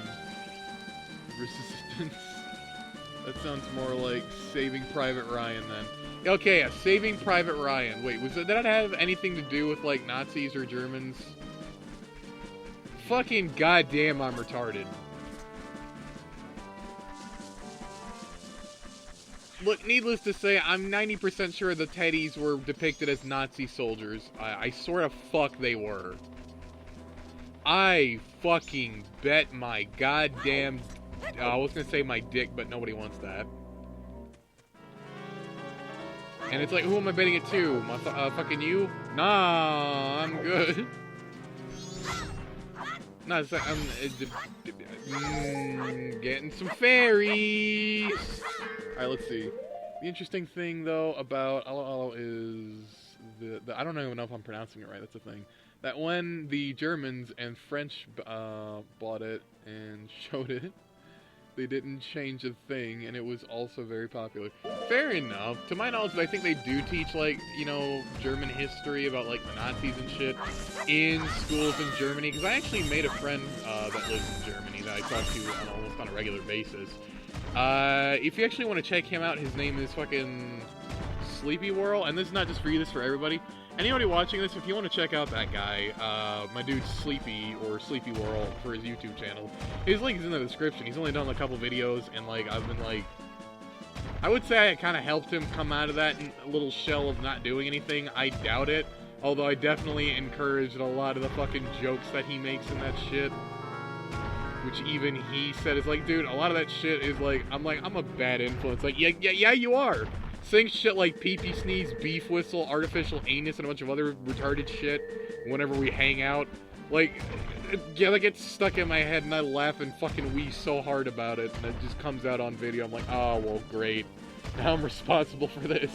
resistance. That sounds more like Saving Private Ryan, then. Okay, yeah, Saving Private Ryan. Wait, did that have anything to do with, like, Nazis or Germans? Fucking goddamn, I'm retarded. Look, needless to say, I'm 90% sure the teddies were depicted as Nazi soldiers. I swear to fuck they were. I fucking bet my goddamn... I was gonna say my dick, but nobody wants that. And it's like, who am I betting it to? Fucking you? Nah, I'm good. Nah, it's like, I'm getting some fairies. Alright, let's see. The interesting thing, though, about Allo Allo is I don't even know if I'm pronouncing it right, that's the thing. That when the Germans and French bought it and showed it, they didn't change a thing, and it was also very popular. Fair enough. To my knowledge, I think they do teach, like, you know, German history about, like, the Nazis and shit in schools in Germany, because I actually made a friend that lives in Germany that I talk to almost on a regular basis. If you actually want to check him out, his name is fucking Sleepy Whirl, and this is not just for you, this is for everybody. Anybody watching this, if you want to check out that guy, my dude's Sleepy, or Sleepy Whirl, for his YouTube channel, his link is in the description. He's only done a couple videos, and, like, I've been, like, I would say I kind of helped him come out of that little shell of not doing anything. I doubt it, although I definitely encouraged a lot of the fucking jokes that he makes in that shit, which even he said is like, dude, a lot of that shit is like, I'm a bad influence. Like, yeah, you are. Saying shit like pee-pee sneeze, beef whistle, artificial anus, and a bunch of other retarded shit whenever we hang out. Like, yeah, that gets stuck in my head, and I laugh and fucking wee so hard about it, and it just comes out on video. I'm like, oh, well, great. Now I'm responsible for this.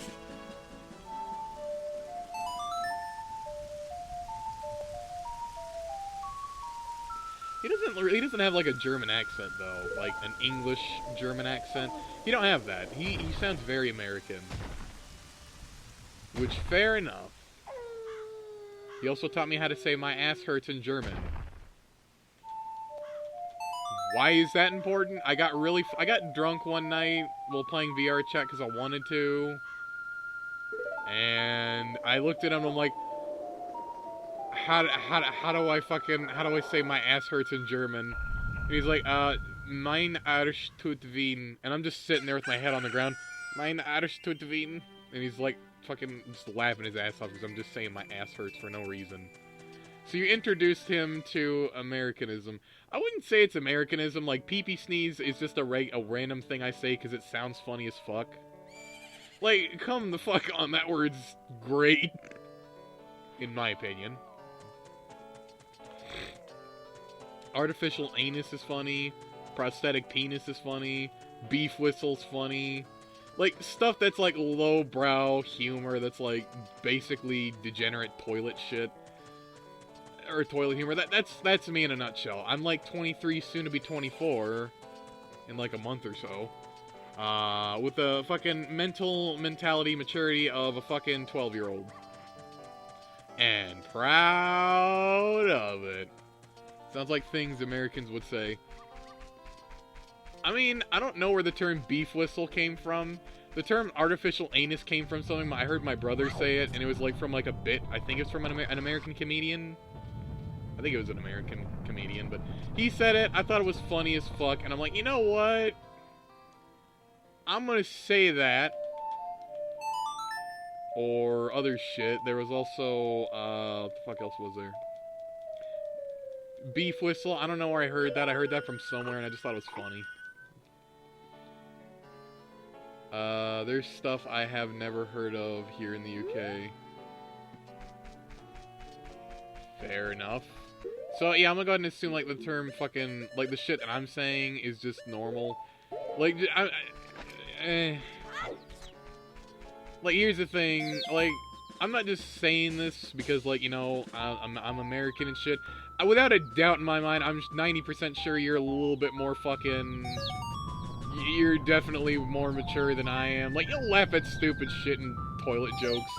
He doesn't have like a German accent though, like an English German accent. He don't have that. He sounds very American. Which, fair enough. He also taught me how to say my ass hurts in German. Why is that important? I got drunk one night while playing VR chat because I wanted to. And I looked at him and I'm like, how do I say my ass hurts in German? And he's like, mein Arsch tut weh. And I'm just sitting there with my head on the ground. Mein Arsch tut weh. And he's like, fucking just laughing his ass off because I'm just saying my ass hurts for no reason. So you introduced him to Americanism. I wouldn't say it's Americanism. Like, pee-pee sneeze is just a random thing I say because it sounds funny as fuck. Like, come the fuck on, that word's great. In my opinion. Artificial anus is funny. Prosthetic penis is funny. Beef whistle's funny. Like, stuff that's like lowbrow humor that's like basically degenerate toilet shit. Or toilet humor. That's me in a nutshell. I'm like 23, soon to be 24 in like a month or so. With the fucking mentality maturity of a fucking 12-year-old. And proud of it. Sounds like things Americans would say. I mean, I don't know where the term beef whistle came from. The term artificial anus came from something. I heard my brother say it, and it was like from like a bit. I think it's from an American comedian. I think it was an American comedian, but he said it. I thought it was funny as fuck, and I'm like, you know what? I'm gonna say that. Or other shit. There was also, what the fuck else was there? Beef whistle. I don't know where I heard that. I heard that from somewhere, and I just thought it was funny. There's stuff I have never heard of here in the UK. Fair enough. So, yeah, I'm gonna go ahead and assume, like, the term fucking, like, the shit that I'm saying is just normal. Like, like, here's the thing, like, I'm not just saying this because, like, you know, I'm American and shit. Without a doubt in my mind, I'm 90% sure you're a little bit more fucking... You're definitely more mature than I am. Like, you'll laugh at stupid shit and toilet jokes.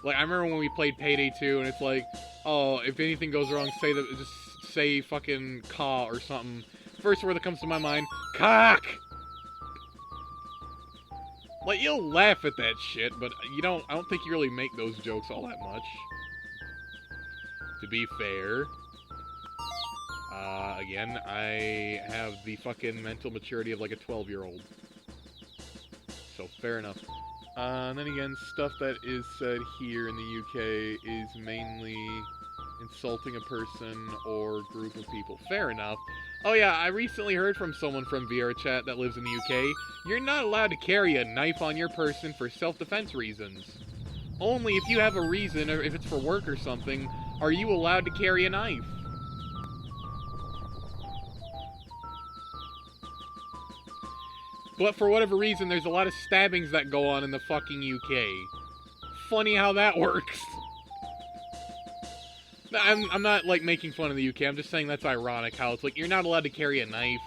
Like, I remember when we played Payday 2, and it's like, oh, if anything goes wrong, just say fucking caw or something. First word that comes to my mind, cock! Like, you'll laugh at that shit, but I don't think you really make those jokes all that much. To be fair. Again, I have the fucking mental maturity of like a 12-year-old. So, fair enough. And then again, stuff that is said here in the UK is mainly insulting a person or group of people. Fair enough. Oh yeah, I recently heard from someone from VR chat that lives in the UK. You're not allowed to carry a knife on your person for self-defense reasons. Only if you have a reason, or if it's for work or something, are you allowed to carry a knife. But for whatever reason, there's a lot of stabbings that go on in the fucking UK. Funny how that works. I'm not, like, making fun of the UK. I'm just saying that's ironic how it's like, you're not allowed to carry a knife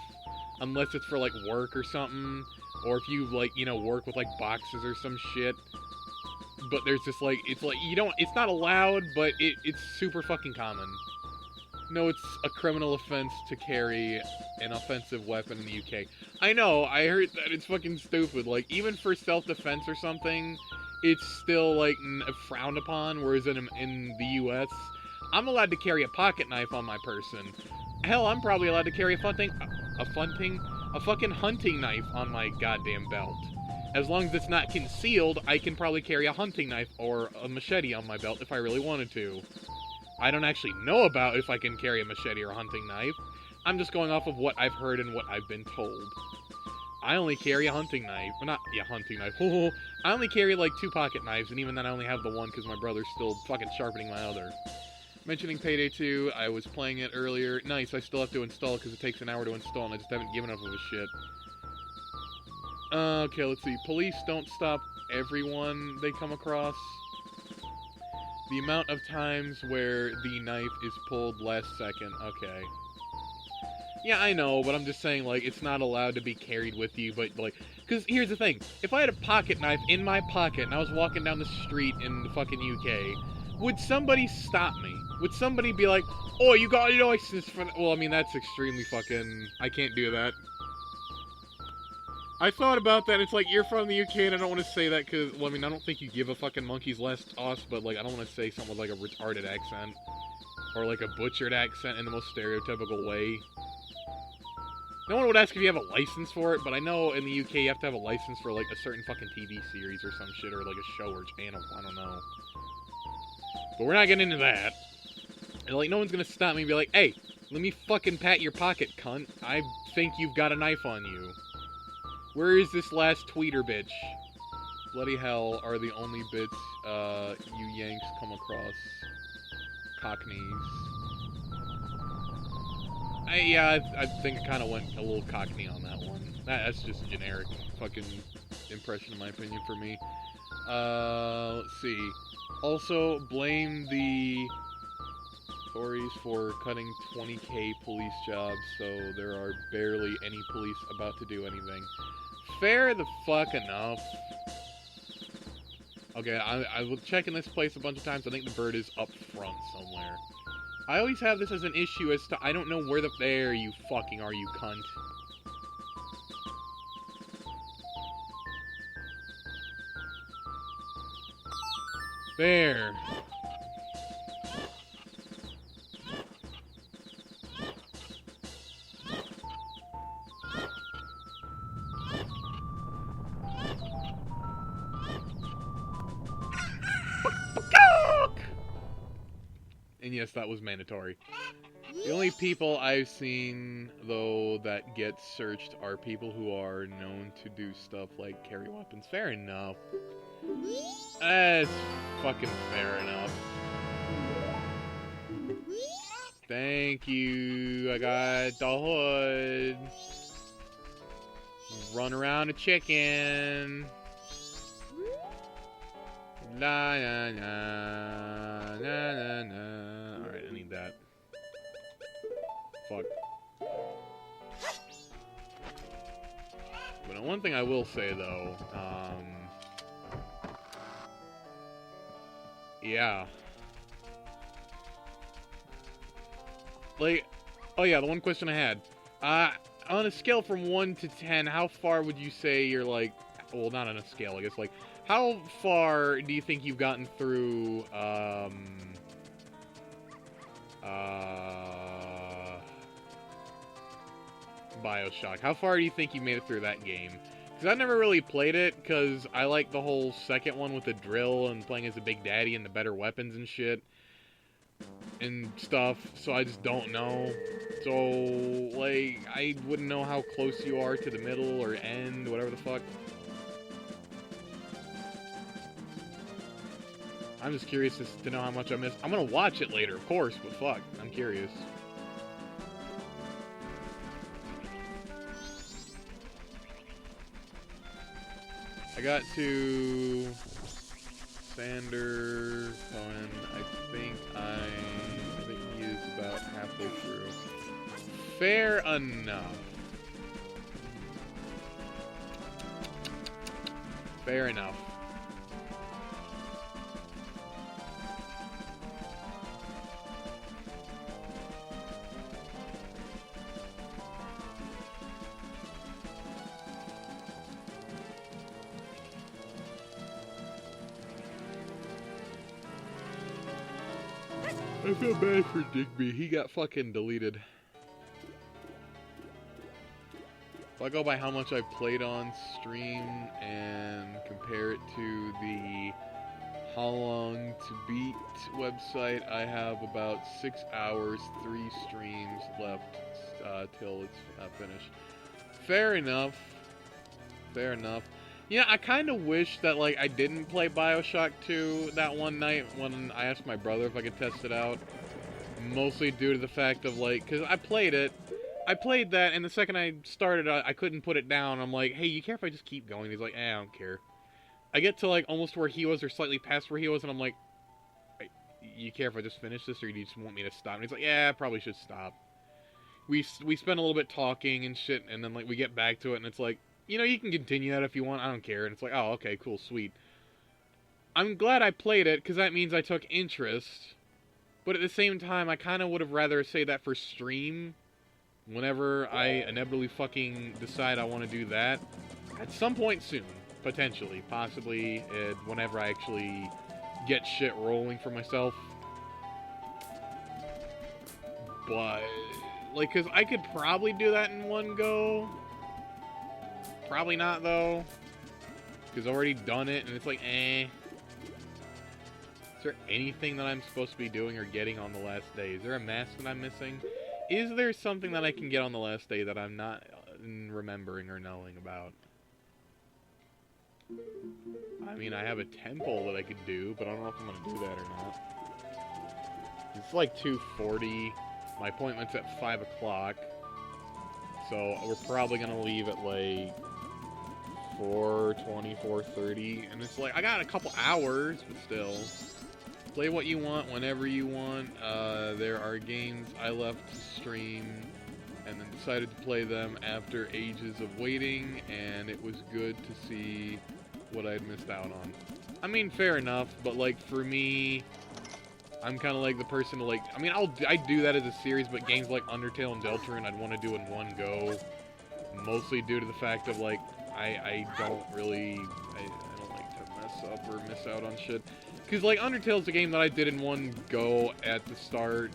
unless it's for, like, work or something. Or if you, like, you know, work with, like, boxes or some shit. But there's just, like, it's not allowed, but it's super fucking common. No, it's a criminal offense to carry an offensive weapon in the UK. I know, I heard that it's fucking stupid. Like, even for self-defense or something, it's still, like, frowned upon, whereas in the US, I'm allowed to carry a pocket knife on my person. Hell, I'm probably allowed to carry a fucking hunting knife on my goddamn belt. As long as it's not concealed, I can probably carry a hunting knife or a machete on my belt if I really wanted to. I don't actually know about if I can carry a machete or a hunting knife. I'm just going off of what I've heard and what I've been told. I only carry a hunting knife. Well, not a hunting knife. I only carry, like, 2 pocket knives, and even then I only have the one because my brother's still fucking sharpening my other. Mentioning Payday 2, I was playing it earlier. Nice, I still have to install it because it takes an hour to install, and I just haven't given enough of a shit. Okay, let's see. Police don't stop everyone they come across. The amount of times where the knife is pulled last second. Okay. Yeah, I know, but I'm just saying, like, it's not allowed to be carried with you, but, like, because here's the thing. If I had a pocket knife in my pocket and I was walking down the street in the fucking UK, would somebody stop me? Would somebody be like, oh, you got a license for that? Well, I mean, that's extremely fucking... I can't do that. I thought about that. It's like, you're from the UK, and I don't want to say that because, well, I mean, I don't think you give a fucking monkey's last toss, but, like, I don't want to say something with, like, a retarded accent. Or, like, a butchered accent in the most stereotypical way. No one would ask if you have a license for it, but I know in the UK you have to have a license for, like, a certain fucking TV series or some shit, or, like, a show or channel. I don't know. But we're not getting into that. And, like, no one's gonna stop me and be like, hey, let me fucking pat your pocket, cunt. I think you've got a knife on you. Where is this last tweeter bitch? Bloody hell are the only bits you Yanks come across. Cockneys. I think I kind of went a little Cockney on that one. That's just generic fucking impression, in my opinion, for me. Let's see. Also, blame the authorities for cutting 20k police jobs, so there are barely any police about to do anything. Fair the fuck enough. Okay, I was checking this place a bunch of times. I think the bird is up front somewhere. I always have this as an issue as to I don't know where the... There you fucking are, you cunt. There. And yes, that was mandatory. The only people I've seen, though, that get searched are people who are known to do stuff like carry weapons. Fair enough. That's fucking fair enough. Thank you. I got the hood. Run around a chicken. La na na na na na. Alright, I need that. Fuck. But one thing I will say though, yeah. Like, oh yeah, the one question I had. On a scale from 1 to 10, how far would you say you're like, well, not on a scale, I guess, like, how far do you think you've gotten through, BioShock? How far do you think you made it through that game? Because I've never really played it, because I like the whole second one with the drill and playing as a Big Daddy and the better weapons and shit. And stuff, so I just don't know. So, like, I wouldn't know how close you are to the middle or end, whatever the fuck. I'm just curious to know how much I missed. I'm gonna watch it later, of course, but fuck, I'm curious. I got to Sander Cohen. I think he is about halfway through. Fair enough. Fair enough. I feel bad for Digby. He got fucking deleted. If I go by how much I played on stream and compare it to the How Long to Beat website, I have about 6 hours, 3 streams left till it's finished. Fair enough. Fair enough. Yeah, I kind of wish that, like, I didn't play BioShock 2 that one night when I asked my brother if I could test it out. Mostly due to the fact of, like, because I played it. I played that, and the second I started, I couldn't put it down. I'm like, hey, you care if I just keep going? He's like, I don't care. I get to, like, almost where he was or slightly past where he was, and I'm like, you care if I just finish this, or do you just want me to stop? And he's like, yeah, I probably should stop. we spend a little bit talking and shit, and then like we get back to it, and it's like, you know, you can continue that if you want. I don't care. And it's like, oh, okay, cool, sweet. I'm glad I played it because that means I took interest. But at the same time, I kind of would have rather say that for stream. Whenever I inevitably fucking decide I want to do that, at some point soon, potentially, possibly, whenever I actually get shit rolling for myself. But, like, because I could probably do that in one go. Probably not, though. Because I've already done it, and it's like, eh. Is there anything that I'm supposed to be doing or getting on the last day? Is there a mask that I'm missing? Is there something that I can get on the last day that I'm not remembering or knowing about? I mean, I have a temple that I could do, but I don't know if I'm going to do that or not. It's like 2:40. My appointment's at 5 o'clock. So we're probably going to leave at like 4:20, 4:30. And it's like, I got a couple hours, but still. Play what you want, whenever you want. There are games I left to stream and then decided to play them after ages of waiting, and it was good to see what I'd missed out on. I mean, fair enough, but like for me, I'm kind of like the person to like, I mean, I do that as a series, but games like Undertale and Deltarune I'd want to do in one go, mostly due to the fact of like, I don't really, I don't like to mess up or miss out on shit. Because, like, Undertale's a game that I did in one go at the start,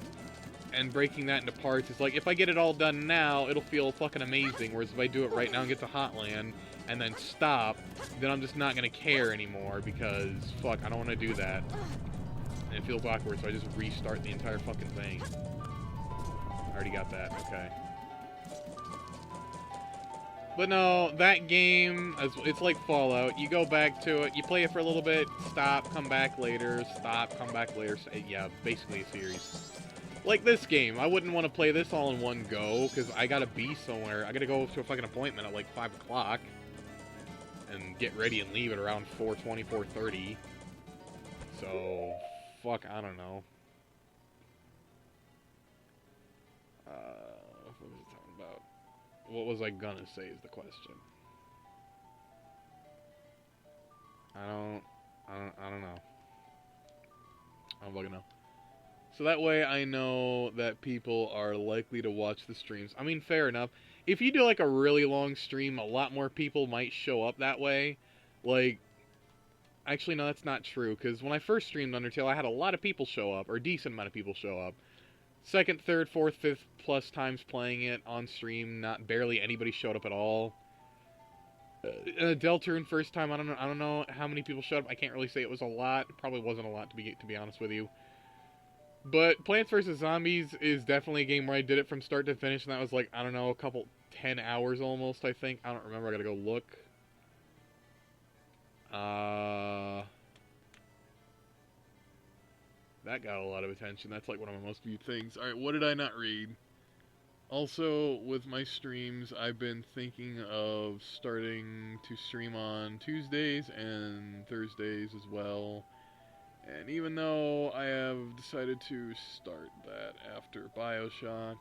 and breaking that into parts is like, if I get it all done now, it'll feel fucking amazing, whereas if I do it right now and get to Hotland, and then stop, then I'm just not gonna care anymore, because, fuck, I don't want to do that. And it feels awkward, so I just restart the entire fucking thing. I already got that, okay. But no, that game, it's like Fallout. You go back to it, you play it for a little bit, stop, come back later, stop, come back later. Yeah, basically a series. Like this game, I wouldn't want to play this all in one go, because I gotta be somewhere. I gotta go to a fucking appointment at like 5 o'clock, and get ready and leave at around 4:20, 4:30. So, fuck, I don't know. What was it talking about? What was I gonna say is the question. I don't know. I don't fucking know. So that way I know that people are likely to watch the streams. I mean, fair enough. If you do like a really long stream, a lot more people might show up that way. Like, actually no, that's not true, because when I first streamed Undertale, I had a lot of people show up, or a decent amount of people show up. Second, third, fourth, fifth plus times playing it on stream, barely anybody showed up at all. Deltarune first time, I don't know how many people showed up. I can't really say it was a lot. It probably wasn't a lot to be honest with you. But Plants vs Zombies is definitely a game where I did it from start to finish, and that was like, I don't know, 10 hours almost, I think. I don't remember. I gotta go look. That got a lot of attention. That's like one of my most viewed things. Alright, what did I not read? Also, with my streams, I've been thinking of starting to stream on Tuesdays and Thursdays as well. And even though I have decided to start that after BioShock,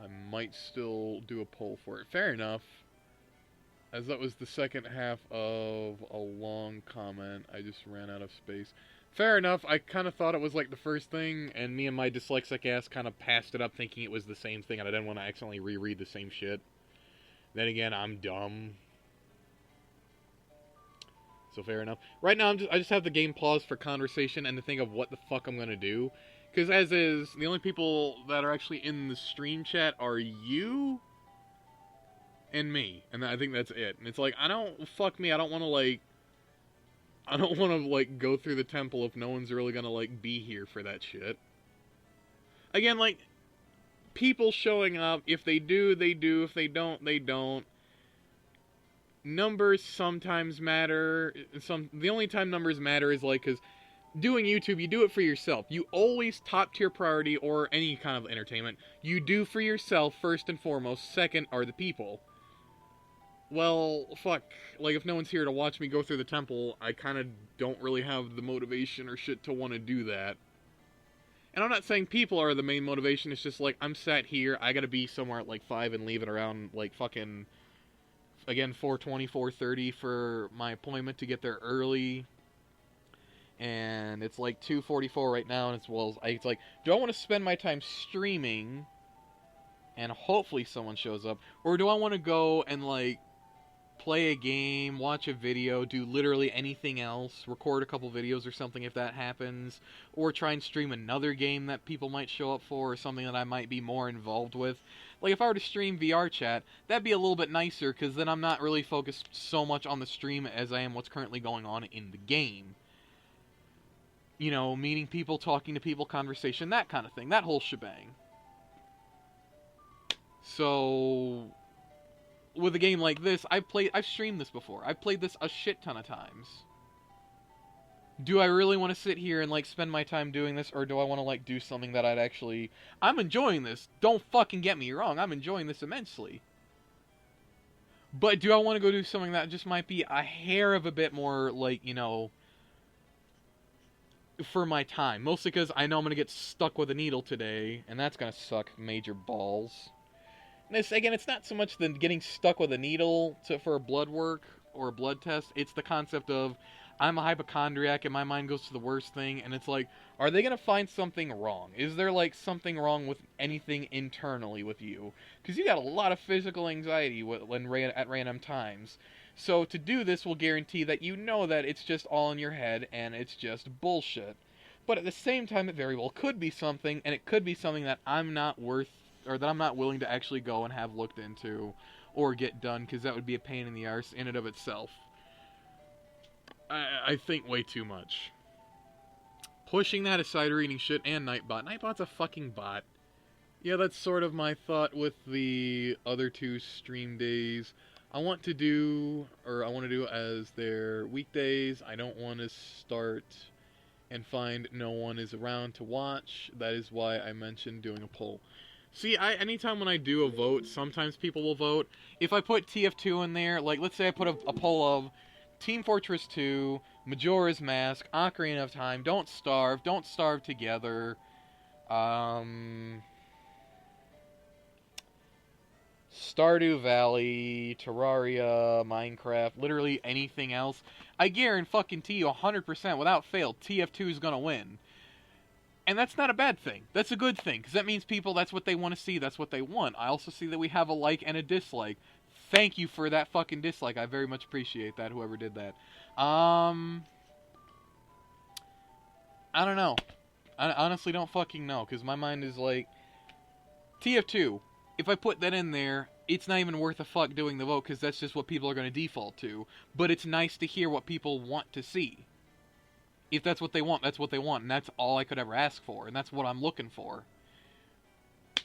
I might still do a poll for it. Fair enough. As that was the second half of a long comment, I just ran out of space. Fair enough, I kind of thought it was like the first thing, and me and my dyslexic ass kind of passed it up thinking it was the same thing, and I didn't want to accidentally reread the same shit. Then again, I'm dumb. So fair enough. Right now, I just have the game paused for conversation and to think of what the fuck I'm gonna do. Because as is, the only people that are actually in the stream chat are you and me. And I think that's it. And it's like, fuck me, I don't want to, like, go through the temple if no one's really gonna, like, be here for that shit. Again, like, people showing up, if they do, they do. If they don't, they don't. Numbers sometimes matter. The only time numbers matter is, like, because doing YouTube, you do it for yourself. You always top tier priority, or any kind of entertainment, you do for yourself first and foremost. Second are the people. Well, fuck. Like, if no one's here to watch me go through the temple, I kind of don't really have the motivation or shit to want to do that. And I'm not saying people are the main motivation, it's just like, I'm sat here, I gotta be somewhere at like 5 and leave it around like fucking, again, 4:20, 4:30 for my appointment to get there early. And it's like 2:44 right now, and it's like, do I want to spend my time streaming and hopefully someone shows up, or do I want to go and like play a game, watch a video, do literally anything else, record a couple videos or something if that happens, or try and stream another game that people might show up for, or something that I might be more involved with. Like, if I were to stream VR chat, that'd be a little bit nicer, because then I'm not really focused so much on the stream as I am what's currently going on in the game. You know, meeting people, talking to people, conversation, that kind of thing, that whole shebang. So, with a game like this, I've streamed this before. I've played this a shit ton of times. Do I really want to sit here and, like, spend my time doing this, or do I want to, like, do something that I'd actually... I'm enjoying this. Don't fucking get me wrong. I'm enjoying this immensely. But do I want to go do something that just might be a hair of a bit more, like, you know, for my time? Mostly because I know I'm going to get stuck with a needle today, and that's going to suck major balls. This, again, it's not so much the getting stuck with a needle for blood work or a blood test. It's the concept of, I'm a hypochondriac and my mind goes to the worst thing, and it's like, are they going to find something wrong? Is there, like, something wrong with anything internally with you? Because you got a lot of physical anxiety at random times. So to do this will guarantee that you know that it's just all in your head and it's just bullshit. But at the same time, it very well could be something, and it could be something that I'm not willing to actually go and have looked into or get done, because that would be a pain in the arse in and of itself. I think way too much. Pushing that aside, reading shit, and Nightbot. Nightbot's a fucking bot. Yeah, that's sort of my thought with the other two stream days. I want to do as their weekdays. I don't want to start and find no one is around to watch. That is why I mentioned doing a poll. See, anytime when I do a vote, sometimes people will vote. If I put TF2 in there, like, let's say I put a poll of Team Fortress 2, Majora's Mask, Ocarina of Time, Don't Starve Together, Stardew Valley, Terraria, Minecraft, literally anything else, I guarantee you 100% without fail, TF2 is gonna win. And that's not a bad thing. That's a good thing, because that means people, that's what they want to see, that's what they want. I also see that we have a like and a dislike. Thank you for that fucking dislike. I very much appreciate that, whoever did that. I don't know. I honestly don't fucking know, because my mind is like, TF2, if I put that in there, it's not even worth a fuck doing the vote, because that's just what people are going to default to. But it's nice to hear what people want to see. If that's what they want, that's what they want, and that's all I could ever ask for, and that's what I'm looking for.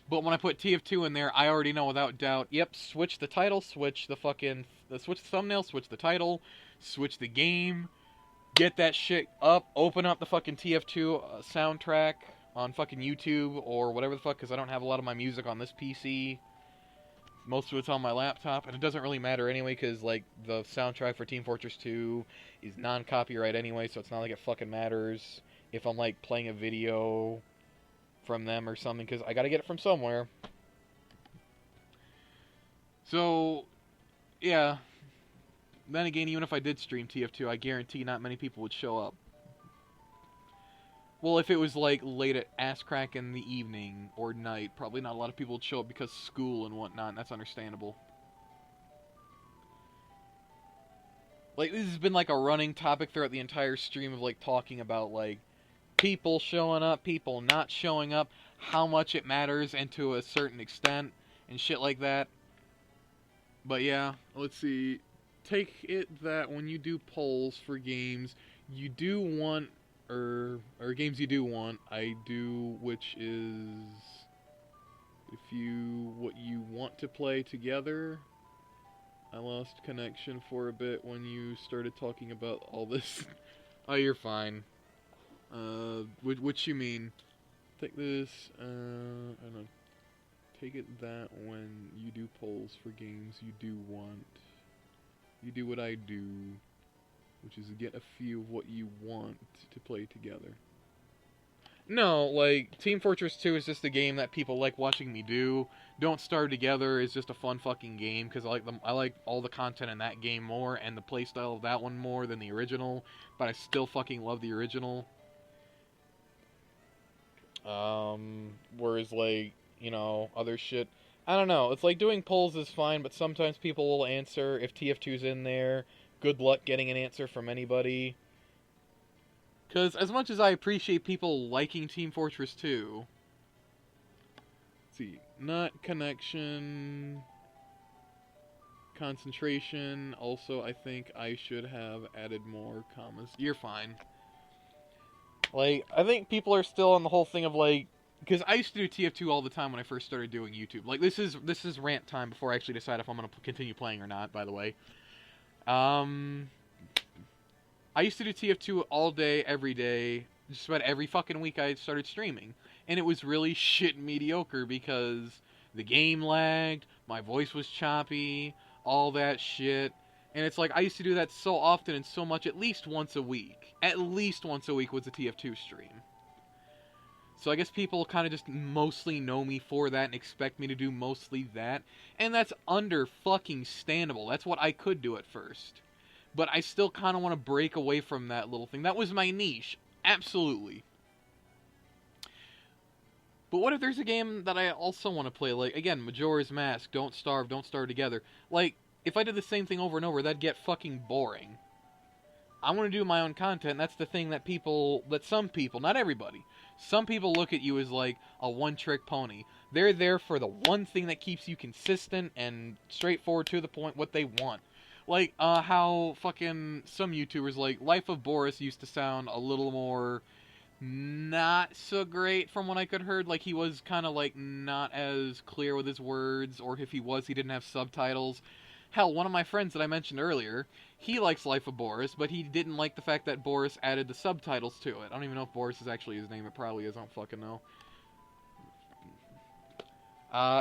But when I put TF2 in there, I already know without doubt, yep, switch the title, switch the thumbnail, switch the title, switch the game, get that shit up, open up the fucking TF2 soundtrack on fucking YouTube or whatever the fuck, because I don't have a lot of my music on this PC. Most of it's on my laptop, and it doesn't really matter anyway, because, like, the soundtrack for Team Fortress 2 is non-copyright anyway, so it's not like it fucking matters if I'm, like, playing a video from them or something, because I gotta get it from somewhere. So, yeah. Then again, even if I did stream TF2, I guarantee not many people would show up. Well, if it was, like, late at ass crack in the evening or night, probably not a lot of people would show up because school and whatnot, and that's understandable. Like, this has been, like, a running topic throughout the entire stream of, like, talking about, like, people showing up, people not showing up, how much it matters, and to a certain extent, and shit like that. But yeah, let's see. Take it that when you do polls for games, you do want... or games you do want, I do, which is what you want to play together. I lost connection for a bit when you started talking about all this. Oh, you're fine. What you mean? Take this, I don't know. Take it that when you do polls for games you do want, you do what I do, which is get a few of what you want to play together. No, like, Team Fortress 2 is just a game that people like watching me do. Don't Starve Together is just a fun fucking game, because I like all the content in that game more, and the playstyle of that one more than the original, but I still fucking love the original. Whereas, like, other shit, I don't know, it's like doing polls is fine, but sometimes people will answer if TF2's in there. Good luck getting an answer from anybody. Because as much as I appreciate people liking Team Fortress 2, let's see, not connection, concentration, also I think I should have added more commas. You're fine. Like, I think people are still on the whole thing of, like, because I used to do TF2 all the time when I first started doing YouTube. Like, this is rant time before I actually decide if I'm going to continue playing or not, by the way. I used to do TF2 all day, every day, just about every fucking week I started streaming. And it was really shit mediocre because the game lagged, my voice was choppy, all that shit. And it's like, I used to do that so often and so much, at least once a week. At least once a week was a TF2 stream. So I guess people kind of just mostly know me for that and expect me to do mostly that. And that's under fucking standable. That's what I could do at first. But I still kind of want to break away from that little thing. That was my niche. Absolutely. But what if there's a game that I also want to play? Like, again, Majora's Mask, Don't Starve Together. Like, if I did the same thing over and over, that'd get fucking boring. I want to do my own content. That's the thing that some people, not everybody, some people look at you as like a one-trick pony. They're there for the one thing that keeps you consistent and straightforward to the point, what they want. Like, how fucking some YouTubers, like, Life of Boris used to sound a little more not so great from what I could heard. Like, he was kind of, like, not as clear with his words, or if he was, he didn't have subtitles. Hell, one of my friends that I mentioned earlier, he likes Life of Boris, but he didn't like the fact that Boris added the subtitles to it. I don't even know if Boris is actually his name. It probably is. I don't fucking know.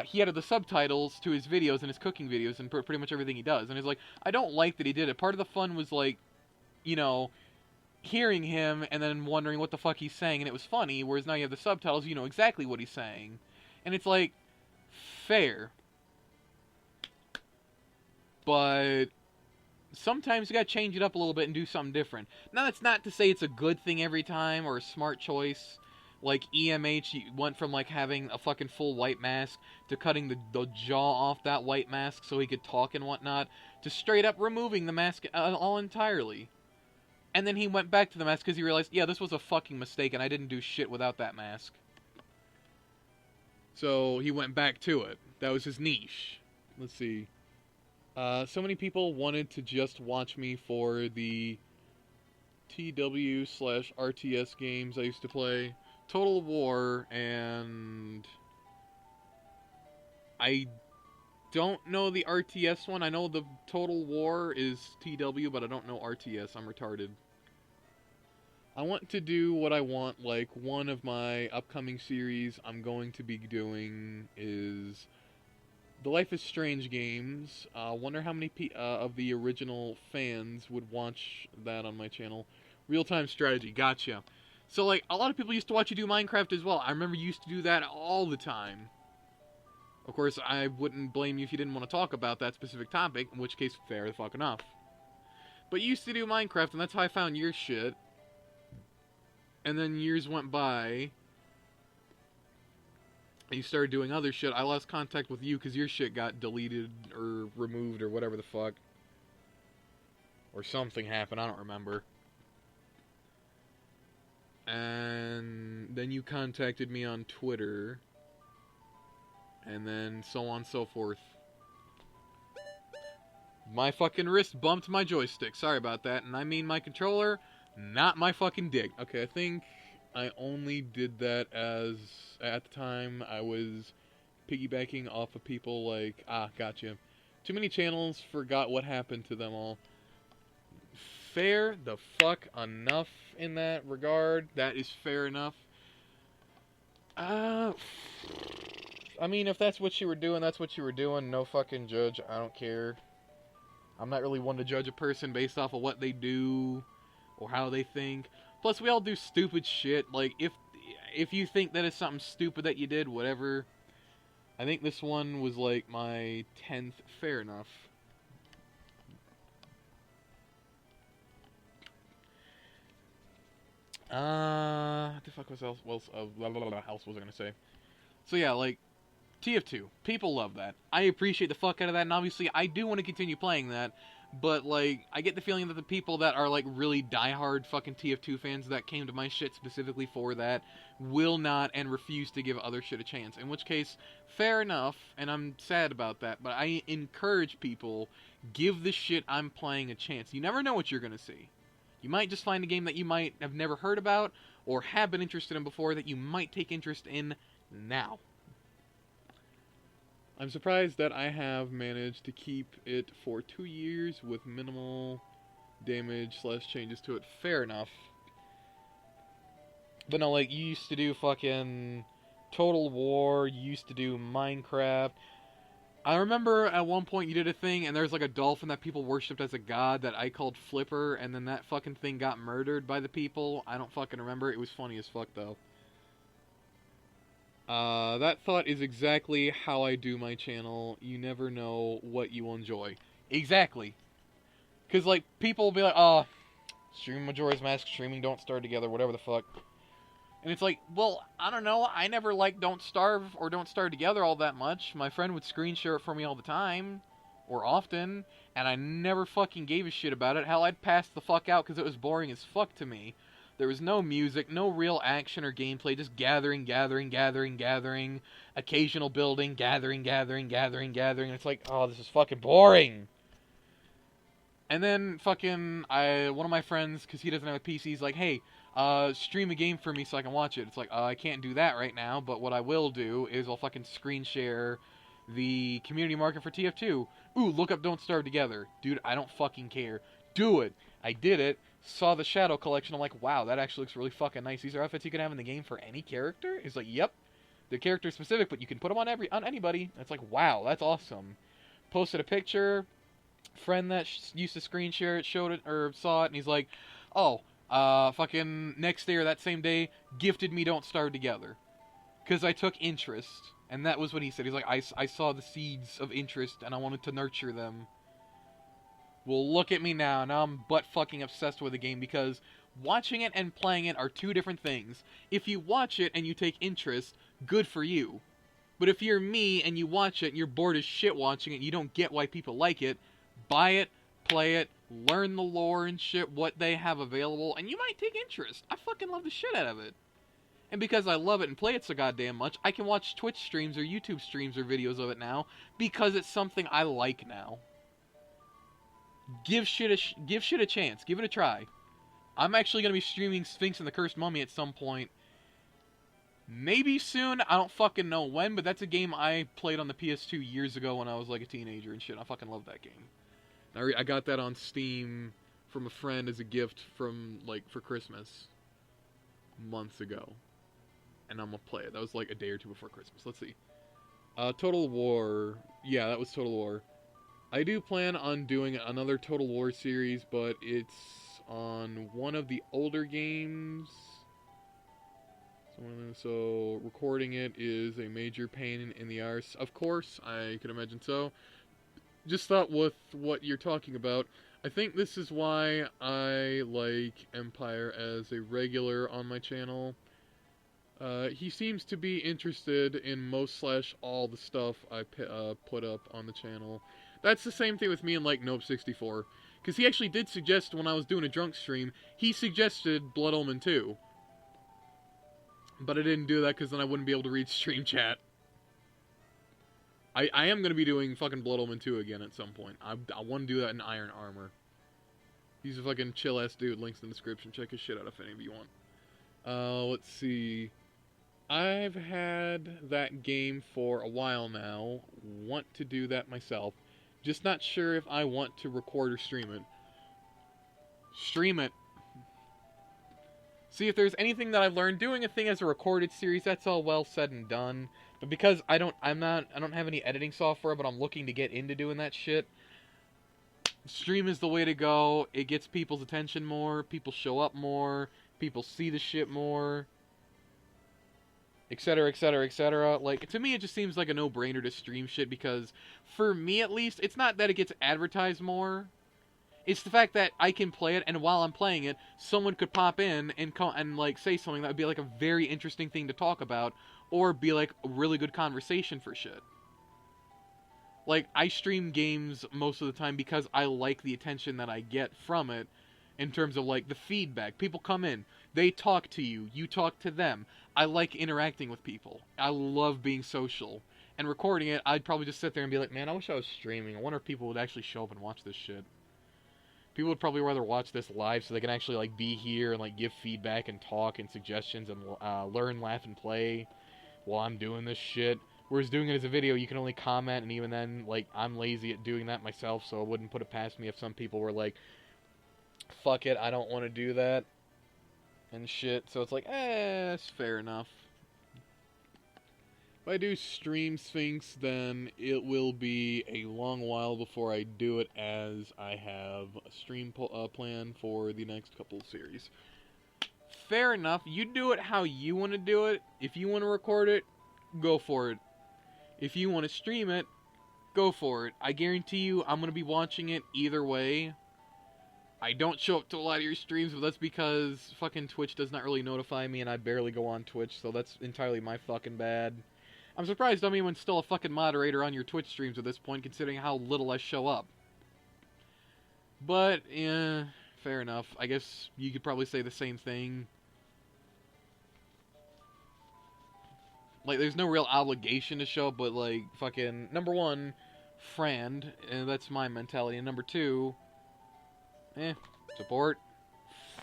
He added the subtitles to his videos and his cooking videos and pretty much everything he does. And he's like, I don't like that he did it. Part of the fun was, like, hearing him and then wondering what the fuck he's saying, and it was funny, whereas now you have the subtitles, you know exactly what he's saying. And it's like, fair. But sometimes you gotta change it up a little bit and do something different. Now, that's not to say it's a good thing every time or a smart choice. Like, EMH went from, like, having a fucking full white mask to cutting the jaw off that white mask so he could talk and whatnot, to straight up removing the mask all entirely. And then he went back to the mask because he realized, yeah, this was a fucking mistake and I didn't do shit without that mask. So he went back to it. That was his niche. Let's see. So many people wanted to just watch me for the TW/RTS games I used to play. Total War, and I don't know the RTS one. I know the Total War is TW, but I don't know RTS. I'm retarded. I want to do what I want. Like, one of my upcoming series I'm going to be doing is the Life is Strange games. Wonder how many of the original fans would watch that on my channel. Real-time strategy, gotcha. So, like, a lot of people used to watch you do Minecraft as well. I remember you used to do that all the time. Of course, I wouldn't blame you if you didn't want to talk about that specific topic, in which case, fair the fuck enough. But you used to do Minecraft, and that's how I found your shit. And then years went by, and you started doing other shit. I lost contact with you because your shit got deleted or removed or whatever the fuck. Or something happened, I don't remember. And then you contacted me on Twitter. And then so on and so forth. My fucking wrist bumped my joystick. Sorry about that. And I mean my controller, not my fucking dick. Okay, I think I only did that as, at the time, I was piggybacking off of people like, gotcha. Too many channels, forgot what happened to them all. Fair the fuck enough in that regard. That is fair enough. I mean, if that's what you were doing, that's what you were doing. No fucking judge. I don't care. I'm not really one to judge a person based off of what they do or how they think. Plus, we all do stupid shit. Like, if you think that is something stupid that you did, whatever. I think this one was like my 10th. Fair enough. What the fuck was else? Else was I gonna say? So yeah, like TF2, people love that. I appreciate the fuck out of that, and obviously I do want to continue playing that. But like, I get the feeling that the people that are like really diehard fucking TF2 fans that came to my shit specifically for that will not and refuse to give other shit a chance. In which case, fair enough, and I'm sad about that. But I encourage people, give the shit I'm playing a chance. You never know what you're gonna see. You might just find a game that you might have never heard about or have been interested in before that you might take interest in now. I'm surprised that I have managed to keep it for 2 years with minimal damage / changes to it. Fair enough. But no, like, you used to do fucking Total War, you used to do Minecraft. I remember at one point you did a thing and there's like a dolphin that people worshipped as a god that I called Flipper, and then that fucking thing got murdered by the people. I don't fucking remember. It was funny as fuck though. That thought is exactly how I do my channel. You never know what you will enjoy. Exactly. Because, like, people will be like, oh, streaming Majora's Mask, streaming Don't Starve Together, whatever the fuck. And it's like, well, I don't know. I never liked Don't Starve or Don't Starve Together all that much. My friend would screen share it for me all the time. Or often. And I never fucking gave a shit about it. Hell, I'd pass the fuck out because it was boring as fuck to me. There was no music, no real action or gameplay, just gathering, occasional building, gathering. It's like, oh, this is fucking boring. And then fucking, one of my friends, because he doesn't have a PC, he's like, hey, stream a game for me so I can watch it. It's like, I can't do that right now, but what I will do is I'll fucking screen share the community market for TF2. Ooh, look up Don't Starve Together. Dude, I don't fucking care. Do it. I did it. Saw the Shadow Collection, I'm like, wow, that actually looks really fucking nice. These are outfits you can have in the game for any character? He's like, yep. They're character specific, but you can put them on anybody. And it's like, wow, that's awesome. Posted a picture. Friend that used to screen share it showed it, or saw it, and he's like, oh, fucking next day or that same day, gifted me Don't Starve Together. Because I took interest. And that was what he said. He's like, I saw the seeds of interest, and I wanted to nurture them. Well, look at me now. Now I'm butt-fucking obsessed with the game because watching it and playing it are two different things. If you watch it and you take interest, good for you. But if you're me and you watch it and you're bored as shit watching it and you don't get why people like it, buy it, play it, learn the lore and shit, what they have available, and you might take interest. I fucking love the shit out of it. And because I love it and play it so goddamn much, I can watch Twitch streams or YouTube streams or videos of it now because it's something I like now. Give shit a chance. Give it a try. I'm actually going to be streaming Sphinx and the Cursed Mummy at some point. Maybe soon. I don't fucking know when, but that's a game I played on the PS2 years ago when I was like a teenager and shit. I fucking love that game. I got that on Steam from a friend as a gift from, like, for Christmas months ago. And I'm going to play it. That was like a day or two before Christmas. Let's see. Total War. Yeah, that was Total War. I do plan on doing another Total War series, but it's on one of the older games. So recording it is a major pain in the arse. Of course, I can imagine so. Just thought with what you're talking about, I think this is why I like Empire as a regular on my channel. He seems to be interested in most / all the stuff I put up on the channel. That's the same thing with me and, like, Nope64. Because he actually did suggest, when I was doing a drunk stream, he suggested Blood Omen 2. But I didn't do that because then I wouldn't be able to read stream chat. I am going to be doing fucking Blood Omen 2 again at some point. I want to do that in Iron Armor. He's a fucking chill-ass dude. Links in the description. Check his shit out if any of you want. Let's see. I've had that game for a while now. Want to do that myself. Just not sure if I want to record or stream it. Stream it. See, if there's anything that I've learned, doing a thing as a recorded series, that's all well said and done. But because I don't have any editing software, but I'm looking to get into doing that shit. Stream is the way to go. It gets people's attention more. People show up more. People see the shit more. etc., etc., etc. Like, to me, it just seems like a no-brainer to stream shit because, for me at least, it's not that it gets advertised more. It's the fact that I can play it, and while I'm playing it, someone could pop in and like say something that would be like a very interesting thing to talk about, or be like a really good conversation for shit. Like, I stream games most of the time because I like the attention that I get from it in terms of, like, the feedback. People come in, they talk to you, you talk to them. I like interacting with people. I love being social. And recording it, I'd probably just sit there and be like, man, I wish I was streaming. I wonder if people would actually show up and watch this shit. People would probably rather watch this live so they can actually, like, be here and, like, give feedback and talk and suggestions and learn, laugh, and play while I'm doing this shit. Whereas doing it as a video, you can only comment, and even then, like, I'm lazy at doing that myself, so I wouldn't put it past me if some people were like, fuck it, I don't want to do that, and shit. So it's like, it's fair enough. If I do stream Sphinx, then it will be a long while before I do it, as I have a stream plan for the next couple of series. Fair enough. You do it how you want to do it. If you want to record it, go for it. If you want to stream it, go for it. I guarantee you I'm going to be watching it either way. I don't show up to a lot of your streams, but that's because fucking Twitch does not really notify me, and I barely go on Twitch, so that's entirely my fucking bad. I'm surprised anyone's still a fucking moderator on your Twitch streams at this point, considering how little I show up. But, yeah, fair enough. I guess you could probably say the same thing. Like, there's no real obligation to show up, but, like, fucking, number one, friend, and that's my mentality, and number two, support.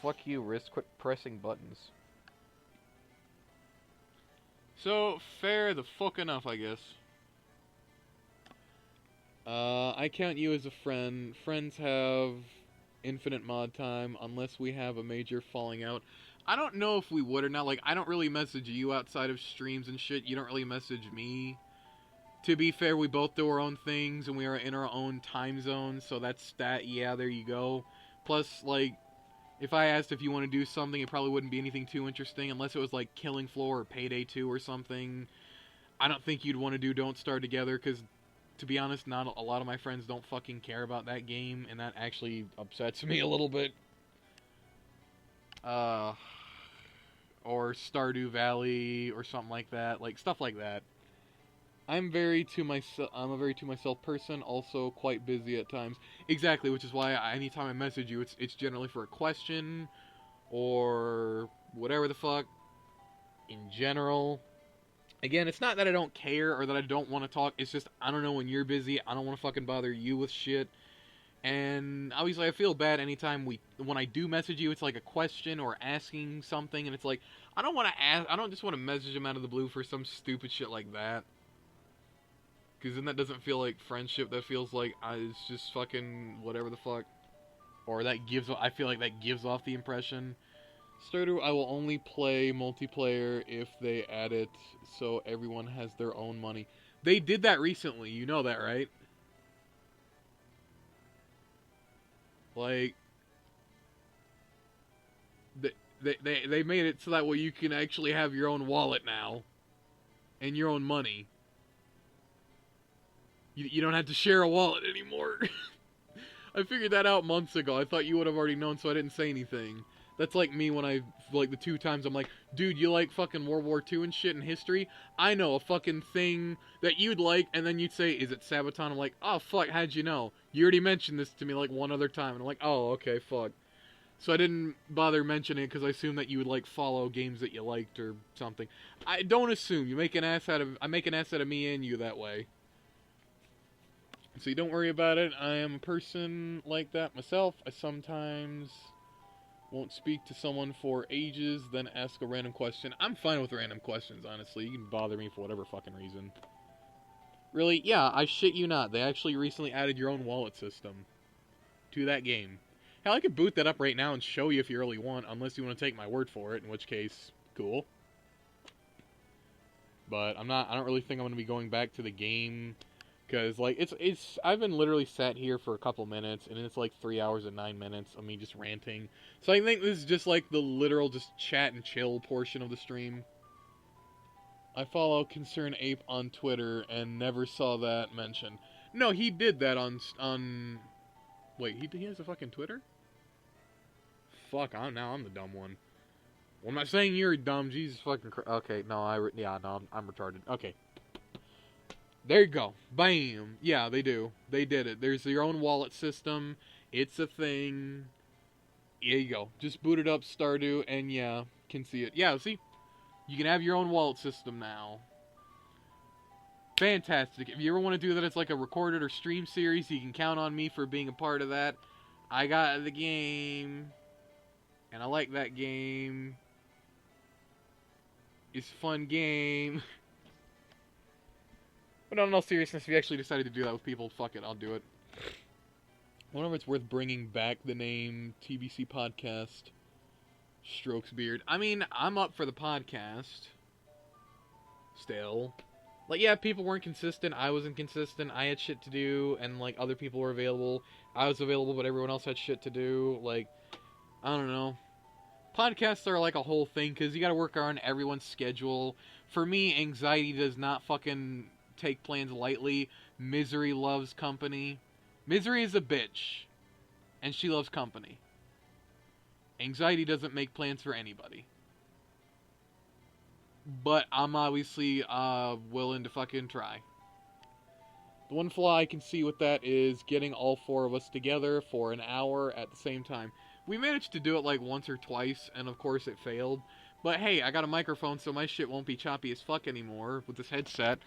Fuck you, wrist, quit pressing buttons. So, fair the fuck enough, I guess. I count you as a friend. Friends have infinite mod time, unless we have a major falling out. I don't know if we would or not. Like, I don't really message you outside of streams and shit. You don't really message me. To be fair, we both do our own things, and we are in our own time zone, so that's that. Yeah, there you go. Plus, like, if I asked if you want to do something, it probably wouldn't be anything too interesting, unless it was, like, Killing Floor or Payday 2 or something. I don't think you'd want to do Don't Starve Together, because, to be honest, not a lot of my friends don't fucking care about that game, and that actually upsets me a little bit. Or Stardew Valley, or something like that. Like, stuff like that. I'm a very to myself person, also quite busy at times. Exactly, which is why anytime I message you, it's generally for a question, or whatever the fuck, in general. Again, it's not that I don't care, or that I don't want to talk, it's just, I don't know when you're busy, I don't want to fucking bother you with shit. And obviously I feel bad anytime when I do message you, it's like a question or asking something, and it's like, I don't just want to message them out of the blue for some stupid shit like that. Because then that doesn't feel like friendship, that feels like it's just fucking whatever the fuck. Or I feel like that gives off the impression. Stardew, I will only play multiplayer if they add it so everyone has their own money. They did that recently, you know that, right? Like, they made it so that way you can actually have your own wallet now. And your own money. You don't have to share a wallet anymore. I figured that out months ago. I thought you would have already known, so I didn't say anything. That's like me when like, the 2 times I'm like, dude, you like fucking World War II and shit in history? I know a fucking thing that you'd like, and then you'd say, is it Sabaton? I'm like, oh, fuck, how'd you know? You already mentioned this to me, like, one other time. And I'm like, oh, okay, fuck. So I didn't bother mentioning it, because I assumed that you would, like, follow games that you liked or something. I don't assume. I make an ass out of me and you that way. So you don't worry about it. I am a person like that myself. I sometimes won't speak to someone for ages, then ask a random question. I'm fine with random questions, honestly. You can bother me for whatever fucking reason. Really? Yeah, I shit you not. They actually recently added your own wallet system to that game. Hell, I could boot that up right now and show you if you really want, unless you want to take my word for it, in which case, cool. But I don't really think I'm going to be going back to the game. Because, like, I've been literally sat here for a couple minutes, and it's like 3 hours and 9 minutes of me just ranting. So I think this is just like the literal just chat and chill portion of the stream. I follow Concern Ape on Twitter and never saw that mentioned. No, he did that on. Wait, he has a fucking Twitter? Fuck, now I'm the dumb one. Well, I'm not saying you're dumb. Jesus fucking okay, no, I'm retarded. Okay. There you go. Bam. Yeah, they do. They did it. There's your own wallet system. It's a thing. Here you go. Just boot it up, Stardew, and yeah, can see it. Yeah, see? You can have your own wallet system now. Fantastic. If you ever want to do that as like a recorded or stream series, you can count on me for being a part of that. I got the game. And I like that game. It's a fun game. But in all seriousness, if you actually decided to do that with people, fuck it, I'll do it. I wonder if it's worth bringing back the name TBC Podcast Strokes Beard. I mean, I'm up for the podcast. Still. Like, yeah, people weren't consistent. I wasn't consistent. I had shit to do, and, like, other people were available. I was available, but everyone else had shit to do. Like, I don't know. Podcasts are like a whole thing, because you gotta work around everyone's schedule. For me, anxiety does not fucking take plans lightly. Misery loves company. Misery is a bitch, and she loves company. Anxiety doesn't make plans for anybody. But I'm obviously willing to fucking try. The one flaw I can see with that is getting all four of us together for an hour at the same time. We managed to do it like once or twice, and of course it failed. But hey, I got a microphone, so my shit won't be choppy as fuck anymore with this headset.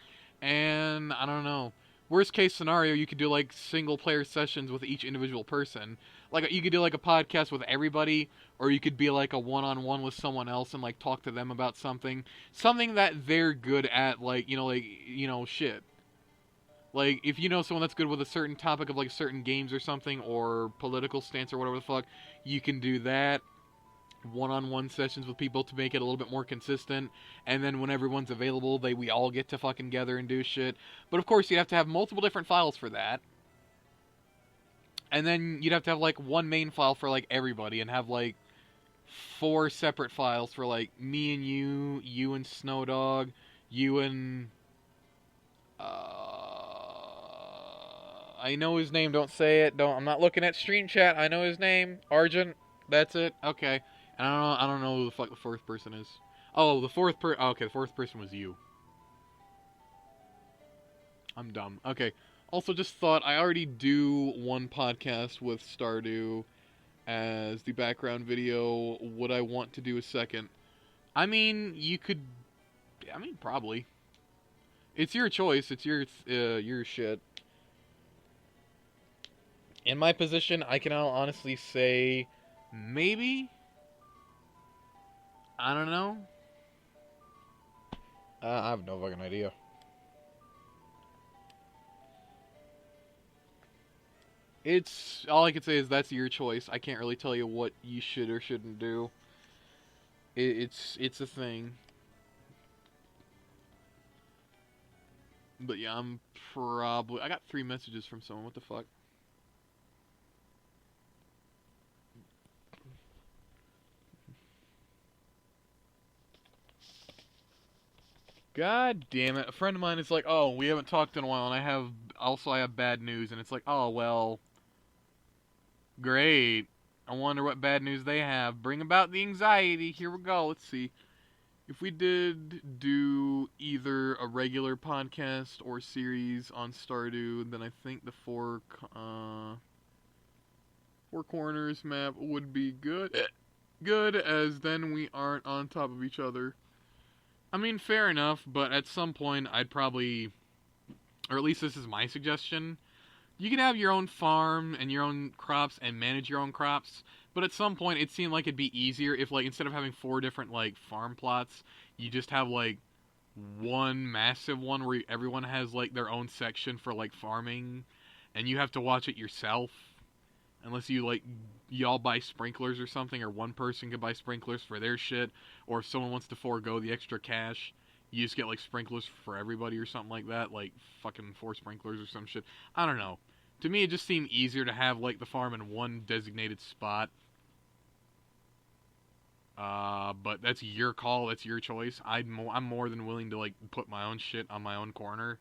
And I don't know. Worst case scenario, you could do like single player sessions with each individual person. Like you could do like a podcast with everybody, or you could be like a one-on-one with someone else and like talk to them about something that they're good at, like shit. Like if you know someone that's good with a certain topic of like certain games or something, or political stance or whatever the fuck, you can do that. One-on-one sessions with people to make it a little bit more consistent, and then when everyone's available, we all get to fucking gather and do shit. But of course, you'd have to have multiple different files for that, and then you'd have to have like one main file for like everybody, and have like 4 separate files for like me and you and Snowdog, you and I know his name. Don't say it. I'm not looking at stream chat. I know his name. Argent. That's it. Okay. And I don't know who the fuck the fourth person is. Oh, the fourth okay, the fourth person was you. I'm dumb. Okay. Also, just thought I already do one podcast with Stardew as the background video. Would I want to do a second? I mean, you could. I mean, probably. It's your choice. It's your shit. In my position, I can honestly say maybe. I don't know. I have no fucking idea. It's all I can say is that's your choice. I can't really tell you what you should or shouldn't do. It's a thing. But yeah, I got 3 messages from someone. What the fuck? God damn it. A friend of mine is like, oh, we haven't talked in a while, and I have bad news. And it's like, oh, well, great. I wonder what bad news they have. Bring about the anxiety. Here we go. Let's see. If we did do either a regular podcast or series on Stardew, then I think the Four Corners map would be good. Good, as then we aren't on top of each other. I mean, fair enough, but at some point I'd probably, or at least this is my suggestion, you can have your own farm and your own crops and manage your own crops, but at some point it seemed like it'd be easier if, like, instead of having 4 different, like, farm plots, you just have, like, one massive one where everyone has, like, their own section for, like, farming, and you have to watch it yourself. Unless you, like, y'all buy sprinklers or something, or one person can buy sprinklers for their shit, or if someone wants to forego the extra cash, you just get, like, sprinklers for everybody or something like that, like, fucking 4 sprinklers or some shit. I don't know. To me, it just seemed easier to have, like, the farm in one designated spot. But that's your call. That's your choice. I'm more than willing to like put my own shit on my own corner.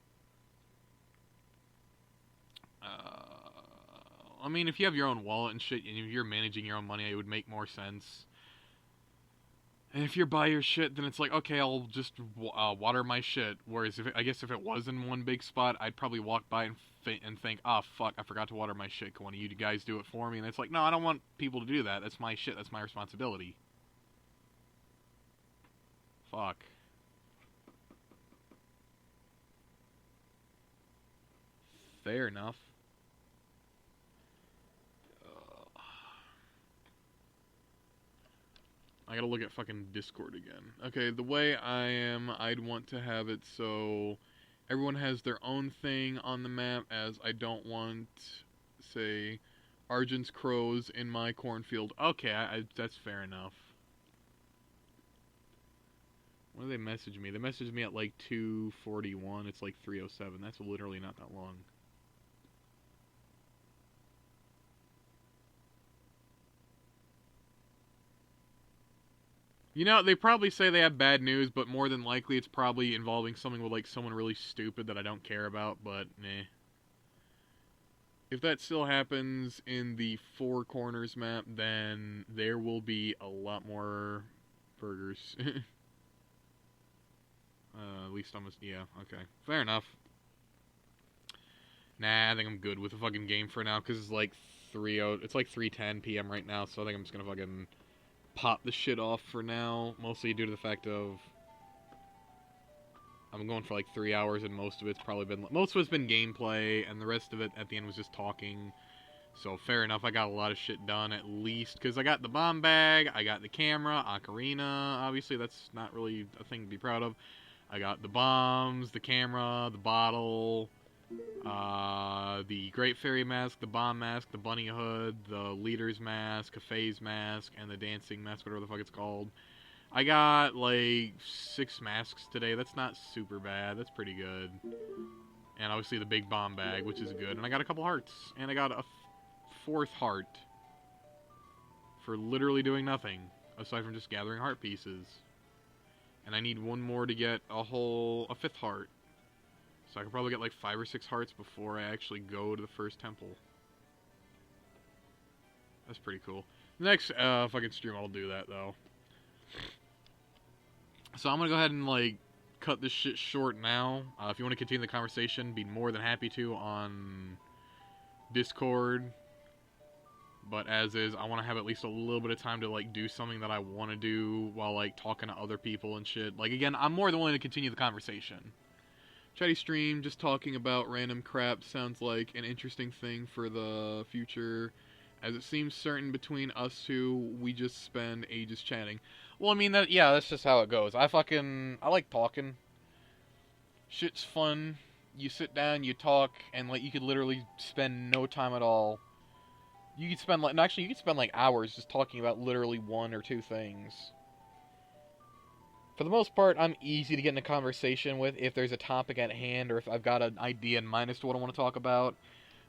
I mean, if you have your own wallet and shit, and if you're managing your own money, it would make more sense. And if you're by your shit, then it's like, okay, I'll just water my shit. Whereas, I guess if it was in one big spot, I'd probably walk by and think, oh, fuck, I forgot to water my shit. Can one of you guys do it for me? And it's like, no, I don't want people to do that. That's my shit. That's my responsibility. Fuck. Fair enough. I gotta look at fucking Discord again. Okay, the way I am, I'd want to have it so everyone has their own thing on the map, as I don't want, say, Argent's crows in my cornfield. Okay, that's fair enough. When do they message me? They messaged me at like 2:41. It's like 3:07. That's literally not that long. You know, they probably say they have bad news, but more than likely it's probably involving something with, like, someone really stupid that I don't care about, but, nah. If that still happens in the Four Corners map, then there will be a lot more burgers. At least almost, yeah, okay. Fair enough. Nah, I think I'm good with the fucking game for now, because it's like 3:10 p.m. right now, so I think I'm just gonna fucking pop the shit off for now, mostly due to the fact of I'm going for like 3 hours, and most of it's been gameplay, and the rest of it at the end was just talking. So fair enough, I got a lot of shit done, at least, because I got the bomb bag, I got the camera, ocarina, obviously that's not really a thing to be proud of. I got the bombs, the camera, the bottle, the Great Fairy mask, the bomb mask, the bunny hood, the leader's mask, Cafe's mask, and the dancing mask, whatever the fuck it's called. I got like 6 masks today. That's not super bad. That's pretty good. And obviously the big bomb bag, which is good. And I got a couple hearts. And I got a 4th heart for literally doing nothing aside from just gathering heart pieces. And I need 1 more to get a 5th heart. So I could probably get like 5 or 6 hearts before I actually go to the first temple. That's pretty cool. Next fucking stream I'll do that though. So I'm gonna go ahead and like cut this shit short now. If you want to continue the conversation, be more than happy to on Discord. But as is, I want to have at least a little bit of time to like do something that I want to do while like talking to other people and shit. Like again, I'm more than willing to continue the conversation. Chatty stream, just talking about random crap sounds like an interesting thing for the future, as it seems certain between us two, we just spend ages chatting. Well, I mean, that's just how it goes. I like talking. Shit's fun. You sit down, you talk, and like you could literally spend no time at all. You could spend like hours just talking about literally 1 or 2 things. For the most part, I'm easy to get in a conversation with if there's a topic at hand or if I've got an idea in mind as to what I want to talk about.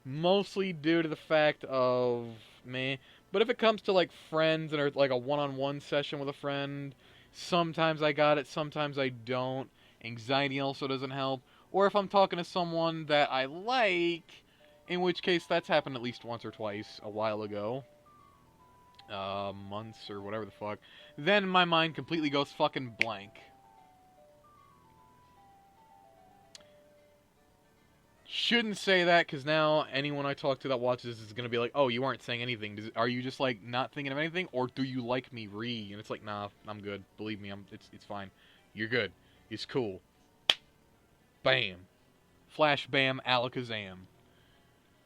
Mostly due to the fact of meh. But if it comes to like friends and or like a one-on-one session with a friend, sometimes I got it, sometimes I don't. Anxiety also doesn't help. Or if I'm talking to someone that I like, in which case that's happened at least once or twice a while ago. Months or whatever the fuck. Then my mind completely goes fucking blank. Shouldn't say that, because now anyone I talk to that watches this is going to be like, oh, you aren't saying anything. Are you just, like, not thinking of anything? Or do you like me, And it's like, nah, I'm good. Believe me, it's fine. You're good. It's cool. Bam. Flash bam alakazam.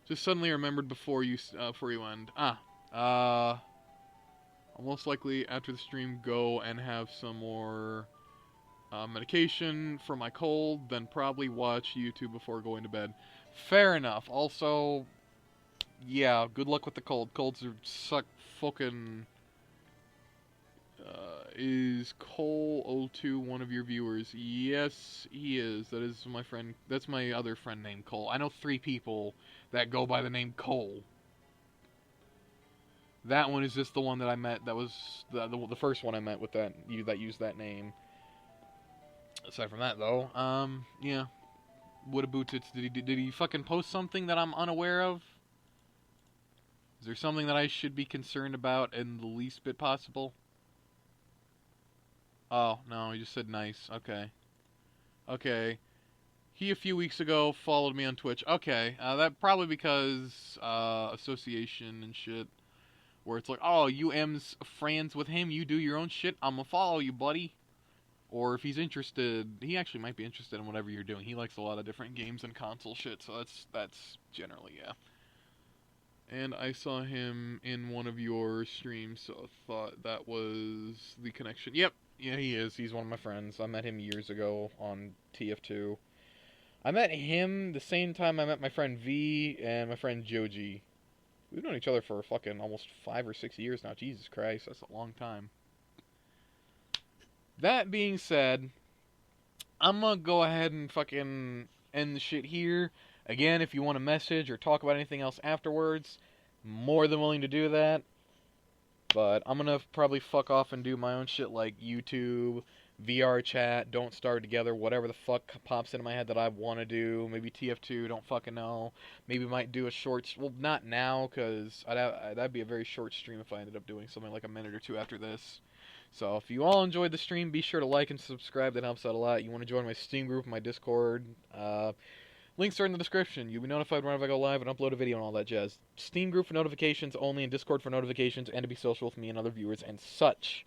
Just suddenly remembered before you end. I'll most likely, after the stream, go and have some more medication for my cold, then probably watch YouTube before going to bed. Fair enough. Also, yeah, good luck with the cold. Colds suck fucking... is Cole02 one of your viewers? Yes, he is. That is my friend. That's my other friend named Cole. I know 3 people that go by the name Cole. That one is just the one that I met. That was the first one I met with that used that name. Aside from that, though, yeah. What about it? Did he fucking post something that I'm unaware of? Is there something that I should be concerned about in the least bit possible? Oh, no, he just said nice. Okay. Okay. He, a few weeks ago, followed me on Twitch. Okay, that probably because, association and shit. Where it's like, oh, you M's friends with him, you do your own shit, I'm gonna follow you, buddy. Or if he's interested, he actually might be interested in whatever you're doing. He likes a lot of different games and console shit, so that's generally, yeah. And I saw him in one of your streams, so I thought that was the connection. Yep, yeah, he is. He's one of my friends. I met him years ago on TF2. I met him the same time I met my friend V and my friend Joji. We've known each other for fucking almost 5 or 6 years now. Jesus Christ, that's a long time. That being said, I'm gonna go ahead and fucking end the shit here. Again, if you want to message or talk about anything else afterwards, more than willing to do that. But I'm gonna probably fuck off and do my own shit like YouTube, VR chat, Don't Starve Together, whatever the fuck pops into my head that I want to do. Maybe TF2, don't fucking know. Maybe might do a short... Well, not now, because that'd be a very short stream if I ended up doing something like a minute or two after this. So if you all enjoyed the stream, be sure to like and subscribe. That helps out a lot. You want to join my Steam group, my Discord. Links are in the description. You'll be notified whenever I go live and upload a video and all that jazz. Steam group for notifications only, and Discord for notifications, and to be social with me and other viewers and such.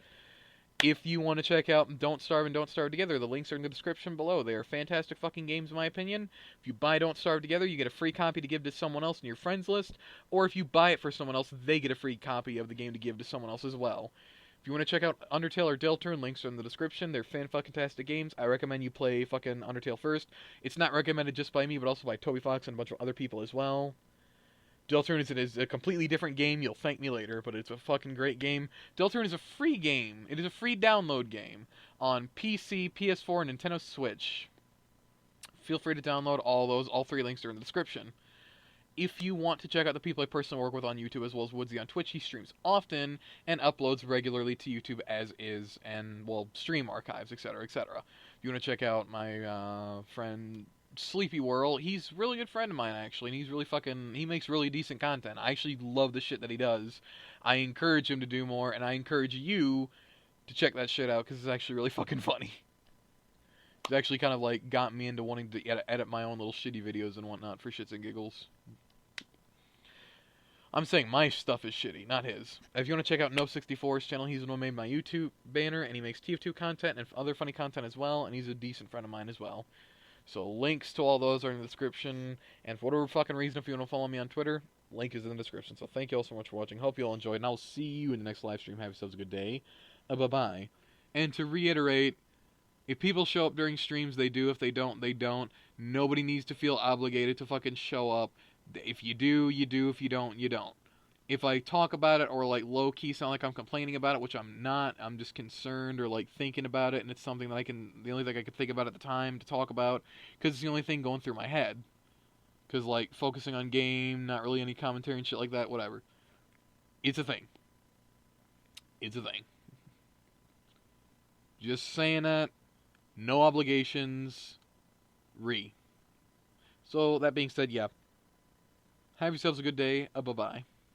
If you want to check out Don't Starve and Don't Starve Together, the links are in the description below. They are fantastic fucking games, in my opinion. If you buy Don't Starve Together, you get a free copy to give to someone else in your friends list. Or if you buy it for someone else, they get a free copy of the game to give to someone else as well. If you want to check out Undertale or Deltarune, links are in the description. They're fan-fucking-tastic games. I recommend you play fucking Undertale first. It's not recommended just by me, but also by Toby Fox and a bunch of other people as well. Deltarune is a completely different game. You'll thank me later, but it's a fucking great game. Deltarune is a free game. It is a free download game on PC, PS4, and Nintendo Switch. Feel free to download all those. All 3 links are in the description. If you want to check out the people I personally work with on YouTube, as well as Woodsy on Twitch, he streams often and uploads regularly to YouTube as is, and, well, stream archives, etc., etc. If you want to check out my friend Sleepy Whirl, he's a really good friend of mine, actually, and he's really he makes really decent content. I actually love the shit that he does. I encourage him to do more, and I encourage you to check that shit out, because it's actually really fucking funny. It's actually kind of, like, got me into wanting to edit my own little shitty videos and whatnot for shits and giggles. I'm saying my stuff is shitty, not his. If you want to check out No64's channel, he's the one who made my YouTube banner, and he makes TF2 content and other funny content as well, and he's a decent friend of mine as well. So links to all those are in the description, and for whatever fucking reason, if you want to follow me on Twitter, link is in the description. So thank you all so much for watching. Hope you all enjoyed, and I'll see you in the next live stream. Have yourselves a good day. Bye-bye. And to reiterate, if people show up during streams, they do. If they don't, they don't. Nobody needs to feel obligated to fucking show up. If you do, you do. If you don't, you don't. If I talk about it or, like, low-key sound like I'm complaining about it, which I'm not, I'm just concerned or, like, thinking about it, and it's something that the only thing I could think about at the time to talk about, because it's the only thing going through my head. Because, like, focusing on game, not really any commentary and shit like that, whatever. It's a thing. It's a thing. Just saying that. No obligations. So, that being said, yeah. Have yourselves a good day. Bye-bye.